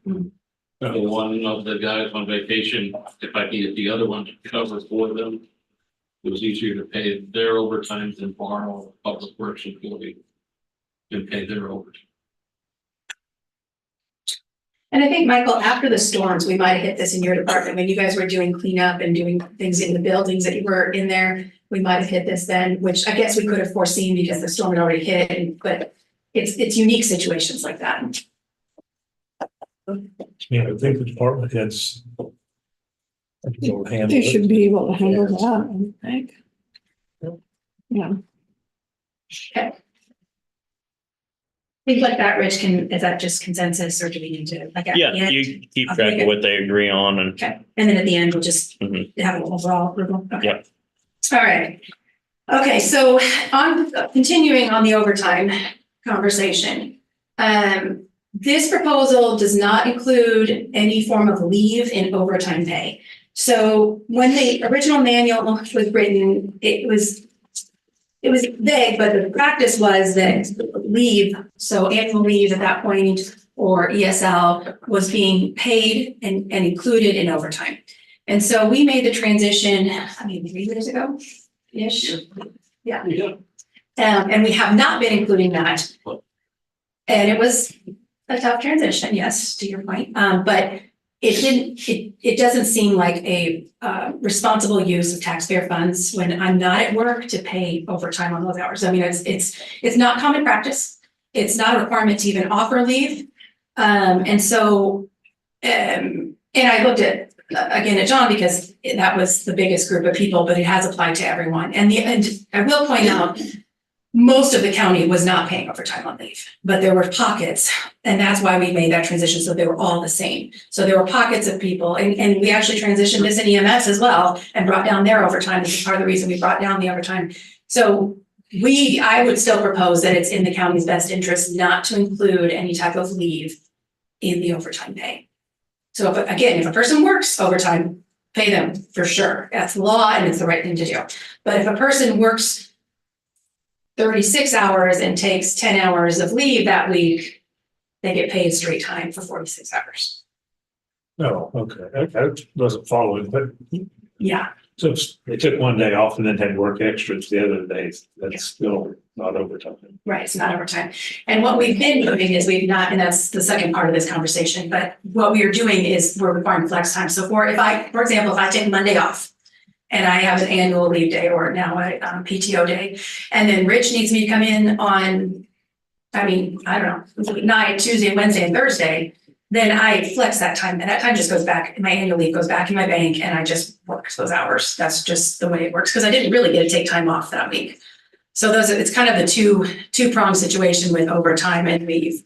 One of the guys on vacation, if I needed the other one to cover for them, it was easier to pay their overtime than borrow a public works employee and pay their overtime. And I think, Michael, after the storms, we might have hit this in your department when you guys were doing cleanup and doing things in the buildings that you were in there. We might have hit this then, which I guess we could have foreseen because the storm had already hit, but it's unique situations like that. Yeah, I think the department heads. They should be able to handle that, I think. Yeah. Okay. Things like that, Rich, is that just consensus or do we need to like? Yeah, you keep track of what they agree on and. Okay, and then at the end, we'll just have an overall approval. Okay. Yep. All right. Okay, so continuing on the overtime conversation. This proposal does not include any form of leave in overtime pay. So when the original manual was written, it was it was vague, but the practice was that leave, so annual leave at that point, or ESL was being paid and included in overtime. And so we made the transition, I mean, 3 years ago-ish. Yeah. And we have not been including that. And it was a tough transition, yes, to your point. But it doesn't seem like a responsible use of taxpayer funds when I'm not at work to pay overtime on those hours. I mean, it's not common practice. It's not a requirement to even offer leave. And I looked at, again, at John, because that was the biggest group of people, but it has applied to everyone. And I will point out, most of the county was not paying overtime on leave, but there were pockets, and that's why we made that transition, so they were all the same. So there were pockets of people, and we actually transitioned this in EMS as well and brought down their overtime. This is part of the reason we brought down the overtime. So I would still propose that it's in the county's best interest not to include any type of leave in the overtime pay. So if a person works overtime, pay them for sure. That's law and it's the right thing to do. But if a person works 36 hours and takes 10 hours of leave that week, they get paid straight time for 46 hours. Oh, okay. I wasn't following, but Yeah. so if they took one day off and then had work extras the other days, that's still not overtime. Right, it's not overtime. And what we've been doing is we've not, and that's the second part of this conversation, but what we are doing is we're requiring flex time. So for example, if I take Monday off and I have an annual leave day or now a PTO day, and then Rich needs me to come in on, I don't know, night, Tuesday, Wednesday, and Thursday, then I flex that time, and that time just goes back, my annual leave goes back in my bank, and I just work those hours. That's just the way it works, because I didn't really get to take time off that week. So it's kind of the two-pronged situation with overtime and leave.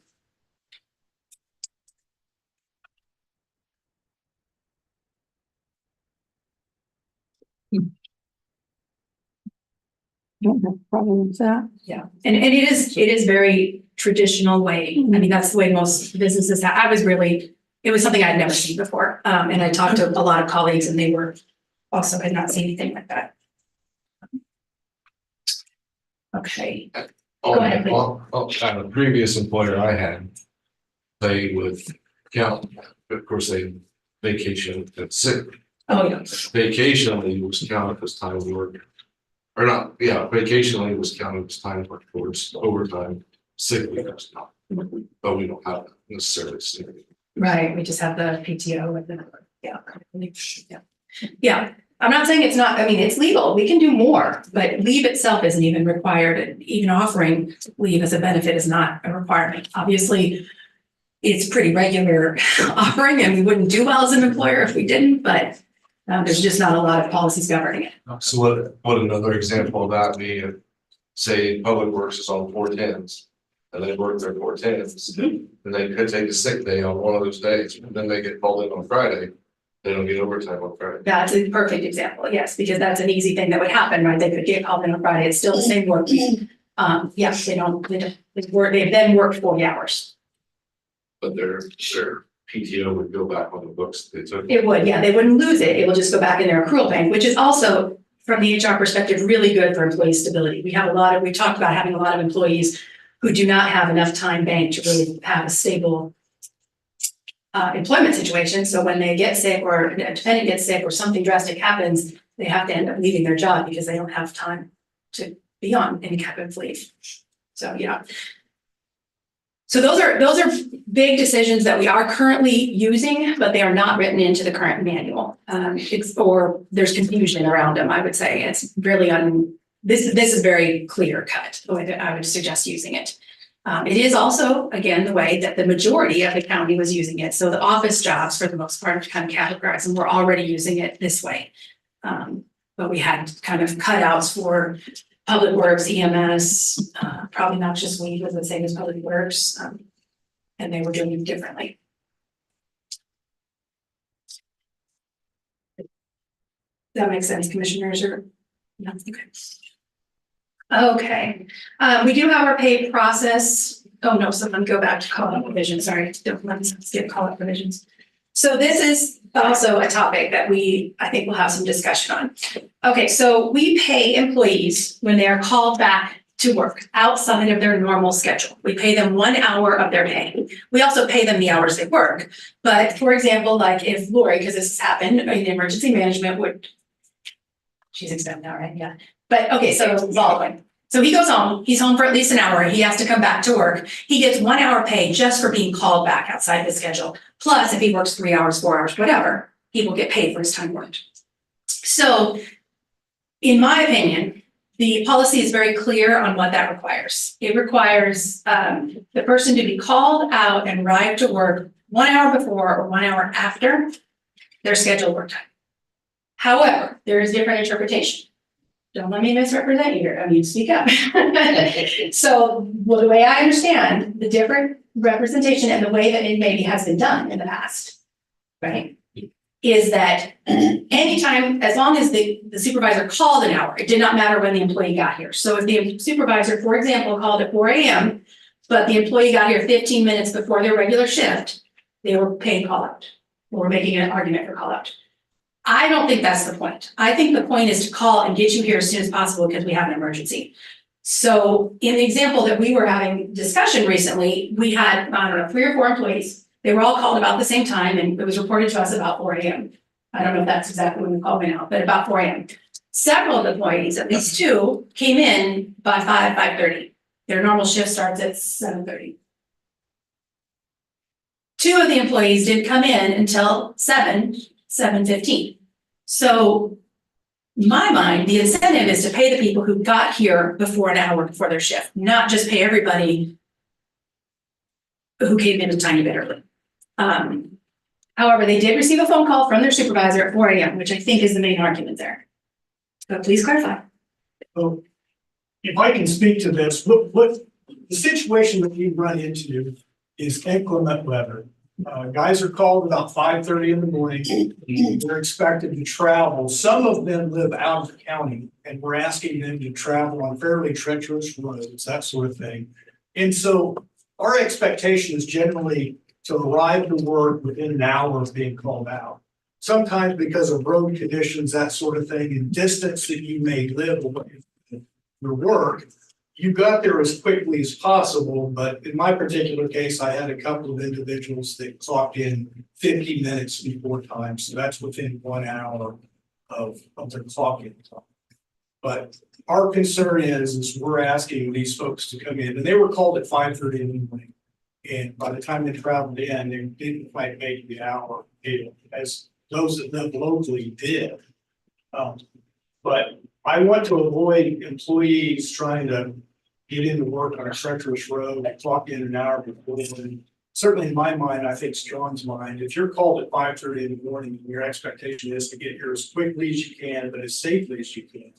Don't have a problem with that. Yeah, and it is very traditional way. I mean, that's the way most businesses have. It was something I'd never seen before. And I talked to a lot of colleagues and they had not seen anything like that. Okay. Go ahead, please. On the previous employer I had, they would count, of course, they vacation and sick. Oh, yeah. Vacation leave was counted as time worked. Or not, yeah, vacation leave was counted as time worked towards overtime, sick leave was not. But we don't have that necessarily. Right, we just have the PTO and the, yeah. I'm not saying it's not, I mean, it's legal, we can do more, but leave itself isn't even required. And even offering leave as a benefit is not a requirement. Obviously, it's pretty regular offering, and we wouldn't do well as an employer if we didn't, but there's just not a lot of policies governing it. So what another example of that be, if, say, Public Works is on 410s, and they work their 410s, and they could take a sick day on one of those days, and then they get called in on Friday, they don't get overtime on Friday. That's a perfect example, yes, because that's an easy thing that would happen, right? They could get called in on Friday, it's still the same work week. Yes, they then worked 40 hours. But their PTO would go back on the books they took. It would, yeah, they wouldn't lose it, it will just go back in their accrual bank, which is also, from the HR perspective, really good for employee stability. We talked about having a lot of employees who do not have enough time banked to really have a stable employment situation. So when they get sick or a dependent gets sick or something drastic happens, they have to end up leaving their job because they don't have time to be on any kind of leave. So, yeah. So those are big decisions that we are currently using, but they are not written into the current manual. There's confusion around them, I would say. It's really this is very clear cut, the way that I would suggest using it. It is also, again, the way that the majority of the county was using it. So the office jobs, for the most part, kind of categorized, and we're already using it this way. But we had kind of cutouts for Public Works, EMS, probably not just we, was the same as Public Works, and they were doing it differently. That makes sense, commissioners, or no? Okay. Okay, we do have our pay process. Oh no, someone go back to call out provisions. Sorry, don't let me skip call out provisions. So this is also a topic that I think we'll have some discussion on. Okay, so we pay employees when they are called back to work outside of their normal schedule. We pay them 1 hour of their pay. We also pay them the hours they work. But for example, like if Lori, because this has happened in emergency management she's exempt now, right? Yeah. But okay, so Baldwin. So he goes home, he's home for at least an hour, he has to come back to work. He gets 1 hour pay just for being called back outside his schedule. Plus, if he works 3 hours, 4 hours, whatever, he will get paid for his time worked. So, in my opinion, the policy is very clear on what that requires. It requires the person to be called out and arrive to work 1 hour before or 1 hour after their scheduled work time. However, there is different interpretation. Don't let me misrepresent you here. I mean, speak up. So, well, the way I understand the different representation and the way that it maybe has been done in the past, right, is that anytime, as long as the supervisor called an hour, it did not matter when the employee got here. So if the supervisor, for example, called at 4 a.m., but the employee got here 15 minutes before their regular shift, they were paid call out. We're making an argument for call out. I don't think that's the point. I think the point is to call and get you here as soon as possible because we have an emergency. So in the example that we were having discussion recently, we had, I don't know, 3 or 4 employees. They were all called about the same time and it was reported to us about 4 a.m. I don't know if that's exactly when the call went out, but about 4 a.m. Several of the employees, at least 2, came in by 5:30. Their normal shift starts at 7:30. 2 of the employees didn't come in until 7:15. So in my mind, the incentive is to pay the people who got here before an hour before their shift, not just pay everybody who came in a tiny bit early. However, they did receive a phone call from their supervisor at 4 a.m., which I think is the main argument there. But please clarify. So if I can speak to this, what the situation that we run into is inclement weather. Guys are called about 5:30 in the morning. They're expected to travel. Some of them live out of the county and we're asking them to travel on fairly treacherous roads, that sort of thing. And so our expectation is generally to arrive to work within an hour of being called out. Sometimes because of road conditions, that sort of thing, and distance that you may live away from your work, you got there as quickly as possible. But in my particular case, I had a couple of individuals that clocked in 50 minutes before time. So that's within 1 hour of their clock-in time. But our concern is we're asking these folks to come in, and they were called at 5:30 in the morning. And by the time they traveled in, they didn't quite make the hour, as those that live locally did. But I want to avoid employees trying to get into work on a treacherous road, clock in an hour before. And certainly in my mind, I think it's John's mind, if you're called at 5:30 in the morning, your expectation is to get here as quickly as you can, but as safely as you can.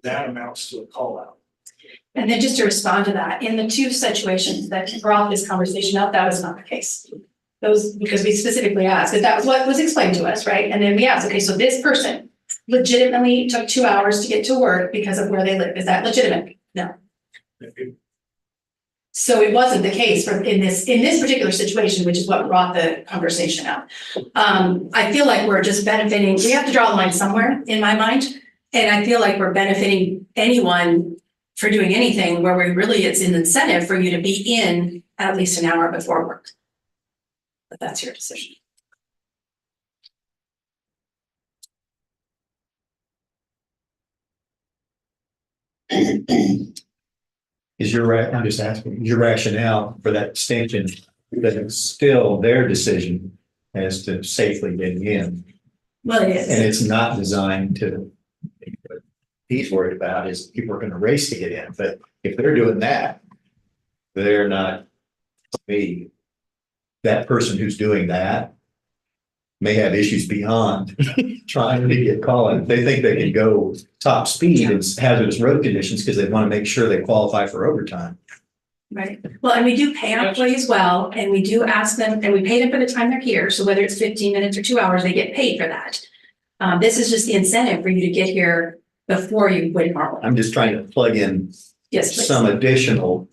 That amounts to a call out. And then just to respond to that, in the 2 situations that brought this conversation up, that was not the case. Those, because we specifically asked, because that was what was explained to us, right? And then we asked, okay, so this person legitimately took 2 hours to get to work because of where they live. Is that legitimate? No. So it wasn't the case in this particular situation, which is what brought the conversation up. I feel like we're just benefiting. We have to draw the line somewhere in my mind. And I feel like we're benefiting anyone for doing anything where it's an incentive for you to be in at least an hour before work. But that's your decision. I'm just asking, your rationale for that distinction, that it's still their decision as to safely getting in. Well, it is. And it's not designed to, what he's worried about is people are going to race to get in. But if they're doing that, they're not, that person who's doing that may have issues beyond trying to get called. They think they can go top speed in hazardous road conditions because they want to make sure they qualify for overtime. Right. Well, and we do pay our employees well, and we do ask them, and we pay them for the time they're here. So whether it's 15 minutes or 2 hours, they get paid for that. This is just the incentive for you to get here before you would normally. I'm just trying to plug in some additional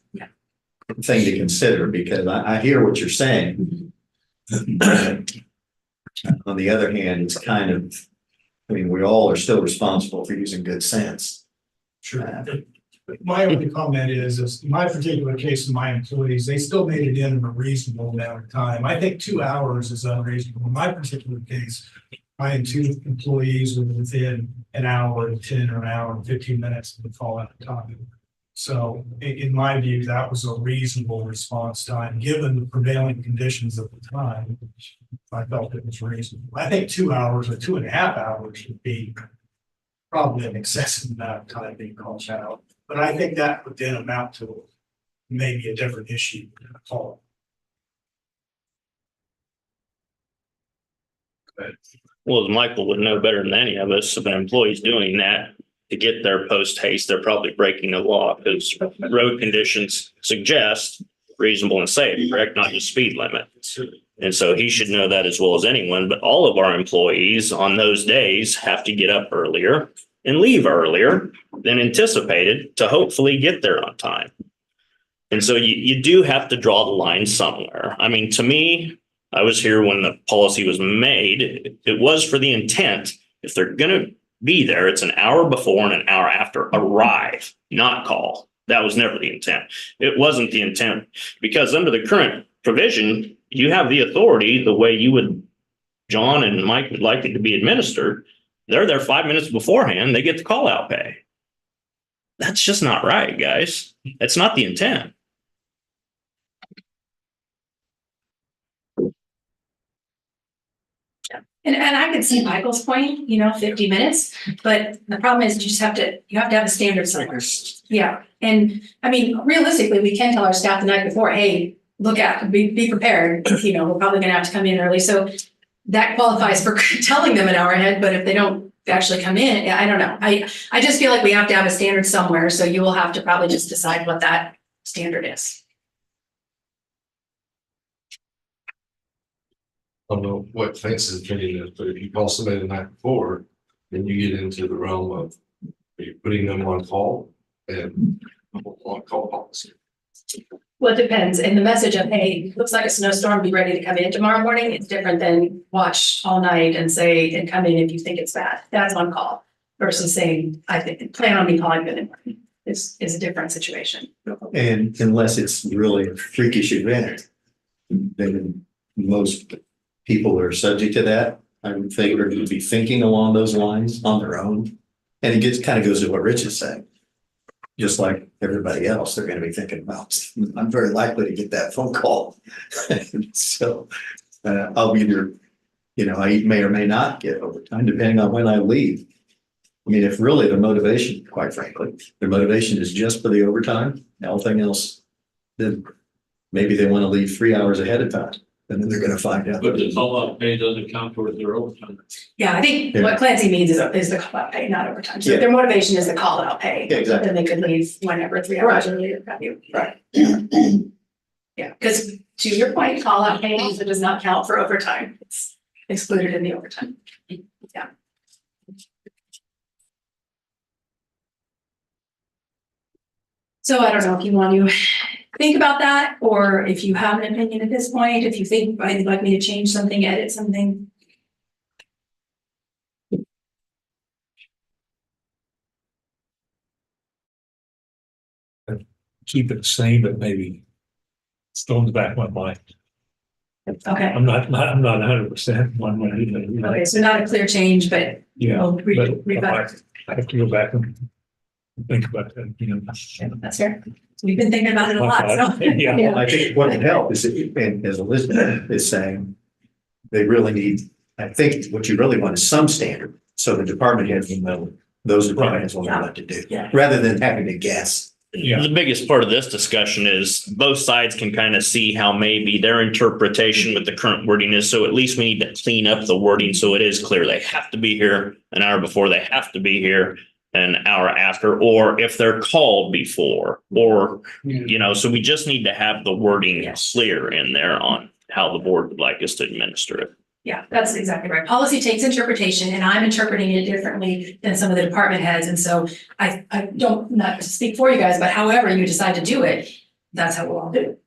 thing to consider because I hear what you're saying. On the other hand, it's kind of, I mean, we all are still responsible for using good sense. Sure. My only comment is in my particular case, of my employees, they still made it in a reasonable amount of time. I think 2 hours is unreasonable. In my particular case, I had 2 employees within an hour and 10 or an hour and 15 minutes of the call out time. So in my view, that was a reasonable response time, given the prevailing conditions at the time. I felt it was reasonable. I think 2 hours or 2.5 hours would be probably an excessive amount of time being called out. But I think that would then amount to maybe a different issue than a call. Well, as Michael would know better than any of us, if an employee's doing that to get there post haste, they're probably breaking the law because road conditions suggest reasonable and safe, correct? Not just speed limit. And so he should know that as well as anyone, but all of our employees on those days have to get up earlier and leave earlier than anticipated to hopefully get there on time. And so you do have to draw the line somewhere. I mean, to me, I was here when the policy was made. It was for the intent, if they're going to be there, it's an hour before and an hour after arrive, not call. That was never the intent. It wasn't the intent because under the current provision, you have the authority the way you would, John and Mike would like it to be administered. They're there 5 minutes beforehand. They get the call out pay. That's just not right, guys. That's not the intent. And I can see Michael's point, 50 minutes, but the problem is you have to have a standard somewhere. Yeah, and I mean, realistically, we can tell our staff the night before, hey, be prepared, we're probably gonna have to come in early, so that qualifies for telling them an hour ahead, but if they don't actually come in, I don't know. I just feel like we have to have a standard somewhere, so you will have to probably just decide what that standard is. I don't know what Fance's opinion is, but if you call somebody the night before, then you get into the realm of are you putting them on call and on call policy. Well, it depends. And the message of, hey, looks like a snowstorm, be ready to come in tomorrow morning. It's different than watch all night and come in if you think it's bad. That's on call versus saying, I think plan on me calling in. Is a different situation. And unless it's really a freakish event, then most people are subject to that. I would think are going to be thinking along those lines on their own. And it kind of goes to what Rich is saying. Just like everybody else, they're going to be thinking, well, I'm very likely to get that phone call. So I'll either, I may or may not get overtime depending on when I leave. I mean, if really the motivation, quite frankly, their motivation is just for the overtime, everything else, then maybe they want to leave 3 hours ahead of time. And then they're going to find out. But the call-out pay doesn't count towards their overtime. Yeah, I think what Clancy means is the call out pay, not overtime. So if their motivation is the call out pay, then they could leave whenever 3 hours earlier. Right. Yeah, because to your point, call out pay also does not count for overtime. It's excluded in the overtime. Yeah. So I don't know if you want to think about that, or if you have an opinion at this point, if you think I'd like me to change something, edit something. Keep it the same, but maybe still in the back of my mind. Okay. I'm not 100% one way. Okay, so not a clear change, but Yeah, but I have to go back and think about that, That's fair. We've been thinking about it a lot, so. Yeah. I think what would help is, and as Elizabeth is saying, they really need, I think what you really want is some standard. So the department heads will know, those department heads will know what to do, rather than having to guess. Yeah. The biggest part of this discussion is both sides can kind of see how maybe their interpretation with the current wording is. So at least we need to clean up the wording so it is clear. They have to be here an hour before, they have to be here an hour after, or if they're called before, or, so we just need to have the wording clear in there on how the board would like us to administer it. Yeah, that's exactly right. Policy takes interpretation, and I'm interpreting it differently than some of the department heads. And so I don't, not to speak for you guys, but however you decide to do it, that's how we'll all do it.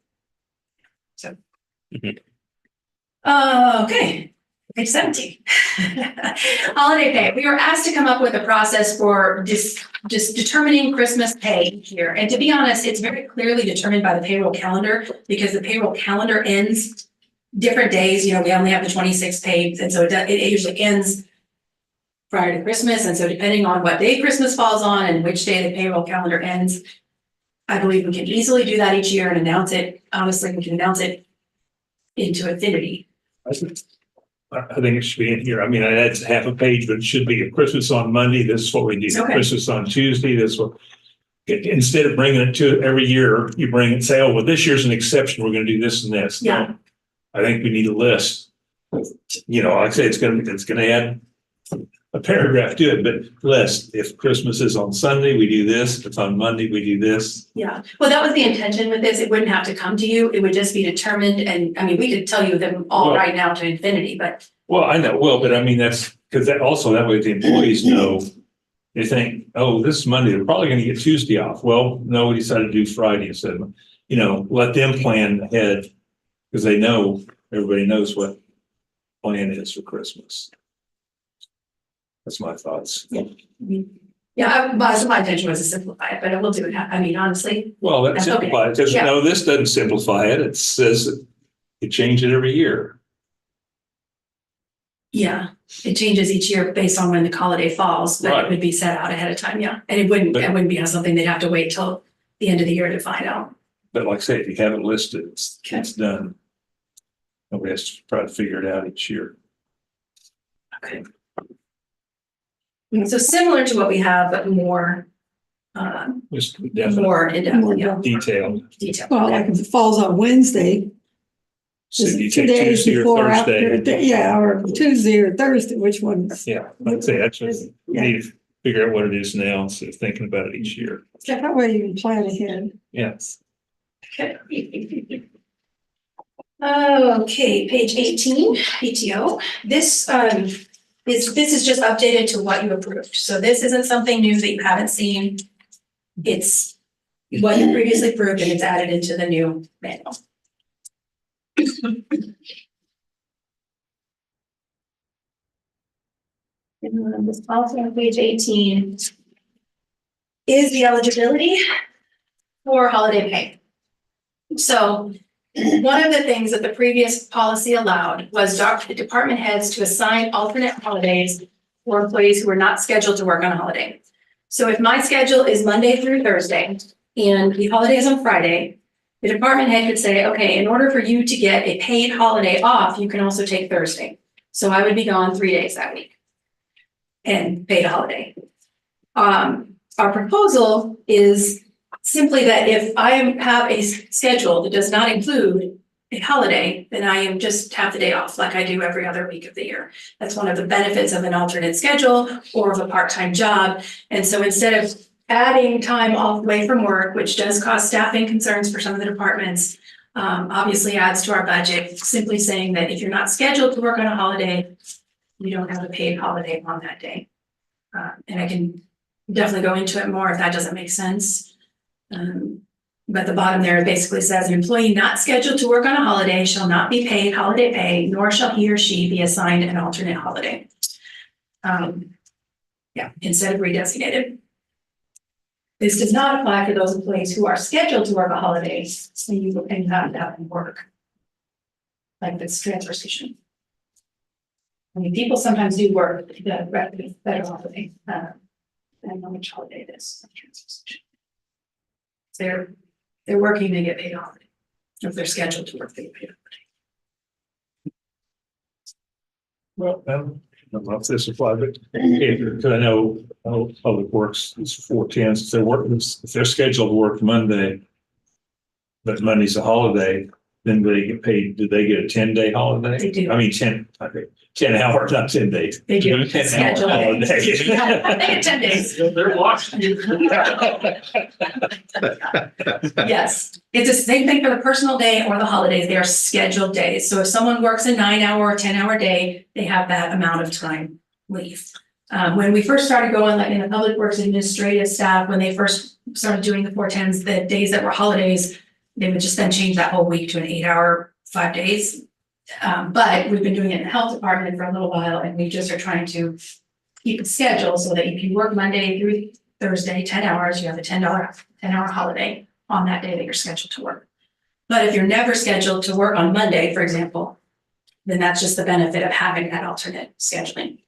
So. Okay. Page 17. Holiday pay. We were asked to come up with a process for just determining Christmas pay here. And to be honest, it's very clearly determined by the payroll calendar because the payroll calendar ends different days. You know, we only have the 26 paid, and so it usually ends prior to Christmas. And so depending on what day Christmas falls on and which day the payroll calendar ends, I believe we can easily do that each year and announce it. Honestly, we can announce it into infinity. I think it should be in here. I mean, that's half a page, but it should be Christmas on Monday. This is what we do. Okay. Christmas on Tuesday. This what. Instead of bringing it to every year, you bring it. Say, oh, well, this year's an exception. We're going to do this and this. Yeah. No, I think we need a list. You know, like I say, it's going to add a paragraph to it, but list. If Christmas is on Sunday, we do this. If it's on Monday, we do this. Yeah, well, that was the intention with this. It wouldn't have to come to you. It would just be determined. And I mean, we could tell you them all Well- right now to infinity, but Well, I know. Well, but I mean, that's because that also that way the employees know. They think, oh, this is Monday. They're probably going to get Tuesday off. Well, no, we decided to do Friday instead. You know, let them plan ahead because they know everybody knows what plan is for Christmas. That's my thoughts. yeah, my intention was to simplify it, but I will do it. I mean, honestly, Well, that That's okay. simplifies it because Yeah. no, this doesn't simplify it. It says you change it every year. yeah, it changes each year based on when the holiday falls, but Right. it would be set out ahead of time. Yeah, and it wouldn't be something they'd have to wait till the end of the year to find out. But like I say, if you have it listed, it's done. Nobody has to try to figure it out each year. Okay. So similar to what we have, but more, Just definitely more in depth, yeah, detailed. detail. Well, like if it falls on Wednesday, So is do you it 2 take days Tuesday or before, after, Thursday? yeah, or Tuesday or Thursday, which one? Yeah, like I say, that's just, we Yeah. need to figure out what it is now instead of thinking about it each year. Yeah, that way you can plan ahead. Yes. Okay, page 18, PTO. This is just updated to what you approved. So this isn't something new that you haven't seen. It's what you previously approved and it's added into the new manual. And this also on page 18 is the eligibility for holiday pay. So one of the things that the previous policy allowed was department heads to assign alternate holidays for employees who were not scheduled to work on a holiday. So if my schedule is Monday through Thursday and the holiday is on Friday, the department head could say, okay, in order for you to get a paid holiday off, you can also take Thursday. So I would be gone 3 days that week and paid a holiday. Our proposal is simply that if I have a schedule that does not include a holiday, then I am just half the day off like I do every other week of the year. That's one of the benefits of an alternate schedule or of a part-time job. And so instead of adding time off away from work, which does cause staffing concerns for some of the departments, obviously adds to our budget, simply saying that if you're not scheduled to work on a holiday, you don't have a paid holiday on that day. And I can definitely go into it more if that doesn't make sense. But the bottom there basically says an employee not scheduled to work on a holiday shall not be paid holiday pay, nor shall he or she be assigned an alternate holiday. Instead of redesignated. This does not apply for those employees who are scheduled to work a holiday and you have to have them work. Like this transfer station. I mean, people sometimes do work the better holiday, depending on which holiday it is. They're working, they get paid holiday. If they're scheduled to work, they get paid holiday. Well, I don't know if this applies, but because I know Public Works is 4/10. If they're scheduled to work Monday, but Monday's a holiday, then they get paid. Do they get a 10-day holiday? They do. I mean, 10 hours, not 10 days. They do. 10 Schedule hour holiday. I think it's 10 days. They're watching you. Yes, it's the same thing for the personal day or the holidays. They are scheduled days. So if someone works a 9-hour or 10-hour day, they have that amount of time leave. When we first started going, like in the Public Works administrative staff, when they first started doing the 410s, the days that were holidays, they would just then change that whole week to an 8-hour, 5 days. But we've been doing it in the health department for a little while, and we just are trying to keep it scheduled so that if you work Monday through Thursday, 10 hours, you have a $10 holiday on that day that you're scheduled to work. But if you're never scheduled to work on Monday, for example, then that's just the benefit of having that alternate scheduling.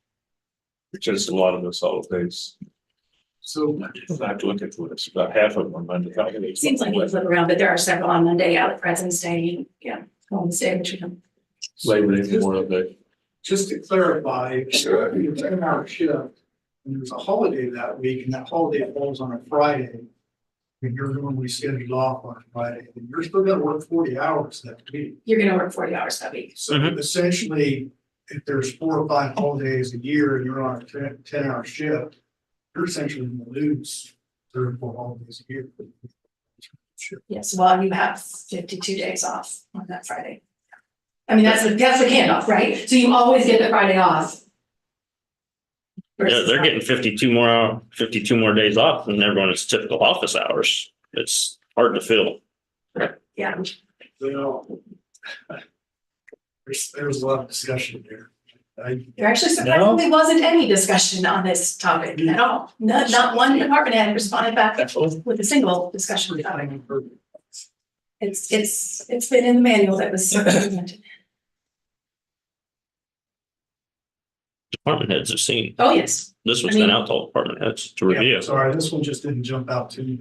Just a lot of those holidays. So I have to look into it. It's about half of them on Monday. It seems like you flip around, but there are several on Monday, out of President's Day, yeah, Columbus Day, which we don't. Labor Day, Memorial Day. just to clarify, you're 10-hour shift, and there's a holiday that week, and that holiday falls on a Friday, and you're normally scheduled off on a Friday, and you're still gonna work 40 hours that week. You're gonna work 40 hours that week. So essentially, if there's 4 or 5 holidays a year and you're on a 10-hour shift, you're essentially gonna lose 3 or 4 holidays a year. Yes, well, you have 52 days off on that Friday. I mean, that's the handoff, right? So you always get the Friday off. Yeah, they're getting 52 more days off than everyone is typical office hours. It's hard to fill. Yeah. So, there's a lot of discussion there. There actually surprisingly wasn't any discussion on this topic at all. Not one department had responded back with a single discussion topic. It's been in the manual that was implemented. Department heads have seen. Oh, yes. This was I mean- sent out to all department heads to Yeah, review. sorry, this one just didn't jump out to me.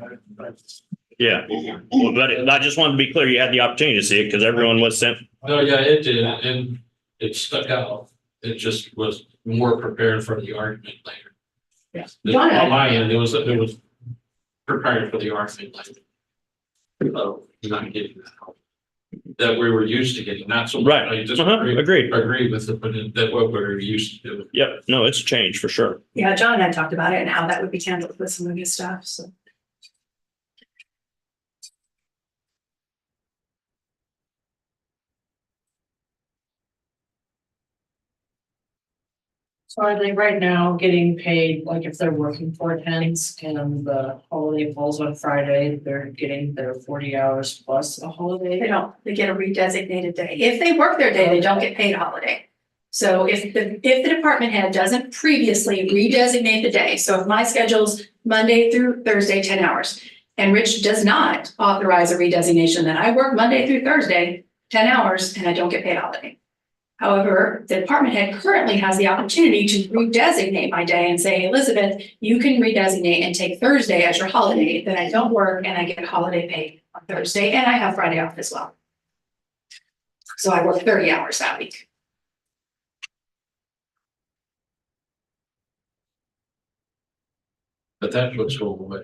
Yeah, well, but I just wanted to be clear, you had the opportunity to see it because everyone was sent. No, yeah, it did, and it stuck out. It just was more prepared for the argument later. Yes. On my end, it was prepared for the argument later. Not getting that we were used to getting, not so. Right. I just Agreed. agree with it, but that what we're used to do. Yep, no, it's a change for sure. Yeah, John and I talked about it and how that would be handled with some of his stuff, so. So are they right now getting paid, like if they're working 4/10s and the holiday falls on Friday, they're getting their 40 hours plus a holiday? They get a redesignated day. If they work their day, they don't get paid a holiday. So if the department head doesn't previously redesignate the day, so if my schedule's Monday through Thursday, 10 hours, and Rich does not authorize a redesignation, then I work Monday through Thursday, 10 hours, and I don't get paid a holiday. However, the department head currently has the opportunity to redesignate my day and say, Elizabeth, you can redesignate and take Thursday as your holiday, then I don't work and I get holiday pay on Thursday, and I have Friday off as well. So I work 30 hours that week. But that's what's going away.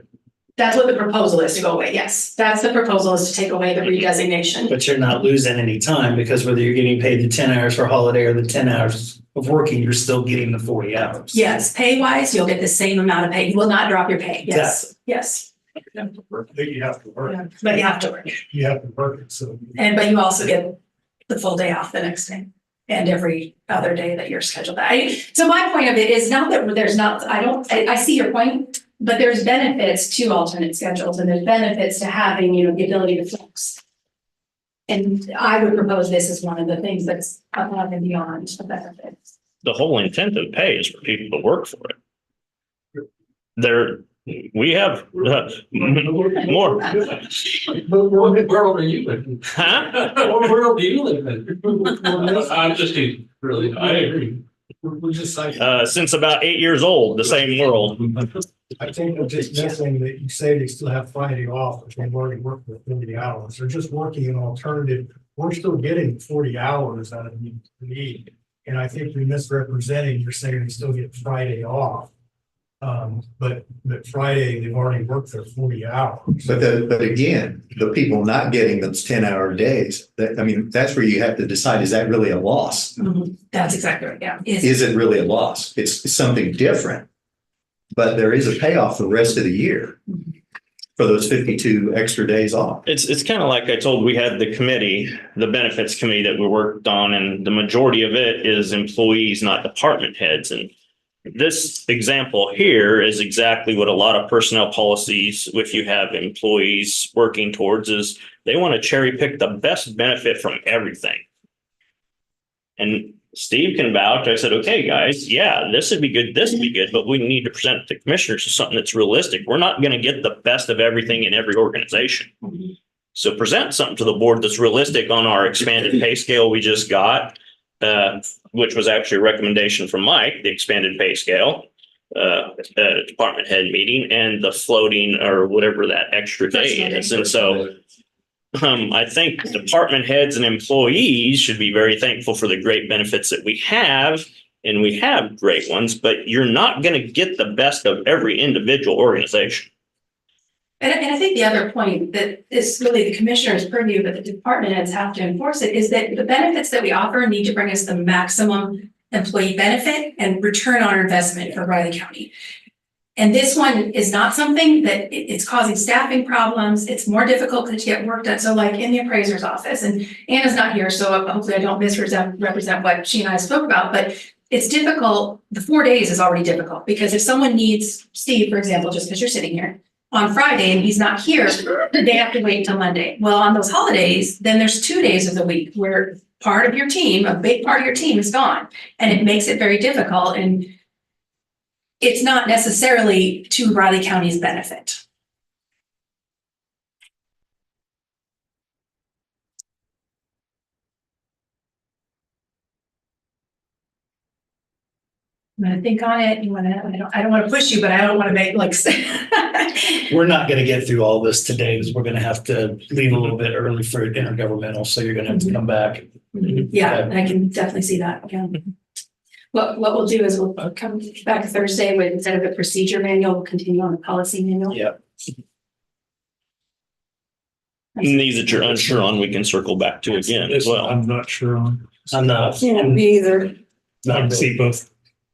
That's what the proposal is, to go away, yes. That's the proposal, is to take away the redesignation. But you're not losing any time because whether you're getting paid the 10 hours for holiday or the 10 hours of working, you're still getting the 40 hours. Yes, pay wise, you'll get the same amount of pay. You will not drop your pay, yes, yes. You have to work. But you have to work. But you have to work. You have to work it, so. But you also get the full day off the next day and every other day that you're scheduled. So my point of it is not that there's not, I see your point, but there's benefits to alternate schedules and there's benefits to having, the ability to flex. And I would propose this as one of the things that's above and beyond the benefits. The whole intent of pay is for people to work for it. We have more. What world are you living? Huh? What world do you live in? I'm just kidding, really, I agree. We're just like. Since about 8 years old, the same world. I think I'm just missing that you say they still have Friday off, but they've already worked for 40 hours. They're just working an alternative. We're still getting 40 hours out of the. And I think you're misrepresenting, you're saying they still get Friday off. But Friday, they've already worked their 40 hours. But again, the people not getting those 10-hour days, that's where you have to decide, is that really a loss? Mm-hmm. That's exactly right, yeah. Is it really a loss? It's something different, but there is a payoff the rest of the year for those 52 extra days off. It's kind of like I told, we had the committee, the benefits committee that we worked on, and the majority of it is employees, not department heads. And this example here is exactly what a lot of personnel policies, if you have employees working towards, is they want to cherry pick the best benefit from everything. And Steve can vouch. I said, okay, guys, yeah, this would be good. This would be good, but we need to present it to commissioners as something that's realistic. We're not going to get the best of everything in every organization. So present something to the board that's realistic on our expanded pay scale we just got, which was actually a recommendation from Mike, the expanded pay scale, department head meeting, and the floating or whatever that extra day is. And so I think department heads and employees should be very thankful for the great benefits that we have, and we have great ones, but you're not going to get the best of every individual organization. And I think the other point that is really the commissioner's purview, but the department heads have to enforce it, is that the benefits that we offer need to bring us the maximum employee benefit and return on our investment for Riley County. And this one is not something that it's causing staffing problems. It's more difficult to get work done. So like in the appraiser's office, and Anna's not here, so hopefully I don't misrepresent what she and I spoke about, but it's difficult. The 4 days is already difficult because if someone needs Steve, for example, just because you're sitting here on Friday and he's not here, they have to wait until Monday. Well, on those holidays, then there's 2 days of the week where part of your team, a big part of your team is gone, and it makes it very difficult. And it's not necessarily to Riley County's benefit. I'm gonna think on it. I don't want to push you, but I don't want to make like. We're not gonna get through all this today because we're gonna have to leave a little bit early for intergovernmental, so you're gonna have to come back. Yeah, I can definitely see that. Yeah. What we'll do is we'll come back Thursday with, instead of a procedure manual, we'll continue on the policy manual. Yeah. And these that you're unsure on, we can circle back to again as well. I'm not sure on. I'm not. Yeah, me either. I can see both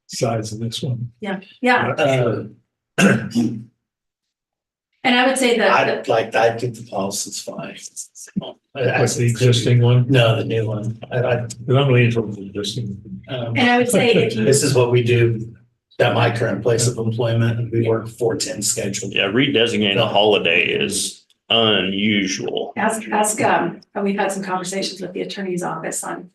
sides of this one. Yeah, yeah. And I would say that. I'd get the policy, it's fine. What's the existing one? No, the new one. I'm leaning towards the existing. And I would say if you. This is what we do at my current place of employment. We work 4-10 schedule. Yeah, redesignating a holiday is unusual. Ask, we've had some conversations with the attorney's office on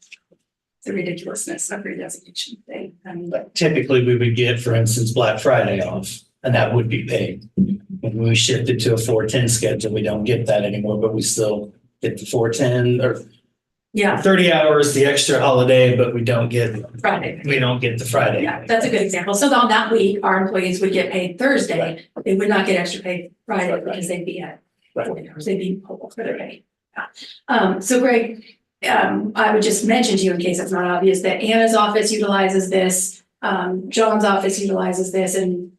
the ridiculousness of redesignation thing. I mean, But typically we would get, for instance, Black Friday off, and that would be paid. When we shifted to a 4-10 schedule, we don't get that anymore, but we still get the 4-10 or yeah, 30 hours, the extra holiday, but we don't get Friday. We don't get the Friday. Yeah, that's a good example. So on that week, our employees would get paid Thursday. They would not get extra pay Friday because they'd be at 40 hours. They'd be hopeful for their pay. Yeah. So Greg, I would just mention to you in case it's not obvious that Anna's office utilizes this, John's office utilizes this, and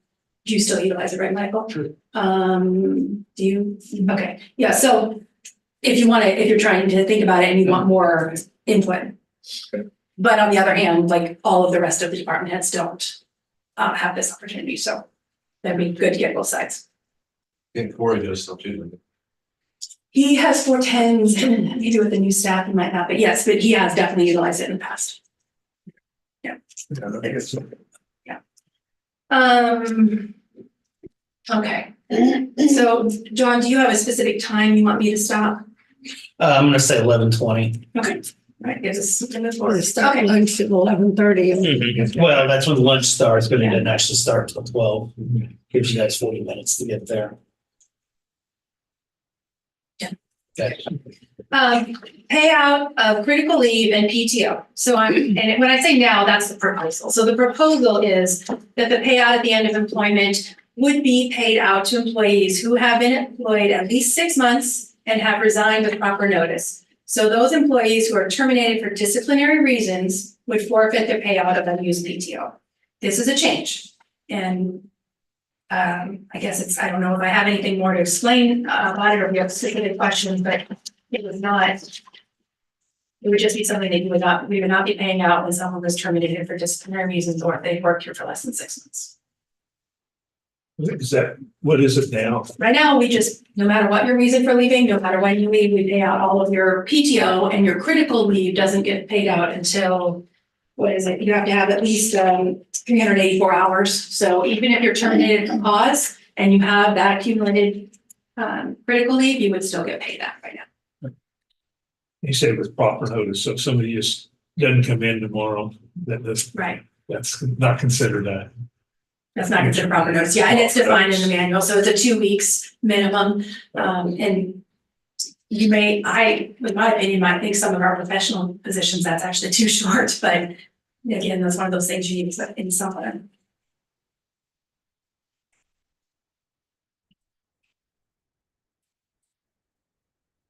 you still utilize it, right, Michael? Sure. Do you? Okay, yeah, so if you're trying to think about it and you want more input. Okay. But on the other hand, like all of the rest of the department heads don't have this opportunity, so that'd be good to get both sides. And Corey does stuff too. He has 410s, maybe with the new staff, he might not, but yes, but he has definitely utilized it in the past. Yeah. Yeah. Okay, so John, do you have a specific time you want me to stop? I'm gonna say 11:20. Okay, right, gives us something to Or work. start Okay, lunch at 11:30. Well, that's when lunch starts, but it didn't actually start till 12. Gives you guys 40 minutes to get there. Yeah. Okay. Payout of critical leave and PTO. So and when I say now, that's the proposal. So the proposal is that the payout at the end of employment would be paid out to employees who have been employed at least 6 months and have resigned with proper notice. So those employees who are terminated for disciplinary reasons would forfeit their payout of unused PTO. This is a change. And I guess I don't know if I have anything more to explain about it or if you have specific questions, but it was not, it would just be something that we would not be paying out when someone was terminated for disciplinary reasons or if they worked here for less than 6 months. What is it now? Right now, we just, no matter what your reason for leaving, no matter when you leave, we pay out all of your PTO, and your critical leave doesn't get paid out until, what is it? You have to have at least 384 hours. So even if you're terminated from cause and you have that accumulated critical leave, you would still get paid that right now. You said with proper notice, so if somebody just doesn't come in tomorrow, that's not considered that. That's not considered proper notice. Yeah, and it's defined in the manual. So it's a 2 weeks minimum. And in my opinion, might think some of our professional positions, that's actually too short, but again, that's one of those things you need to put in somewhere.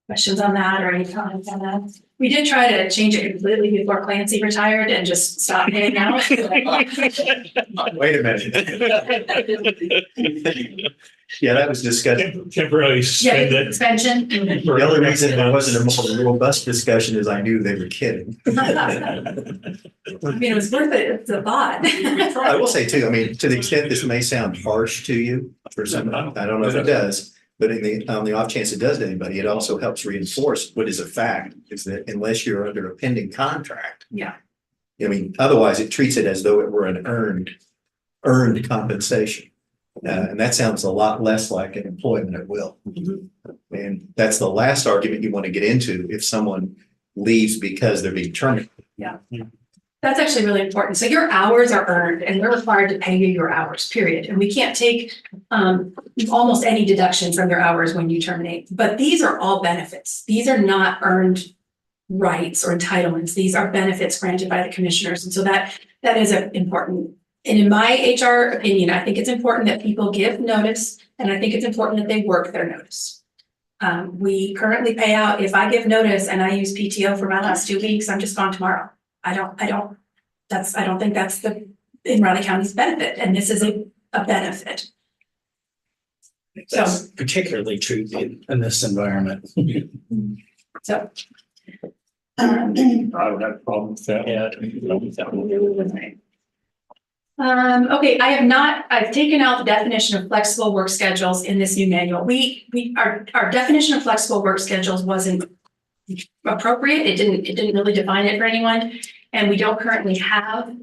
Questions on that or any comments on that? We did try to change it completely before Clancy retired and just stop paying out. Wait a minute. Yeah, that was discussed. Temporarily Yeah, suspension. The only reason there wasn't a more robust discussion is I knew they were kidding. I mean, it was worth it. It's a thought. I will say too, I mean, to the extent this may sound harsh to you for some, I don't know if it does, but on the off chance it does to anybody, it also helps reinforce what is a fact, is that unless you're under a pending contract. Yeah. I mean, otherwise it treats it as though it were an earned compensation. And that sounds a lot less like an employment at will. And that's the last argument you want to get into if someone leaves because they're being terminated. Yeah. That's actually really important. So your hours are earned and we're required to pay you your hours, period. And we can't take almost any deduction from your hours when you terminate. But these are all benefits. These are not earned rights or entitlements. These are benefits granted by the commissioners. And so that is important. And in my HR opinion, I think it's important that people give notice, and I think it's important that they work their notice. We currently pay out, if I give notice and I use PTO for my last 2 weeks, I'm just gone tomorrow. I don't think that's in Raleigh County's benefit, and this is a benefit. That's particularly true in this environment. So. I would have a problem with that. Yeah. Okay, I've taken out the definition of flexible work schedules in this new manual. Our definition of flexible work schedules wasn't appropriate. It didn't really define it for anyone. And we don't currently have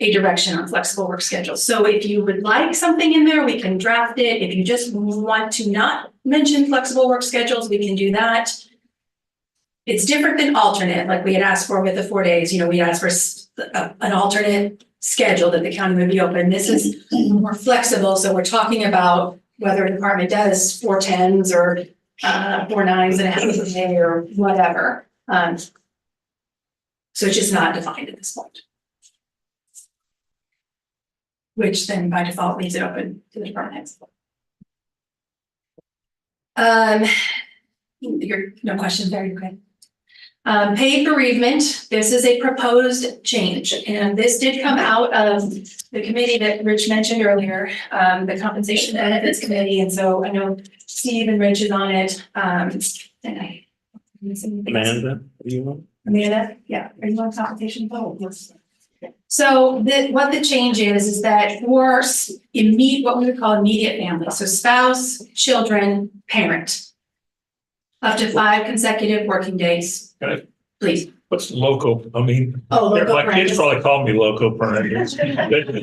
a direction on flexible work schedules. So if you would like something in there, we can draft it. If you just want to not mention flexible work schedules, we can do that. It's different than alternate, like we had asked for with the 4 days. You know, we asked for an alternate schedule that the county would be open. This is more flexible. So we're talking about whether a department does 4 10s or 4 9s and a half a day or whatever. So it's just not defined at this point. Which then by default leaves it open to the department heads. No questions there, okay. Paid bereavement, this is a proposed change, and this did come out of the committee that Rich mentioned earlier, the Compensation Benefits Committee, and so I know Steve and Rich is on it. Amanda, Amanda, yeah, are you on compensation? Oh, yes. So what the change is that for what we would call immediate family, so spouse, children, parent, up to 5 consecutive working days. Okay. Please. What's local? I mean, local my kids probably call me local parentis.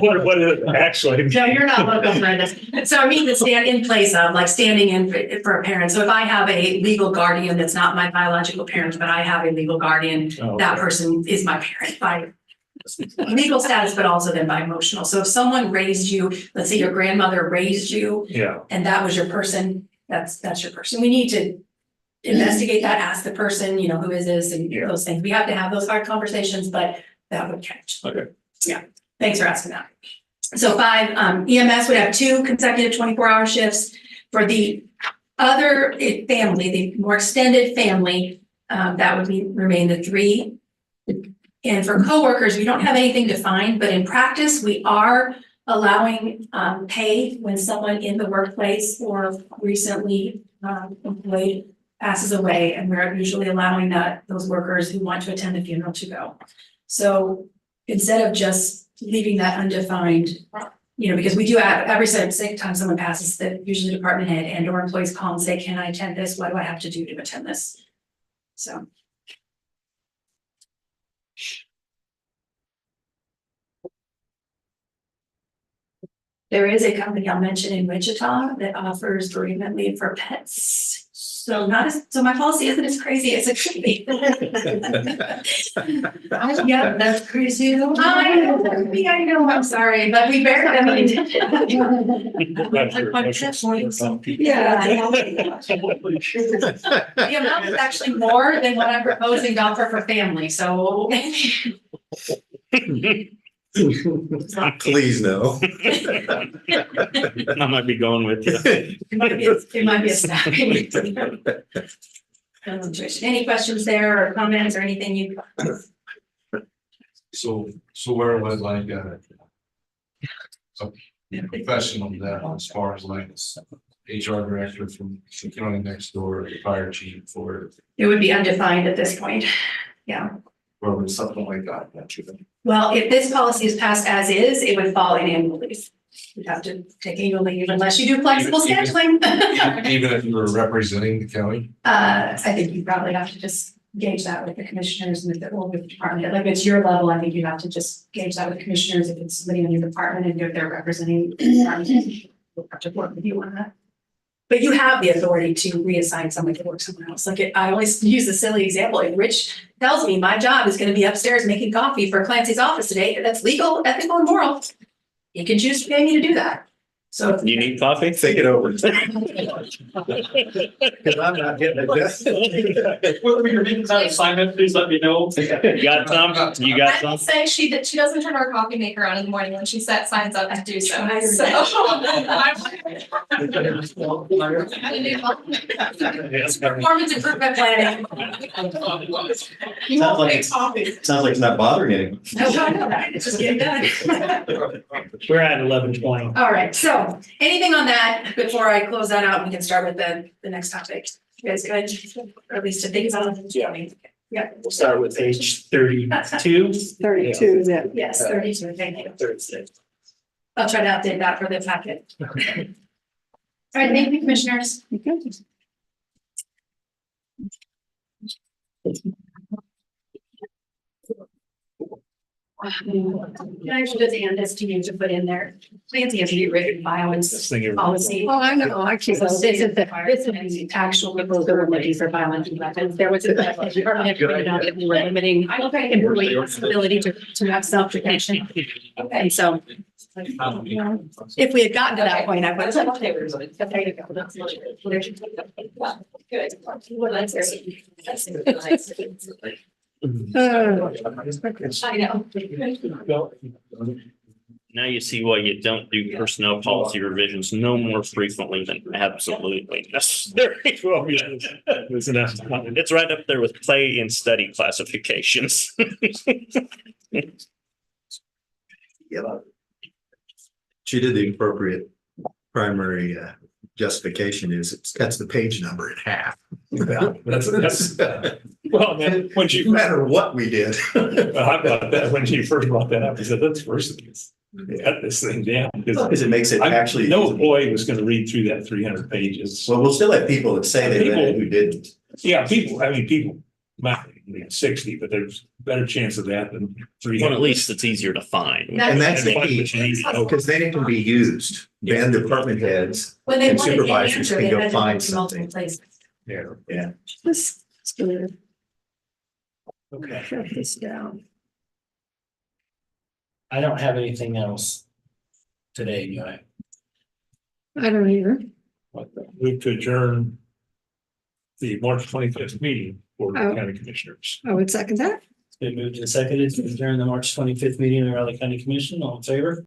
What is it actually? No, you're not local parentis. So I mean to stand in place of, like standing in for a parent. So if I have a legal guardian that's not my biological parent, but I have a legal guardian, that person is my parent by legal status, but also then by emotional. So if someone raised you, let's say your grandmother raised you, and that was your person, that's your person. We need to investigate that, ask the person, you know, who is this and those things. We have to have those hard conversations, but that would catch. Okay. Yeah. Thanks for asking that. So 5, EMS would have 2 consecutive 24-hour shifts. For the other family, the more extended family, that would remain the 3. And for coworkers, we don't have anything defined, but in practice, we are allowing pay when someone in the workplace or recently employed passes away, and we're usually allowing those workers who want to attend the funeral to go. So instead of just leaving that undefined, you know, because we do have every time someone passes, that usually department head and or employees call and say, can I attend this? What do I have to do to attend this? So. There is a company I'll mention in Wichita that offers bereavement leave for pets. So so my policy isn't as crazy as it should be. Yeah, that's crazy. I know, I'm sorry, but we barely, I mean. Yeah. The amount is actually more than what I'm proposing to offer for family, so. Please no. I might be going with you. It might be a staffing. Any questions there or comments or anything you? So where would like, a professional that as far as like HR director from the county next door, the fire chief, or It would be undefined at this point. Yeah. where would something like that you think? Well, if this policy is passed as is, it would fall in annual leave. You'd have to take annual leave unless you do flexible scheduling. Even if you were representing the county? I think you probably have to just gauge that with the commissioners and with the department. Like, if it's your level, I think you have to just gauge that with the commissioners. If it's somebody in your department and if they're representing the department, we'll have to work with you on that. But you have the authority to reassign someone to work somewhere else. Like, I always use a silly example. If Rich tells me my job is gonna be upstairs making coffee for Clancy's office today, that's legal, ethical, and moral, he can choose to pay me to do that. So. You need coffee? Think it over. Cause I'm not getting it. Well, when you're making that assignment, please let me know. You got some? You got I will some? say she doesn't turn our coffee maker on in the morning when she signs up to do so. Performance improvement planning. Sounds like it's not bothering anyone. No, it's just getting done. We're at 11:20. All right, so anything on that before I close that out, we can start with the next topic. You guys good? Or at least to think on. Yeah. We'll start with page 32. 32 is it? Yes, 32, thank you. 36. I'll try to update that for the packet. All right, thank you, commissioners. I should just hand this to you to put in there. Clancy has to written violence policy. Oh, I know, I can't. So this is the actual proposal we're looking for violence weapons. There was a department had pointed out that we were limiting employees' ability to have self-protection. And so if we had gotten to that point, I would have said, okay, there you go. That's good. Well, that's I know. Now you see why you don't do personnel policy revisions no more frequently than absolutely necessary. It's right up there with play and study classifications. She did the appropriate primary justification is it cuts the page number in half. That's well, man, when she, No matter what we did. I thought that when she first brought that up, I said, that's worse than this. Cut this thing down. Because it makes it actually. No employee was going to read through that 300 pages. Well, we'll still have people that say they read it who didn't. Yeah, people might read 60, but there's a better chance of that than 300. Well, at least it's easier to find. And that's the key, because they can be used. Then department heads When they and wanted the supervisors answer, can they go had to find look in multiple something. places. Yeah. This is gonna Okay. shut this down. I don't have anything else today, Guy. I don't either. Move to adjourn the March 25th meeting for the county commissioners. I would second that. It's been moved and seconded to adjourn the March 25th meeting of the Raleigh County Commission. All in favor?